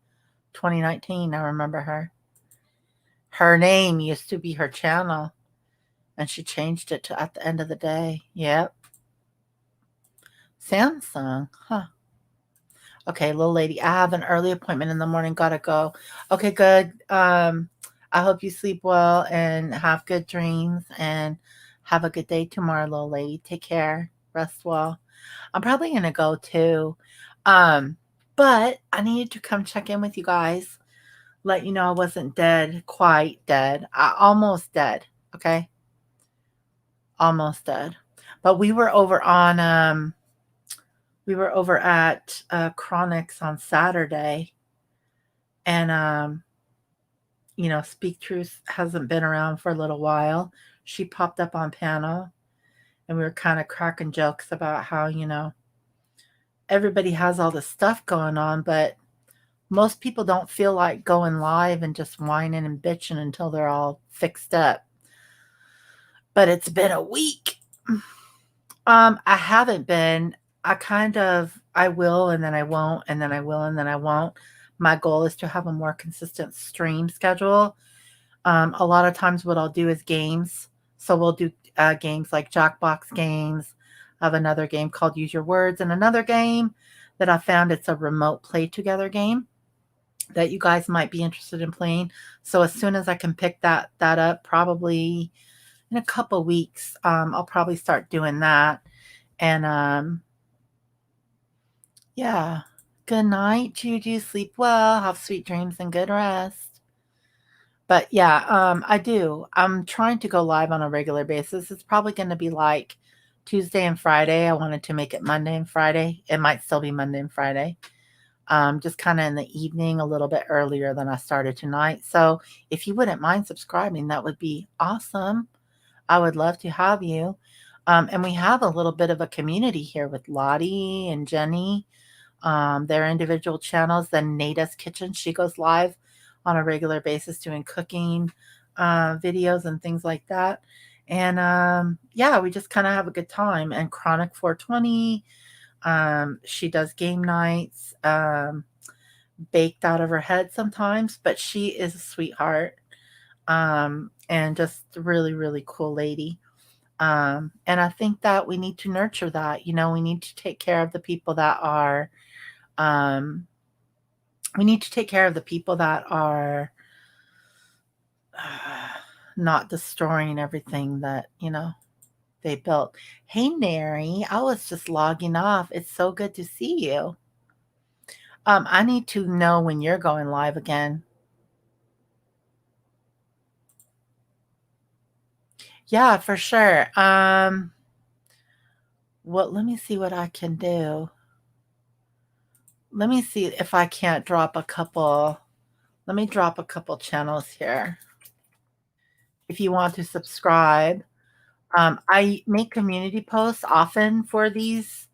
2019. I remember her. Her name used to be her channel, and she changed it to At the End of the Day. Yep. Samsung. Huh. Okay, little lady, I have an early appointment in the morning. Gotta go. Okay, good. I hope you sleep well and have good dreams and have a good day tomorrow, little lady. Take care. Rest well. I'm probably gonna go too. Um, but I needed to come check in with you guys, let you know I wasn't dead, quite dead. I almost dead. Okay. Almost dead. But we were over at Chronics on Saturday, and Speak Truth hasn't been around for a little while. She popped up on panel, and we were kind of cracking jokes about how, everybody has all this stuff going on, but most people don't feel like going live and just whining and bitching until they're all fixed up. But it's been a week. I haven't been. I will and then I won't, and then I will and then I won't. My goal is to have a more consistent stream schedule. A lot of times what I'll do is games. So we'll do games like Jackbox games. I have another game called Use Your Words, and another game that I found, it's a remote play together game that you guys might be interested in playing. So as soon as I can pick that up, probably in a couple weeks, I'll probably start doing that. And yeah. Good night, Juju. Sleep well. Have sweet dreams and good rest. But yeah, I do. I'm trying to go live on a regular basis. It's probably going to be like Tuesday and Friday. I wanted to make it Monday and Friday. It might still be Monday and Friday. Just kind of in the evening, a little bit earlier than I started tonight. So if you wouldn't mind subscribing, that would be awesome. I would love to have you. And we have a little bit of a community here with Lottie and Jenny, their individual channels. Then Nada's Kitchen, she goes live on a regular basis doing cooking videos and things like that. And yeah, we just kind of have a good time. And Chronic 420, she does game nights, baked out of her head sometimes, but she is a sweetheart, and just a really, really cool lady. And I think that we need to nurture that. We need to take care of the people that are um, we need to take care of the people that are not destroying everything that, they built. Hey, Nary, I was just logging off. It's so good to see you. I need to know when you're going live again. Yeah, for sure. Well, let me see what I can do. Let me see if I can't drop a couple. Let me drop a couple channels here. If you want to subscribe, I make community posts often for these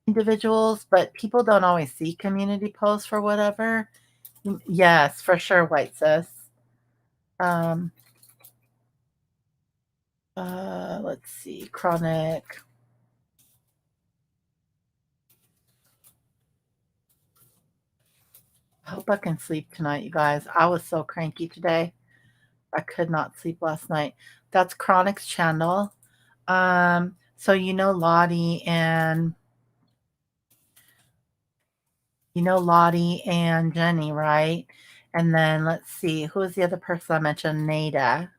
individuals, but people don't always see community posts for whatever. Yes, for sure, White Sis. Um, let's see, Chronic. I hope I can sleep tonight, you guys. I was so cranky today. I could not sleep last night. That's Chronic's channel. So Lottie and Jenny, right? And then let's see, who was the other person I mentioned? Nada.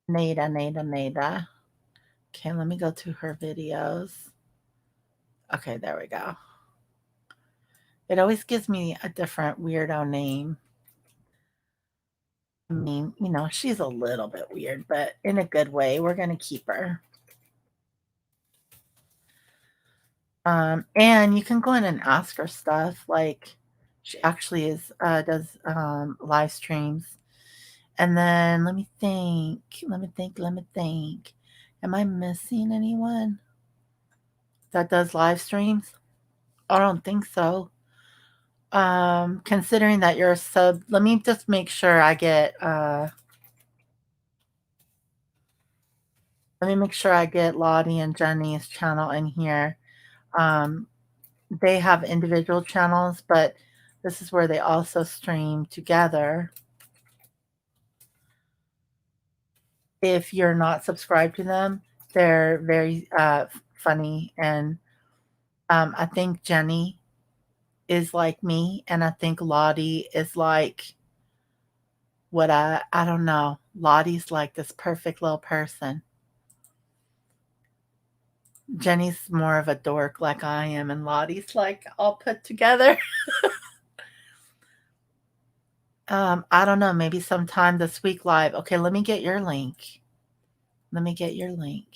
Nada. Okay, let me go to her videos. Okay, there we go. It always gives me a different weirdo name. I mean, she's a little bit weird, but in a good way. We're going to keep her. And you can go in and ask her stuff. Like, she actually does live streams. And then let me think. Am I missing anyone that does live streams? I don't think so. Considering that you're a sub, let me just make sure I get Lottie and Jenny's channel in here. Um, they have individual channels, but this is where they also stream together. If you're not subscribed to them, they're very funny. And I think Jenny is like me, and I think Lottie is like I don't know. Lottie's like this perfect little person. Jenny's more of a dork like I am, and Lottie's like all put together. I don't know, maybe sometime this week live. Okay, let me get your link. Let me get your link.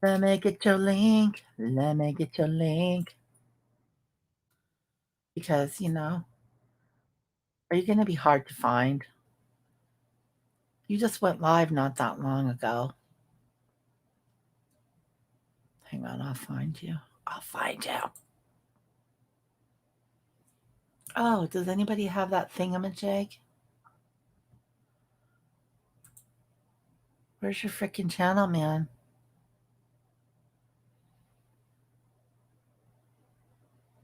Let me get your link. Let me get your link. Because, are you going to be hard to find? You just went live not that long ago. Hang on, I'll find you. I'll find you. Oh, does anybody have that thingamajig? Where's your freaking channel, man?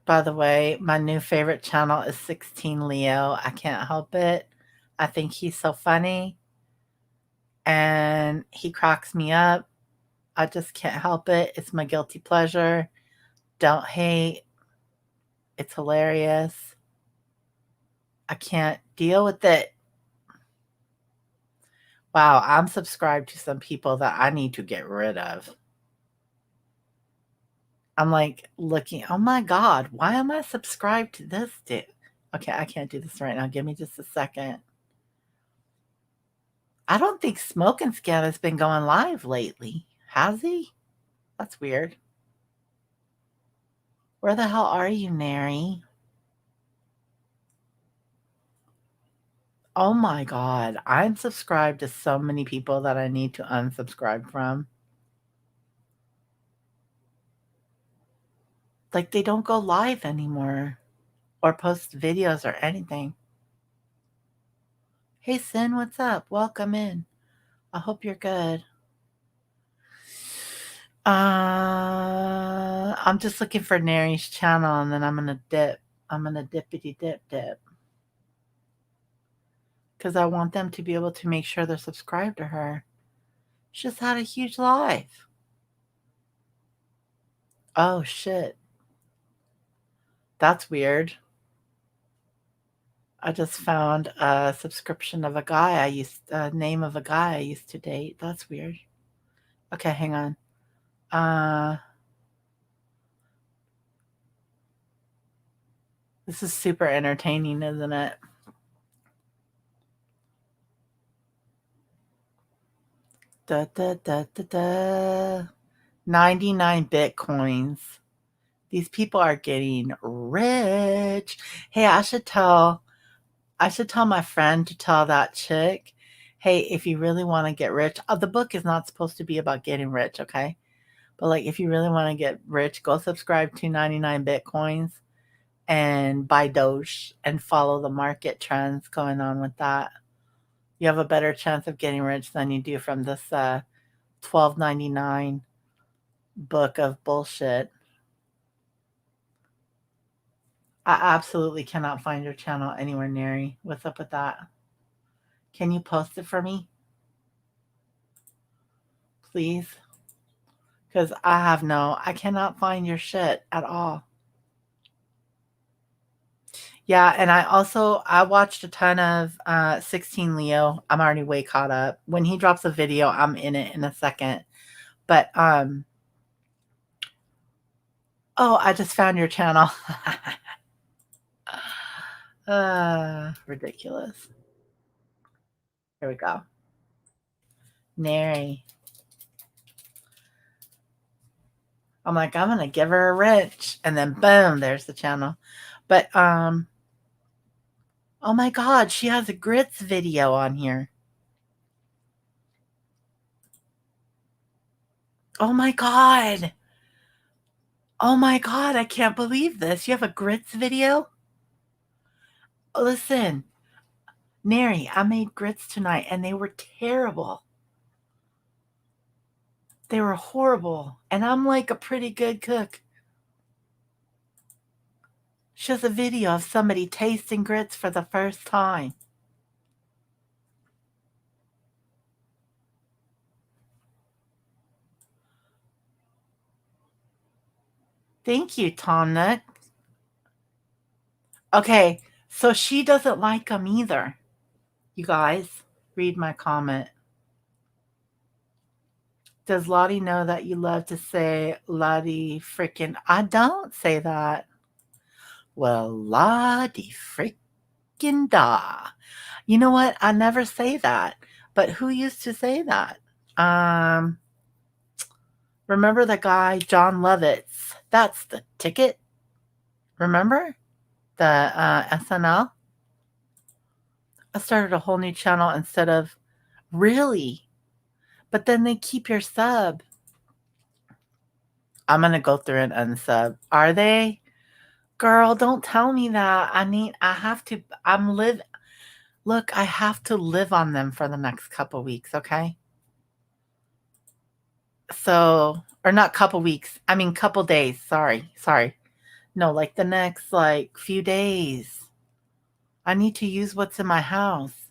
By the way, my new favorite channel is 16 Leo. I can't help it. I think he's so funny and he cracks me up. I just can't help it. It's my guilty pleasure. Don't hate. It's hilarious. I can't deal with it. Wow, I'm subscribed to some people that I need to get rid of. I'm like looking, oh my God, why am I subscribed to this dude? Okay, I can't do this right now. Give me just a second. I don't think Smoke and Scam has been going live lately. Has he? That's weird. Where the hell are you, Nary? Oh my God. I'm subscribed to so many people that I need to unsubscribe from. Like, they don't go live anymore or post videos or anything. Hey, Sin, what's up? Welcome in. I hope you're good. I'm just looking for Nary's channel and then I'm gonna dip. I'm gonna dippity dip. Because I want them to be able to make sure they're subscribed to her. She just had a huge live. Oh shit. That's weird. I just found a subscription of a name of a guy I used to date. That's weird. Okay, hang on. Uh This is super entertaining, isn't it? Da, da, da, da, da. 99 bitcoins. These people are getting rich. Hey, I should tell my friend to tell that chick, hey, if you really want to get rich, the book is not supposed to be about getting rich, okay? But like, if you really want to get rich, go subscribe to 99 bitcoins and buy Doge and follow the market trends going on with that. You have a better chance of getting rich than you do from this $12.99 book of bullshit. I absolutely cannot find your channel anywhere near. What's up with that? Can you post it for me, please? Because I cannot find your shit at all. Yeah, and I watched a ton of 16 Leo. I'm already way caught up. When he drops a video, I'm in it in a second. But oh, I just found your channel. Ridiculous. Here we go. Nary. I'm like, I'm gonna give her a wrench, and then boom, there's the channel. But oh my god, she has a grits video on here. Oh my god. Oh my god, I can't believe this. You have a grits video? Listen, Nary, I made grits tonight and they were terrible. They were horrible. And I'm like a pretty good cook. She has a video of somebody tasting grits for the first time. Thank you, Tom Nook. Okay, so she doesn't like them either. You guys, read my comment. Does Lottie know that you love to say Lottie frickin'? I don't say that. Well, Lottie frickin' da. You know what? I never say that. But who used to say that? Um, remember the guy John Lovitz? That's the ticket. Remember the SNL? I started a whole new channel instead of really. But then they keep your sub. I'm gonna go through and unsub. Are they? Girl, don't tell me that. I have to, look, I have to live on them for the next couple weeks, okay? So, or not couple weeks, I mean couple days, sorry. No, like the next, like, few days. I need to use what's in my house.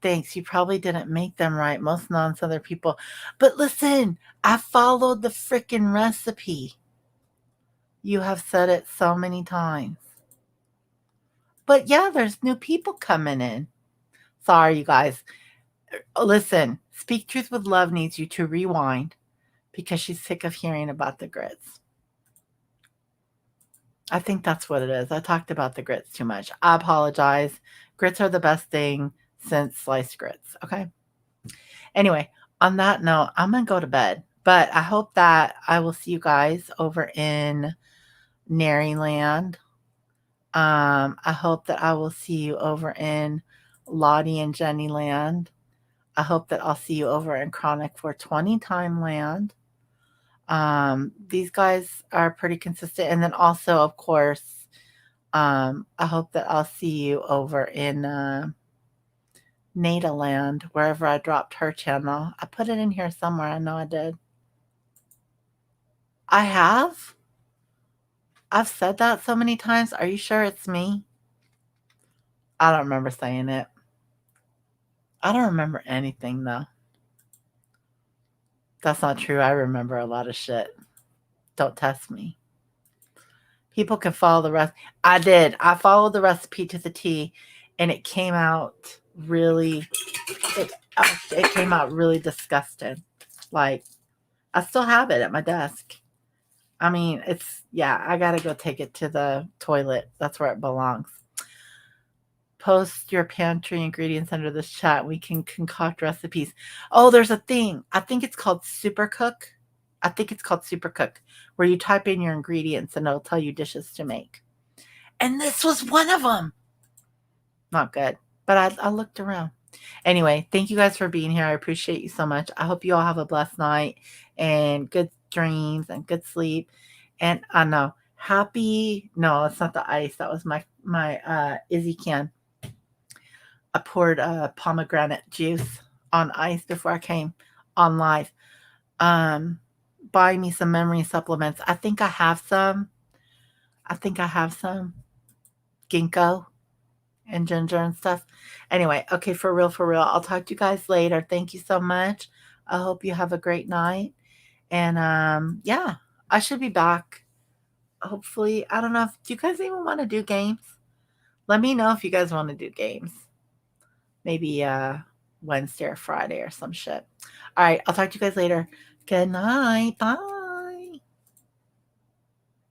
Thanks, you probably didn't make them right. Most non-Southern people. But listen, I followed the frickin' recipe. You have said it so many times. But yeah, there's new people coming in. Sorry, you guys. Listen, Speak Truth with Love needs you to rewind because she's sick of hearing about the grits. I think that's what it is. I talked about the grits too much. I apologize. Grits are the best thing since sliced grits. Okay. Anyway, on that note, I'm going to go to bed. But I hope that I will see you guys over in Maryland. I hope that I will see you over in Lottie and Jenny Land. I hope that I'll see you over in Chronic 420 Time Land. These guys are pretty consistent. And then also, of course, I hope that I'll see you over in Nada Land, wherever I dropped her channel. I put it in here somewhere. I know I did. I have? I've said that so many times. Are you sure it's me? I don't remember saying it. I don't remember anything, though. That's not true. I remember a lot of shit. Don't test me. People can follow the rest. I did. I followed the recipe to the T, and it came out really. It came out really disgusting. Like, I still have it at my desk. I mean, I gotta go take it to the toilet. That's where it belongs. Post your pantry ingredients under this chat. We can concoct recipes. Oh, there's a thing. I think it's called Supercook. I think it's called Supercook, where you type in your ingredients and it'll tell you dishes to make. And this was one of them. Not good, but I looked around. Anyway, thank you guys for being here. I appreciate you so much. I hope you all have a blessed night and good dreams and good sleep. And I know no, it's not the ice. That was my Izzy can. I poured pomegranate juice on ice before I came on live. Buy me some memory supplements. I think I have some. Ginkgo and ginger and stuff. Anyway, okay, for real, for real. I'll talk to you guys later. Thank you so much. I hope you have a great night. And yeah, I should be back. Hopefully, I don't know if do you guys even want to do games? Let me know if you guys want to do games. Maybe Wednesday or Friday or some shit. All right, I'll talk to you guys later. Good night. Bye.